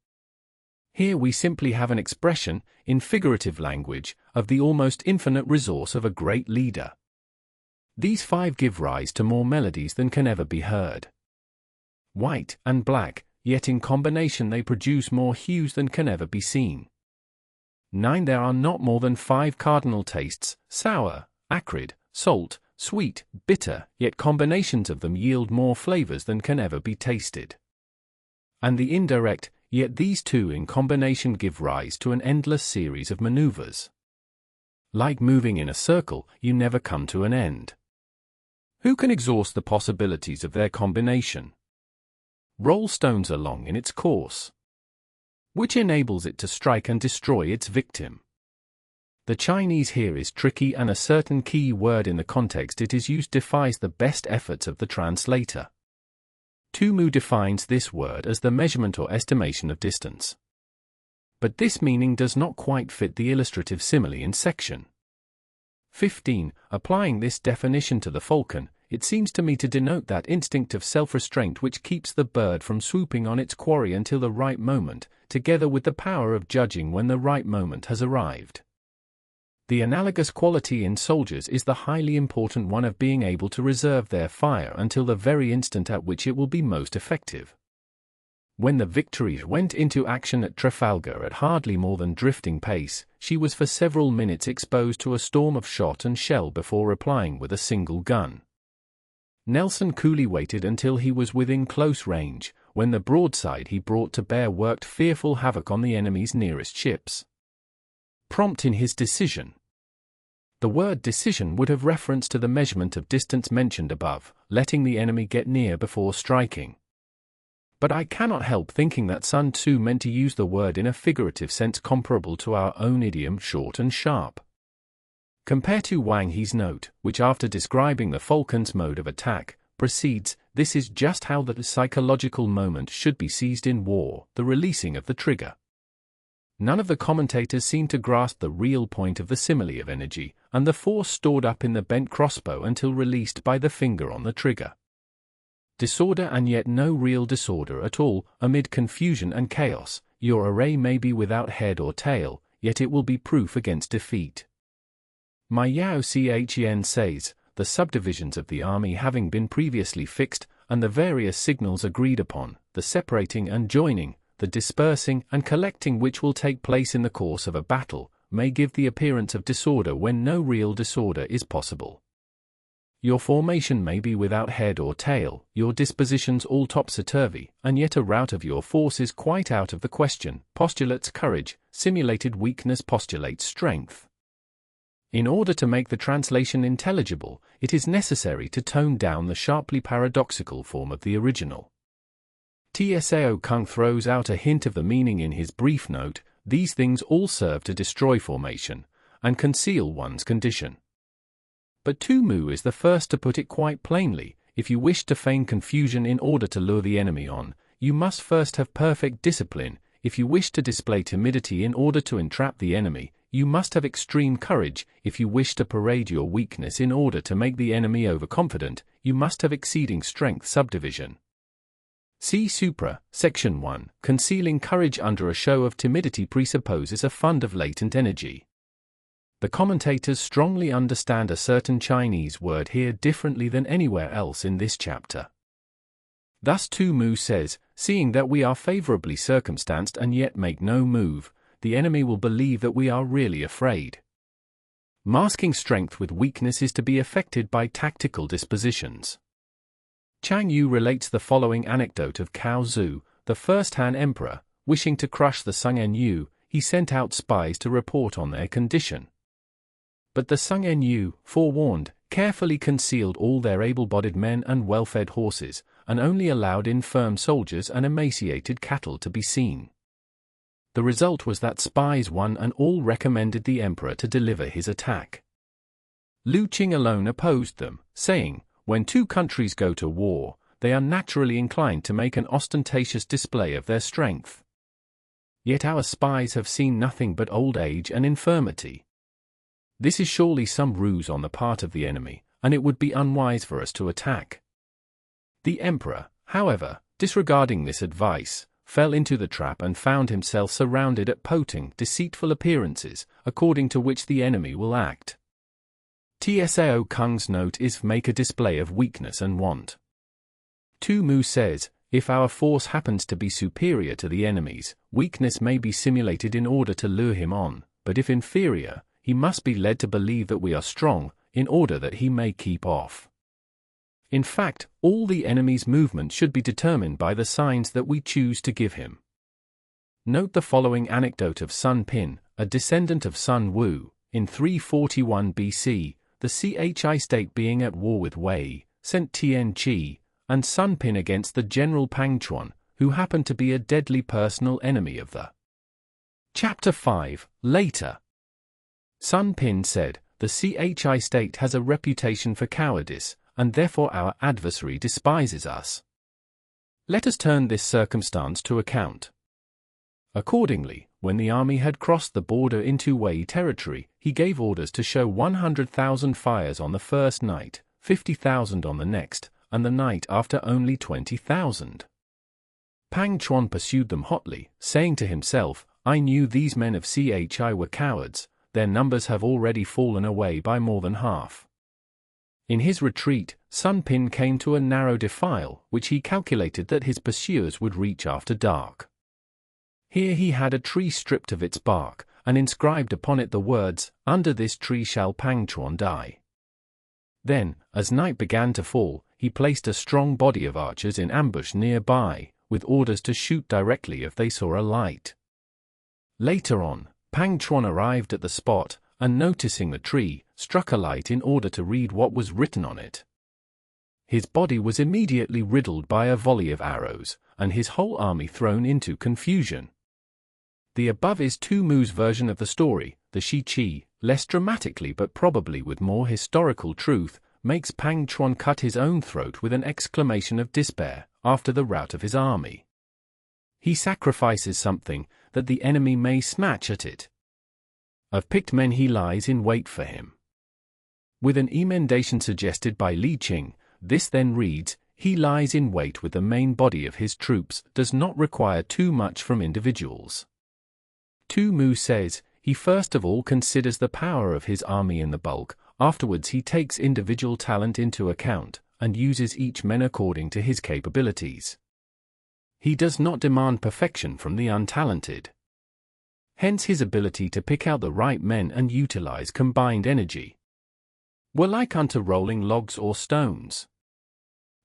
Here we simply have an expression, in figurative language, of the almost infinite resource of a great leader. These five give rise to more melodies than can ever be heard. White and black, yet in combination they produce more hues than can ever be seen. 9. There are not more than 5 cardinal tastes, sour, acrid, salt, sweet, bitter, yet combinations of them yield more flavors than can ever be tasted. And the indirect, yet these two in combination give rise to an endless series of maneuvers. Like moving in a circle, you never come to an end. Who can exhaust the possibilities of their combination? Roll stones along in its course, which enables it to strike and destroy its victim. The Chinese here is tricky, and a certain key word in the context it is used defies the best efforts of the translator. Tu Mu defines this word as the measurement or estimation of distance. But this meaning does not quite fit the illustrative simile in section 15. Applying this definition to the falcon, it seems to me to denote that instinct of self-restraint which keeps the bird from swooping on its quarry until the right moment, together with the power of judging when the right moment has arrived. The analogous quality in soldiers is the highly important one of being able to reserve their fire until the very instant at which it will be most effective. When the Victory went into action at Trafalgar at hardly more than drifting pace, she was for several minutes exposed to a storm of shot and shell before replying with a single gun. Nelson coolly waited until he was within close range, when the broadside he brought to bear worked fearful havoc on the enemy's nearest ships. Prompt in his decision. The word decision would have reference to the measurement of distance mentioned above, letting the enemy get near before striking. But I cannot help thinking that Sun Tzu meant to use the word in a figurative sense comparable to our own idiom short and sharp. Compare to Wang He's note, which after describing the falcon's mode of attack, proceeds, "This is just how the psychological moment should be seized in war, the releasing of the trigger." None of the commentators seem to grasp the real point of the simile of energy, and the force stored up in the bent crossbow until released by the finger on the trigger. Disorder and yet no real disorder at all, amid confusion and chaos, your array may be without head or tail, yet it will be proof against defeat. My Yao Chen says, the subdivisions of the army having been previously fixed, and the various signals agreed upon, the separating and joining, the dispersing and collecting which will take place in the course of a battle, may give the appearance of disorder when no real disorder is possible. Your formation may be without head or tail, your dispositions all topsy-turvy, and yet a rout of your force is quite out of the question, postulates courage, simulated weakness postulates strength. In order to make the translation intelligible, it is necessary to tone down the sharply paradoxical form of the original. Tsao Kung throws out a hint of the meaning in his brief note, "These things all serve to destroy formation, and conceal one's condition." But Tu Mu is the first to put it quite plainly, if you wish to feign confusion in order to lure the enemy on, you must first have perfect discipline. If you wish to display timidity in order to entrap the enemy, you must have extreme courage. If you wish to parade your weakness in order to make the enemy overconfident, you must have exceeding strength subdivision. See Supra, Section 1. Concealing courage under a show of timidity presupposes a fund of latent energy. The commentators strongly understand a certain Chinese word here differently than anywhere else in this chapter. Thus Tu Mu says, "Seeing that we are favorably circumstanced and yet make no move, the enemy will believe that we are really afraid." Masking strength with weakness is to be effected by tactical dispositions. Chang Yu relates the following anecdote of Cao Zhu, the first Han emperor. Wishing to crush the Sung Yu, he sent out spies to report on their condition. But the Sung Yu, forewarned, carefully concealed all their able-bodied men and well-fed horses, and only allowed infirm soldiers and emaciated cattle to be seen. The result was that spies one and all recommended the emperor to deliver his attack. Lu Qing alone opposed them, saying, "When two countries go to war, they are naturally inclined to make an ostentatious display of their strength. Yet our spies have seen nothing but old age and infirmity. This is surely some ruse on the part of the enemy, and it would be unwise for us to attack." The emperor, however, disregarding this advice, fell into the trap and found himself surrounded at poting, deceitful appearances, according to which the enemy will act. Tsao Kung's note is make a display of weakness and want. Tu Mu says, if our force happens to be superior to the enemy's, weakness may be simulated in order to lure him on, but if inferior, he must be led to believe that we are strong, in order that he may keep off. In fact, all the enemy's movement should be determined by the signs that we choose to give him. Note the following anecdote of Sun Pin, a descendant of Sun Wu. In 341 BC, the Chi state being at war with Wei, sent Tian Qi and Sun Pin against the general Pang Chuan, who happened to be a deadly personal enemy of the. Chapter 5, later. Sun Pin said, "The Chi state has a reputation for cowardice, and therefore our adversary despises us. Let us turn this circumstance to account." Accordingly, when the army had crossed the border into Wei territory, he gave orders to show 100,000 fires on the first night, 50,000 on the next, and the night after only 20,000. Pang Chuan pursued them hotly, saying to himself, "I knew these men of Chi were cowards, their numbers have already fallen away by more than half." In his retreat, Sun Pin came to a narrow defile, which he calculated that his pursuers would reach after dark. Here he had a tree stripped of its bark, and inscribed upon it the words, "Under this tree shall Pang Chuan die." Then, as night began to fall, he placed a strong body of archers in ambush nearby, with orders to shoot directly if they saw a light. Later on, Pang Chuan arrived at the spot, and noticing the tree, struck a light in order to read what was written on it. his body was immediately riddled by a volley of arrows, and his whole army thrown into confusion. The above is Tu Mu's version of the story. The Shi Qi, less dramatically but probably with more historical truth, makes Pang Chuan cut his own throat with an exclamation of despair after the rout of his army. He sacrifices something that the enemy may snatch at it. Of picked men he lies in wait for him. With an emendation suggested by Li Qing, this then reads, he lies in wait with the main body of his troops, does not require too much from individuals. Tu Mu says, he first of all considers the power of his army in the bulk, afterwards he takes individual talent into account, and uses each man according to his capabilities. He does not demand perfection from the untalented. Hence his ability to pick out the right men and utilize combined energy. Were like unto rolling logs or stones.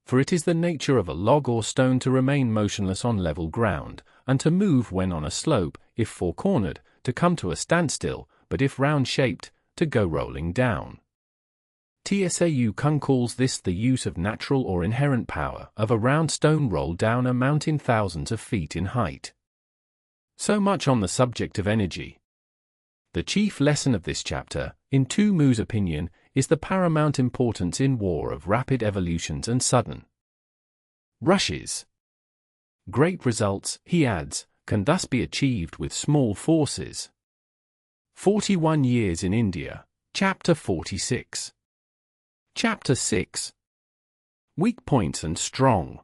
For it is the nature of a log or stone to remain motionless on level ground, and to move when on a slope, if four-cornered, to come to a standstill, but if round-shaped, to go rolling down. Tsau Kung calls this the use of natural or inherent power of a round stone rolled down a mountain thousands of feet in height. So much on the subject of energy. The chief lesson of this chapter, in Tu Mu's opinion, is the paramount importance in war of rapid evolutions and sudden rushes. Great results, he adds, can thus be achieved with small forces. 41 Years in India, Chapter 46. Chapter 6. Weak Points and Strong.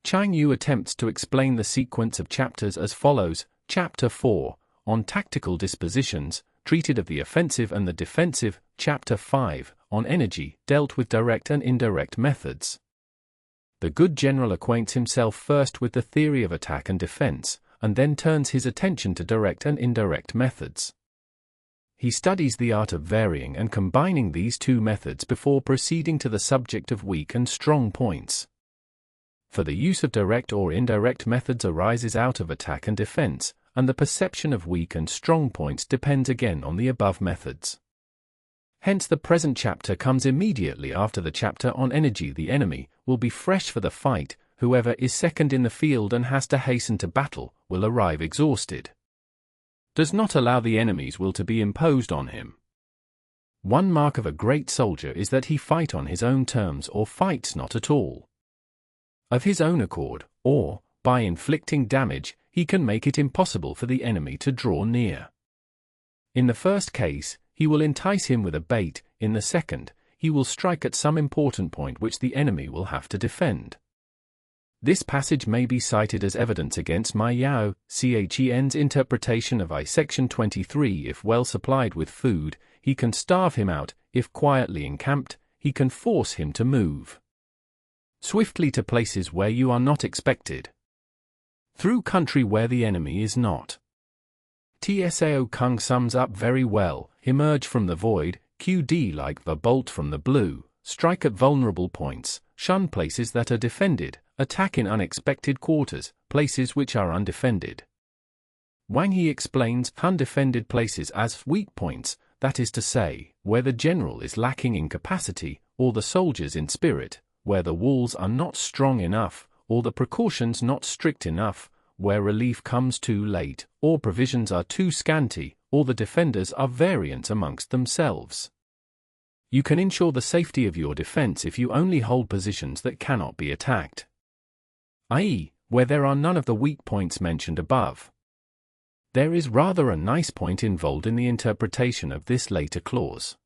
Chang Yu attempts to explain the sequence of chapters as follows. Chapter 4, on tactical dispositions, treated of the offensive and the defensive. Chapter 5, on energy, dealt with direct and indirect methods. The good general acquaints himself first with the theory of attack and defense, and then turns his attention to direct and indirect methods. He studies the art of varying and combining these two methods before proceeding to the subject of weak and strong points. For the use of direct or indirect methods arises out of attack and defense, and the perception of weak and strong points depends again on the above methods. Hence the present chapter comes immediately after the chapter on energy. The enemy will be fresh for the fight. Whoever is second in the field and has to hasten to battle will arrive exhausted. Does not allow the enemy's will to be imposed on him. One mark of a great soldier is that he fight on his own terms or fights not at all. Of his own accord, or, by inflicting damage, he can make it impossible for the enemy to draw near. In the first case, he will entice him with a bait. In the second, he will strike at some important point which the enemy will have to defend. This passage may be cited as evidence against Ma Yao Chen's interpretation of I section 23. If well supplied with food, he can starve him out. If quietly encamped, he can force him to move swiftly to places where you are not expected, through country where the enemy is not. Tsao Kung sums up very well, emerge from the void, QD like the bolt from the blue, strike at vulnerable points, shun places that are defended, attack in unexpected quarters, places which are undefended. Wang He explains undefended places as weak points, that is to say, where the general is lacking in capacity, or the soldiers in spirit, where the walls are not strong enough, or the precautions not strict enough, where relief comes too late, or provisions are too scanty, or the defenders are variant amongst themselves. You can ensure the safety of your defense if you only hold positions that cannot be attacked, i.e., where there are none of the weak points mentioned above. There is rather a nice point involved in the interpretation of this later clause.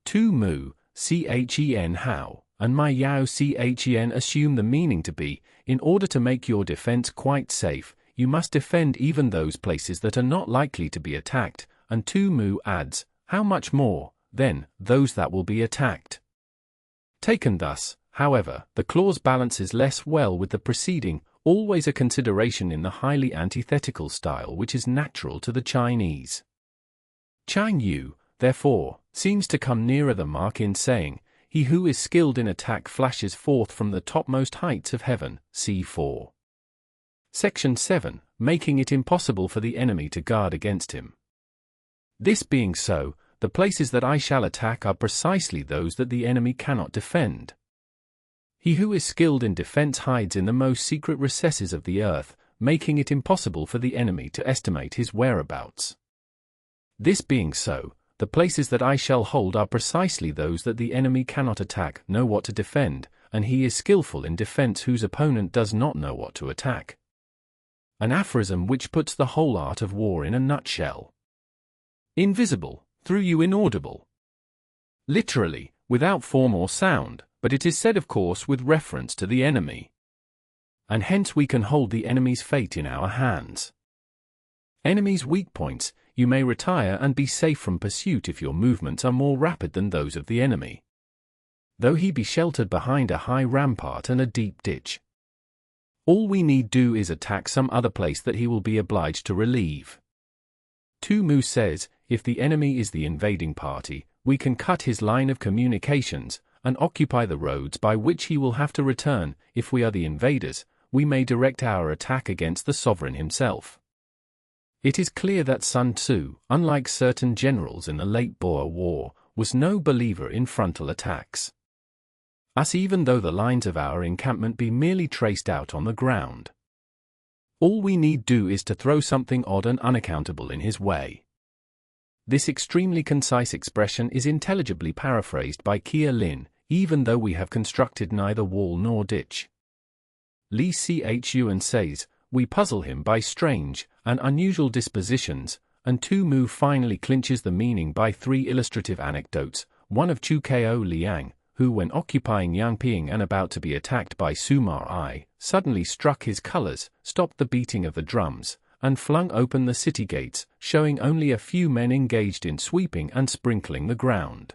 Tu Mu, Chen Hao, and Ma Yao Chen assume the meaning to be, in order to make your defense quite safe, you must defend even those places that are not likely to be attacked, and Tu Mu adds, how much more, then, those that will be attacked. Taken thus, however, the clause balances less well with the preceding, always a consideration in the highly antithetical style which is natural to the Chinese. Chang Yu, therefore, seems to come nearer the mark in saying, he who is skilled in attack flashes forth from the topmost heights of heaven, c4. Section 7, making it impossible for the enemy to guard against him. This being so, the places that I shall attack are precisely those that the enemy cannot defend. He who is skilled in defense hides in the most secret recesses of the earth, making it impossible for the enemy to estimate his whereabouts. This being so, the places that I shall hold are precisely those that the enemy cannot attack, know what to defend, and he is skillful in defense whose opponent does not know what to attack. An aphorism which puts the whole art of war in a nutshell. Invisible, through you inaudible. Literally, without form or sound, but it is said of course with reference to the enemy. And hence we can hold the enemy's fate in our hands. Enemy's weak points, you may retire and be safe from pursuit if your movements are more rapid than those of the enemy, though he be sheltered behind a high rampart and a deep ditch. All we need do is attack some other place that he will be obliged to relieve. Sun Tzu says, if the enemy is the invading party, we can cut his line of communications, and occupy the roads by which he will have to return. If we are the invaders, we may direct our attack against the sovereign himself. It is clear that Sun Tzu, unlike certain generals in the late Boer War, was no believer in frontal attacks. Us, even though the lines of our encampment be merely traced out on the ground. All we need do is to throw something odd and unaccountable in his way. This extremely concise expression is intelligibly paraphrased by Kia Lin, even though we have constructed neither wall nor ditch. Lee Chuan says, we puzzle him by strange and unusual dispositions, and Sun Tzu finally clinches the meaning by 3 illustrative anecdotes, one of Chu Ko Liang, who when occupying Yangping and about to be attacked by Suma I, suddenly struck his colors, stopped the beating of the drums, and flung open the city gates, showing only a few men engaged in sweeping and sprinkling the ground.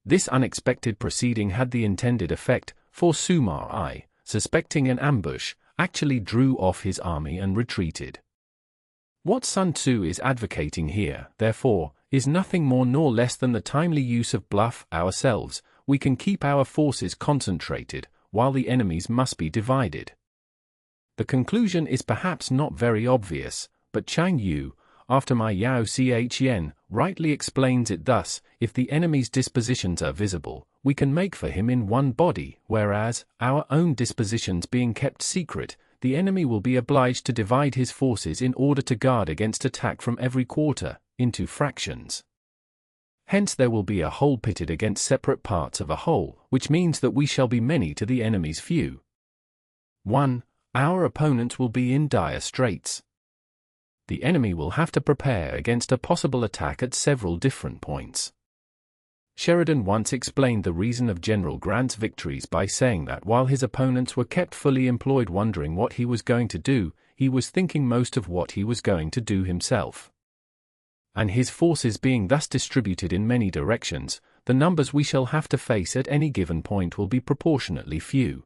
This unexpected proceeding had the intended effect, for Suma I, suspecting an ambush, actually drew off his army and retreated. What Sun Tzu is advocating here, therefore, is nothing more nor less than the timely use of bluff. Ourselves, we can keep our forces concentrated, while the enemy's must be divided. The conclusion is perhaps not very obvious, but Chang Yu, after my Yao Chien, rightly explains it thus: if the enemy's dispositions are visible, we can make for him in one body, whereas, our own dispositions being kept secret, the enemy will be obliged to divide his forces in order to guard against attack from every quarter, into fractions. Hence there will be a whole pitted against separate parts of a whole, which means that we shall be many to the enemy's few. 1. Our opponents will be in dire straits. The enemy will have to prepare against a possible attack at several different points. Sheridan once explained the reason of General Grant's victories by saying that while his opponents were kept fully employed wondering what he was going to do, he was thinking most of what he was going to do himself. And his forces being thus distributed in many directions, the numbers we shall have to face at any given point will be proportionately few.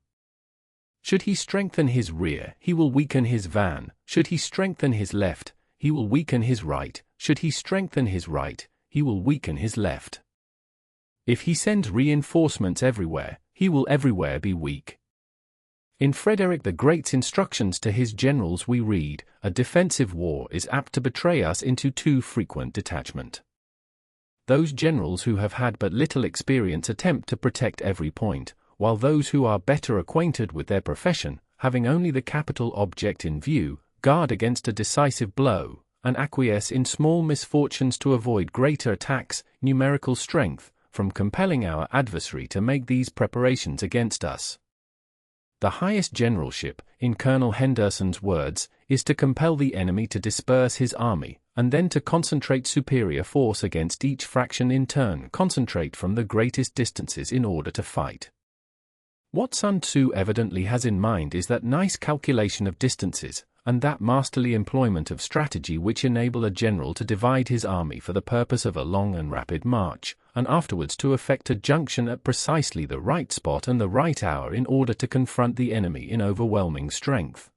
Should he strengthen his rear, he will weaken his van. Should he strengthen his left, he will weaken his right. Should he strengthen his right, he will weaken his left. If he sends reinforcements everywhere, he will everywhere be weak. In Frederick the Great's instructions to his generals we read, a defensive war is apt to betray us into too frequent detachment. Those generals who have had but little experience attempt to protect every point, while those who are better acquainted with their profession, having only the capital object in view, guard against a decisive blow, and acquiesce in small misfortunes to avoid greater attacks. Numerical strength, from compelling our adversary to make these preparations against us. The highest generalship, in Colonel Henderson's words, is to compel the enemy to disperse his army, and then to concentrate superior force against each fraction in turn, concentrate from the greatest distances in order to fight. What Sun Tzu evidently has in mind is that nice calculation of distances, and that masterly employment of strategy which enable a general to divide his army for the purpose of a long and rapid march, and afterwards to effect a junction at precisely the right spot and the right hour in order to confront the enemy in overwhelming strength.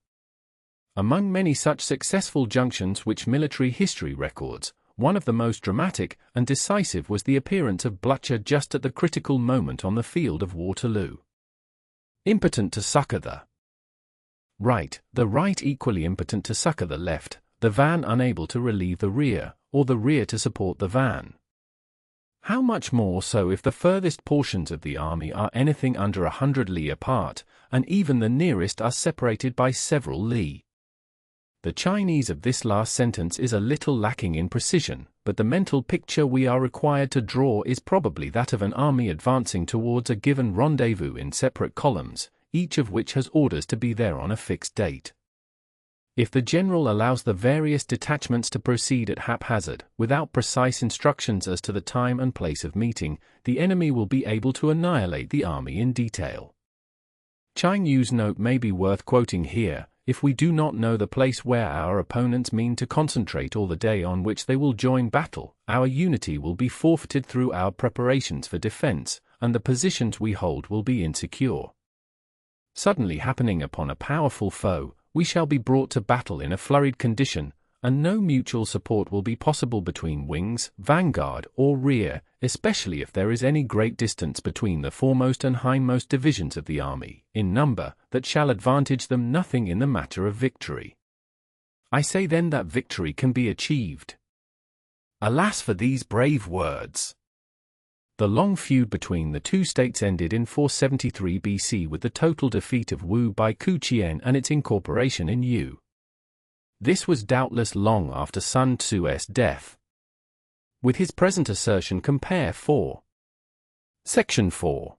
Among many such successful junctions which military history records, one of the most dramatic and decisive was the appearance of Blücher just at the critical moment on the field of Waterloo. Impotent to succor the right equally impotent to succor the left, the van unable to relieve the rear, or the rear to support the van. How much more so if the furthest portions of the army are anything under 100 li apart, and even the nearest are separated by several li. The Chinese of this last sentence is a little lacking in precision, but the mental picture we are required to draw is probably that of an army advancing towards a given rendezvous in separate columns, each of which has orders to be there on a fixed date. If the general allows the various detachments to proceed at haphazard, without precise instructions as to the time and place of meeting, the enemy will be able to annihilate the army in detail. Chang Yu's note may be worth quoting here: if we do not know the place where our opponents mean to concentrate or the day on which they will join battle, our unity will be forfeited through our preparations for defense, and the positions we hold will be insecure. Suddenly happening upon a powerful foe, we shall be brought to battle in a flurried condition, and no mutual support will be possible between wings, vanguard, or rear, especially if there is any great distance between the foremost and hindmost divisions of the army, in number, that shall advantage them nothing in the matter of victory. I say then that victory can be achieved. Alas for these brave words! The long feud between the two states ended in 473 BC with the total defeat of Wu by Ku Qian and its incorporation in Yu. This was doubtless long after Sun Tzu's death. With his present assertion compare 4. Section 4.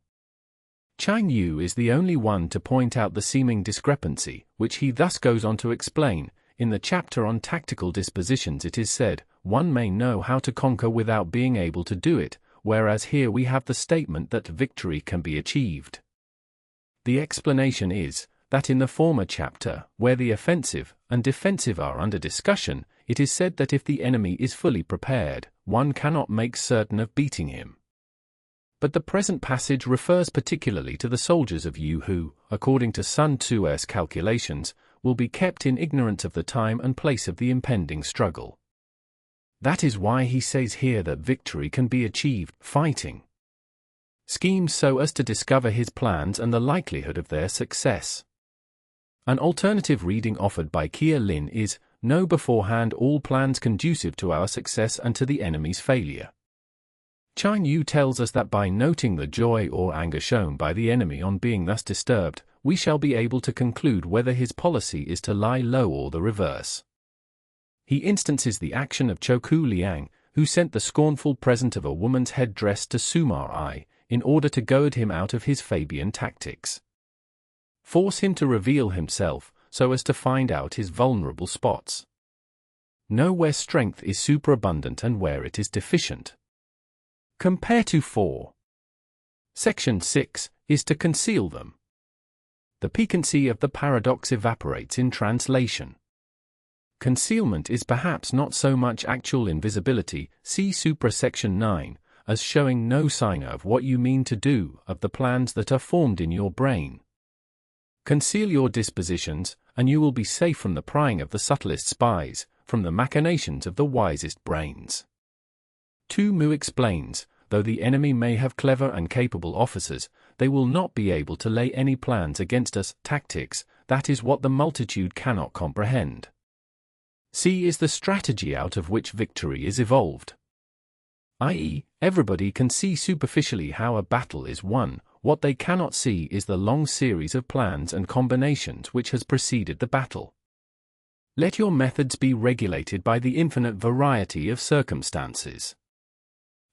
Chang Yu is the only one to point out the seeming discrepancy, which he thus goes on to explain. In the chapter on tactical dispositions it is said, one may know how to conquer without being able to do it, whereas here we have the statement that victory can be achieved. The explanation is, that in the former chapter, where the offensive and defensive are under discussion, it is said that if the enemy is fully prepared, one cannot make certain of beating him. But the present passage refers particularly to the soldiers of Yu who, according to Sun Tzu's calculations, will be kept in ignorance of the time and place of the impending struggle. That is why he says here that victory can be achieved, fighting schemes so as to discover his plans and the likelihood of their success. An alternative reading offered by Kia Lin is, know beforehand all plans conducive to our success and to the enemy's failure. Chang Yu tells us that by noting the joy or anger shown by the enemy on being thus disturbed, we shall be able to conclude whether his policy is to lie low or the reverse. He instances the action of Choku Liang, who sent the scornful present of a woman's head-dress to Sumar I, in order to goad him out of his Fabian tactics. Force him to reveal himself, so as to find out his vulnerable spots. Know where strength is superabundant and where it is deficient. Compare to 4. Section 6, is to conceal them. The piquancy of the paradox evaporates in translation. Concealment is perhaps not so much actual invisibility, see supra section 9, as showing no sign of what you mean to do, of the plans that are formed in your brain. Conceal your dispositions, and you will be safe from the prying of the subtlest spies, from the machinations of the wisest brains. Tu Mu explains, though the enemy may have clever and capable officers, they will not be able to lay any plans against us. Tactics, that is what the multitude cannot comprehend. C is the strategy out of which victory is evolved. I.e., everybody can see superficially how a battle is won. What they cannot see is the long series of plans and combinations which has preceded the battle. Let your methods be regulated by the infinite variety of circumstances.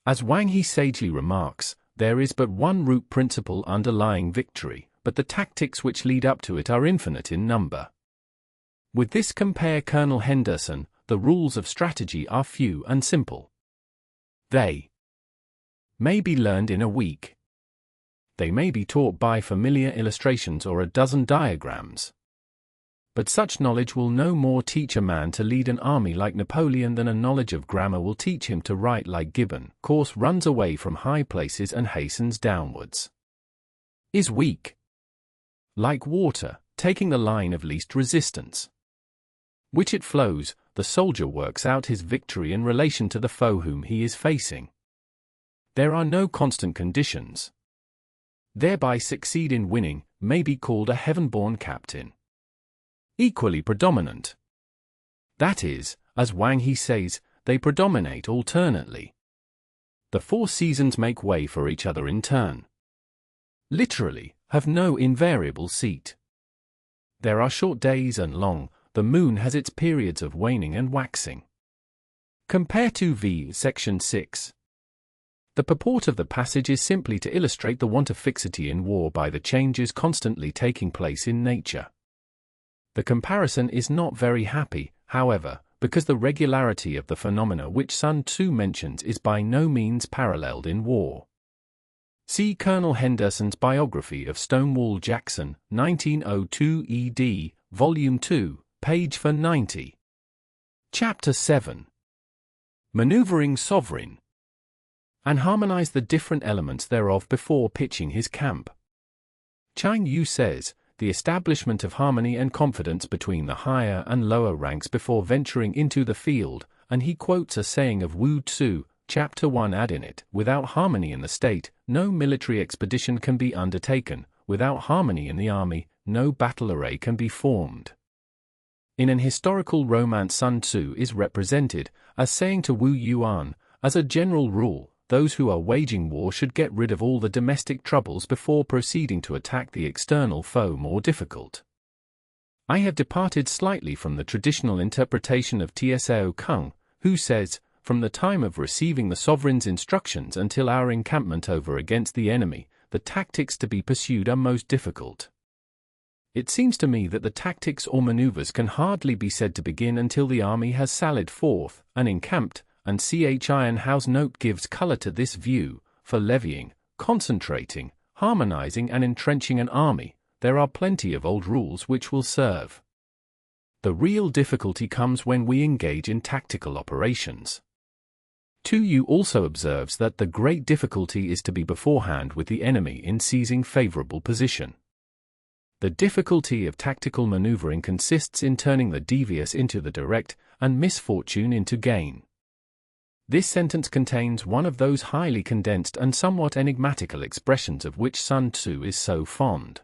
As Wang He sagely remarks, there is but one root principle underlying victory, but the tactics which lead up to it are infinite in number. With this compare Colonel Henderson, the rules of strategy are few and simple. They may be learned in a week. They may be taught by familiar illustrations or a dozen diagrams. But such knowledge will no more teach a man to lead an army like Napoleon than a knowledge of grammar will teach him to write like Gibbon. Course runs away from high places and hastens downwards. Is weak. Like water, taking the line of least resistance. Which it flows, the soldier works out his victory in relation to the foe whom he is facing. There are no constant conditions. Thereby succeed in winning, may be called a heaven-born captain. Equally predominant. That is, as Wang He says, they predominate alternately. The four seasons make way for each other in turn. Literally, have no invariable seat. There are short days and long, the moon has its periods of waning and waxing. Compare to v. Section 6. The purport of the passage is simply to illustrate the want of fixity in war by the changes constantly taking place in nature. The comparison is not very happy, however, because the regularity of the phenomena which Sun Tzu mentions is by no means paralleled in war. See Colonel Henderson's biography of Stonewall Jackson, 1902 ed., Volume 2, page 490. Chapter 7. Maneuvering Sovereign. And harmonize the different elements thereof before pitching his camp. Chang Yu says, the establishment of harmony and confidence between the higher and lower ranks before venturing into the field, and he quotes a saying of Wu Tzu, Chapter 1 ad in it, without harmony in the state, no military expedition can be undertaken, without harmony in the army, no battle array can be formed. In an historical romance Sun Tzu is represented as saying to Wu Yuan, as a general rule, those who are waging war should get rid of all the domestic troubles before proceeding to attack the external foe more difficult. I have departed slightly from the traditional interpretation of Tsao Kung, who says, from the time of receiving the sovereign's instructions until our encampment over against the enemy, the tactics to be pursued are most difficult. It seems to me that the tactics or maneuvers can hardly be said to begin until the army has sallied forth and encamped, and Ch. Ironhouse note gives color to this view. For levying, concentrating, harmonizing and entrenching an army, there are plenty of old rules which will serve. The real difficulty comes when we engage in tactical operations. Tu Yu also observes that the great difficulty is to be beforehand with the enemy in seizing favorable position. The difficulty of tactical maneuvering consists in turning the devious into the direct, and misfortune into gain. This sentence contains one of those highly condensed and somewhat enigmatical expressions of which Sun Tzu is so fond.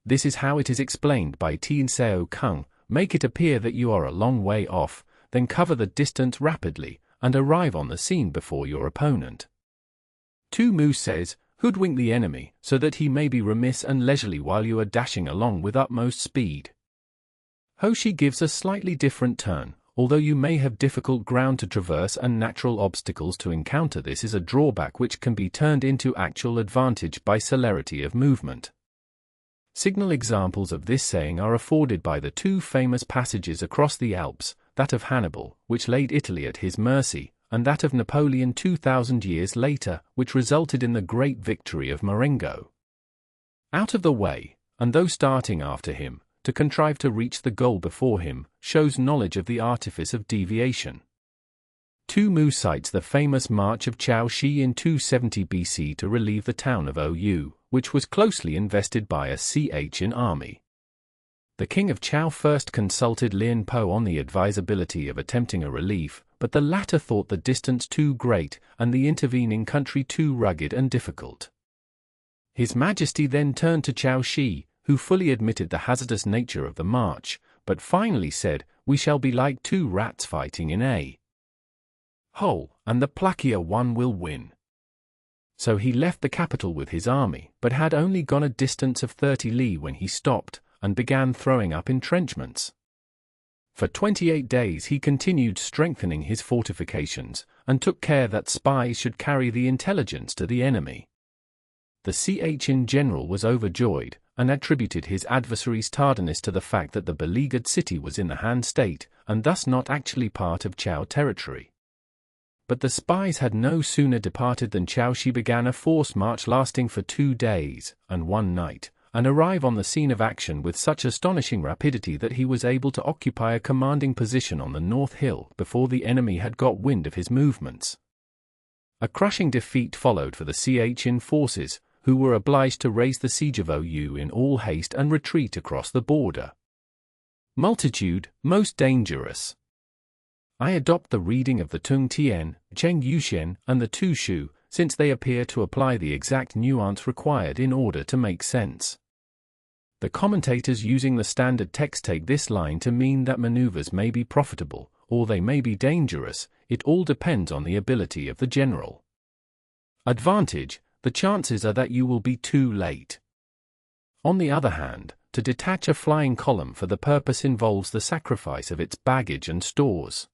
This is how it is explained by Tsao Kung: make it appear that you are a long way off, then cover the distance rapidly, and arrive on the scene before your opponent. Tu Mu says, hoodwink the enemy, so that he may be remiss and leisurely while you are dashing along with utmost speed. Hoshi gives a slightly different turn. Although you may have difficult ground to traverse and natural obstacles to encounter, this is a drawback which can be turned into actual advantage by celerity of movement. Signal examples of this saying are afforded by the two famous passages across the Alps, that of Hannibal, which laid Italy at his mercy, and that of Napoleon 2,000 years later, which resulted in the great victory of Marengo. Out of the way, and though starting after him, to contrive to reach the goal before him, shows knowledge of the artifice of deviation. Tu Mu cites the famous march of Chao Shi in 270 BC to relieve the town of Ou, which was closely invested by a Chin army. The king of Chao first consulted Lien Po on the advisability of attempting a relief, but the latter thought the distance too great and the intervening country too rugged and difficult. His Majesty then turned to Chao Shi, who fully admitted the hazardous nature of the march, but finally said, "We shall be like two rats fighting in a hole, and the pluckier one will win." So he left the capital with his army, but had only gone a distance of 30 li when he stopped, and began throwing up entrenchments. For 28 days he continued strengthening his fortifications, and took care that spies should carry the intelligence to the enemy. The Chin general was overjoyed, and attributed his adversary's tardiness to the fact that the beleaguered city was in the Han state, and thus not actually part of Chao territory. But the spies had no sooner departed than Chao Shi began a forced march lasting for 2 days and 1 night, and arrive on the scene of action with such astonishing rapidity that he was able to occupy a commanding position on the North Hill before the enemy had got wind of his movements. A crushing defeat followed for the Chin forces, who were obliged to raise the siege of Ou in all haste and retreat across the border. Multitude, most dangerous. I adopt the reading of the Tung Tien, Cheng Yuxian, and the Tu Shu, since they appear to apply the exact nuance required in order to make sense. The commentators using the standard text take this line to mean that maneuvers may be profitable, or they may be dangerous. It all depends on the ability of the general. Advantage: the chances are that you will be too late. On the other hand, to detach a flying column for the purpose involves the sacrifice of its baggage and stores.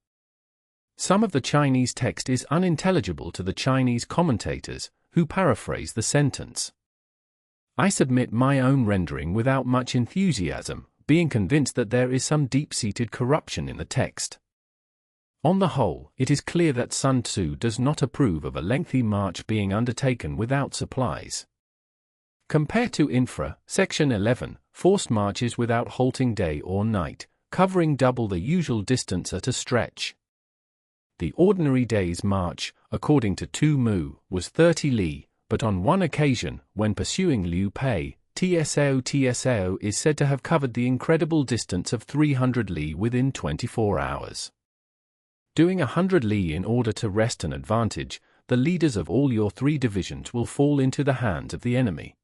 Some of the Chinese text is unintelligible to the Chinese commentators, who paraphrase the sentence. I submit my own rendering without much enthusiasm, being convinced that there is some deep-seated corruption in the text. On the whole, it is clear that Sun Tzu does not approve of a lengthy march being undertaken without supplies. Compare to Infra, Section 11, forced marches without halting day or night, covering double the usual distance at a stretch. The ordinary day's march, according to Tu Mu, was 30 li, but on one occasion, when pursuing Liu Pei, Tsao is said to have covered the incredible distance of 300 li within 24 hours. Doing 100 li in order to wrest an advantage, the leaders of all your 3 divisions will fall into the hands of the enemy.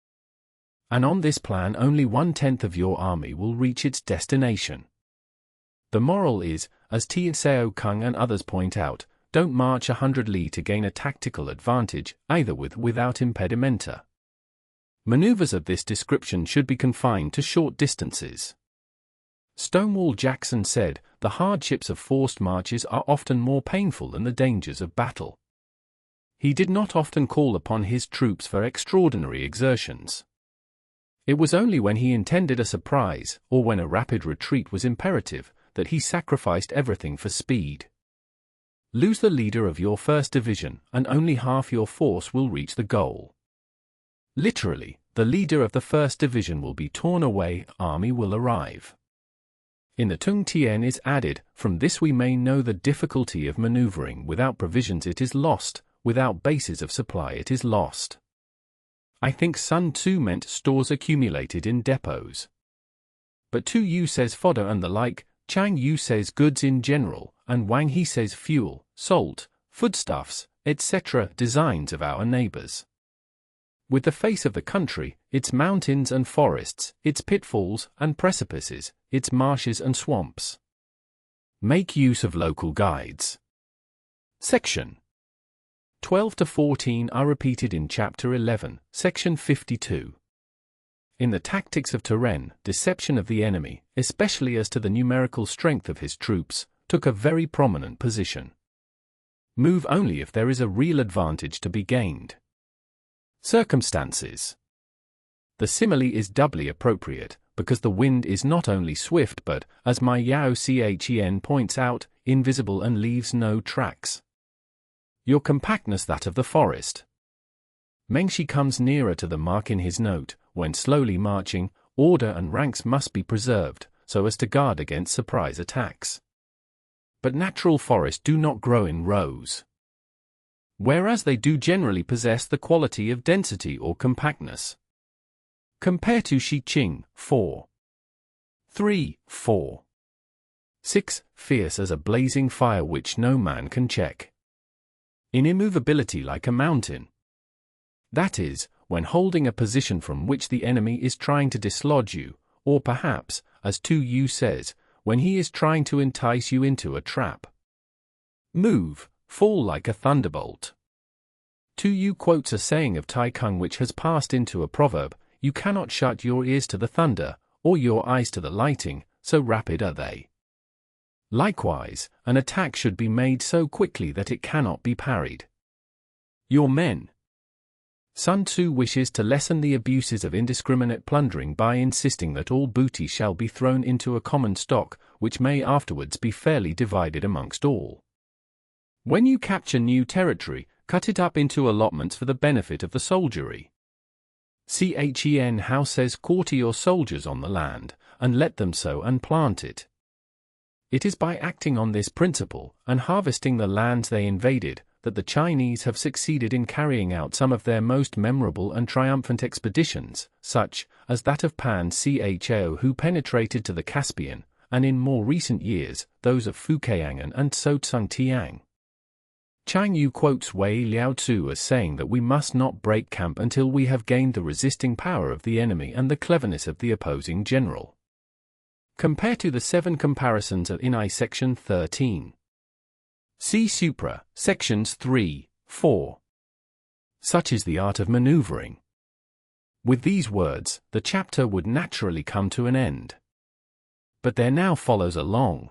And on this plan only 1/10 of your army will reach its destination. The moral is, as Tsao Kung and others point out, don't march 100 li to gain a tactical advantage, either with or without impedimenta. Maneuvers of this description should be confined to short distances. Stonewall Jackson said, the hardships of forced marches are often more painful than the dangers of battle. He did not often call upon his troops for extraordinary exertions. It was only when he intended a surprise, or when a rapid retreat was imperative, that he sacrificed everything for speed. Lose the leader of your first division, and only half your force will reach the goal. Literally, the leader of the first division will be torn away, army will arrive. In the Tung Tien is added, from this we may know the difficulty of maneuvering. Without provisions it is lost, without bases of supply it is lost. I think Sun Tzu meant stores accumulated in depots. But Tu Yu says fodder and the like, Chang Yu says goods in general, and Wang He says fuel, salt, foodstuffs, etc. designs of our neighbors. With the face of the country, its mountains and forests, its pitfalls and precipices, its marshes and swamps. Make use of local guides. Section 12 to 14 are repeated in Chapter 11, Section 52. In the tactics of terrain, deception of the enemy, especially as to the numerical strength of his troops, took a very prominent position. Move only if there is a real advantage to be gained. Circumstances. The simile is doubly appropriate, because the wind is not only swift but, as my Yao Chen points out, invisible and leaves no tracks. Your compactness that of the forest. Mengshi comes nearer to the mark in his note, when slowly marching, order and ranks must be preserved, so as to guard against surprise attacks. But natural forests do not grow in rows, whereas they do generally possess the quality of density or compactness. Compare to Shi Qing, 4. 3, 4. 6. Fierce as a blazing fire which no man can check. In immovability like a mountain. That is, when holding a position from which the enemy is trying to dislodge you, or perhaps, as Tu Yu says, when he is trying to entice you into a trap. Move, fall like a thunderbolt. Tu Yu quotes a saying of Tai Kung which has passed into a proverb, you cannot shut your ears to the thunder, or your eyes to the lighting, so rapid are they. Likewise, an attack should be made so quickly that it cannot be parried. Your men. Sun Tzu wishes to lessen the abuses of indiscriminate plundering by insisting that all booty shall be thrown into a common stock, which may afterwards be fairly divided amongst all. When you capture new territory, cut it up into allotments for the benefit of the soldiery. Chen Hao says quarter your soldiers on the land, and let them sow and plant it. It is by acting on this principle, and harvesting the lands they invaded, that the Chinese have succeeded in carrying out some of their most memorable and triumphant expeditions, such as that of Pan Chao who penetrated to the Caspian, and in more recent years, those of Fukiang and Sotsung Tiang. Chang Yu quotes Wei Liao Tzu as saying that we must not break camp until we have gained the resisting power of the enemy and the cleverness of the opposing general. Compare to the 7 comparisons of Inai Section 13. See Supra, Sections 3, 4. Such is the art of maneuvering. With these words, the chapter would naturally come to an end. But there now follows a long,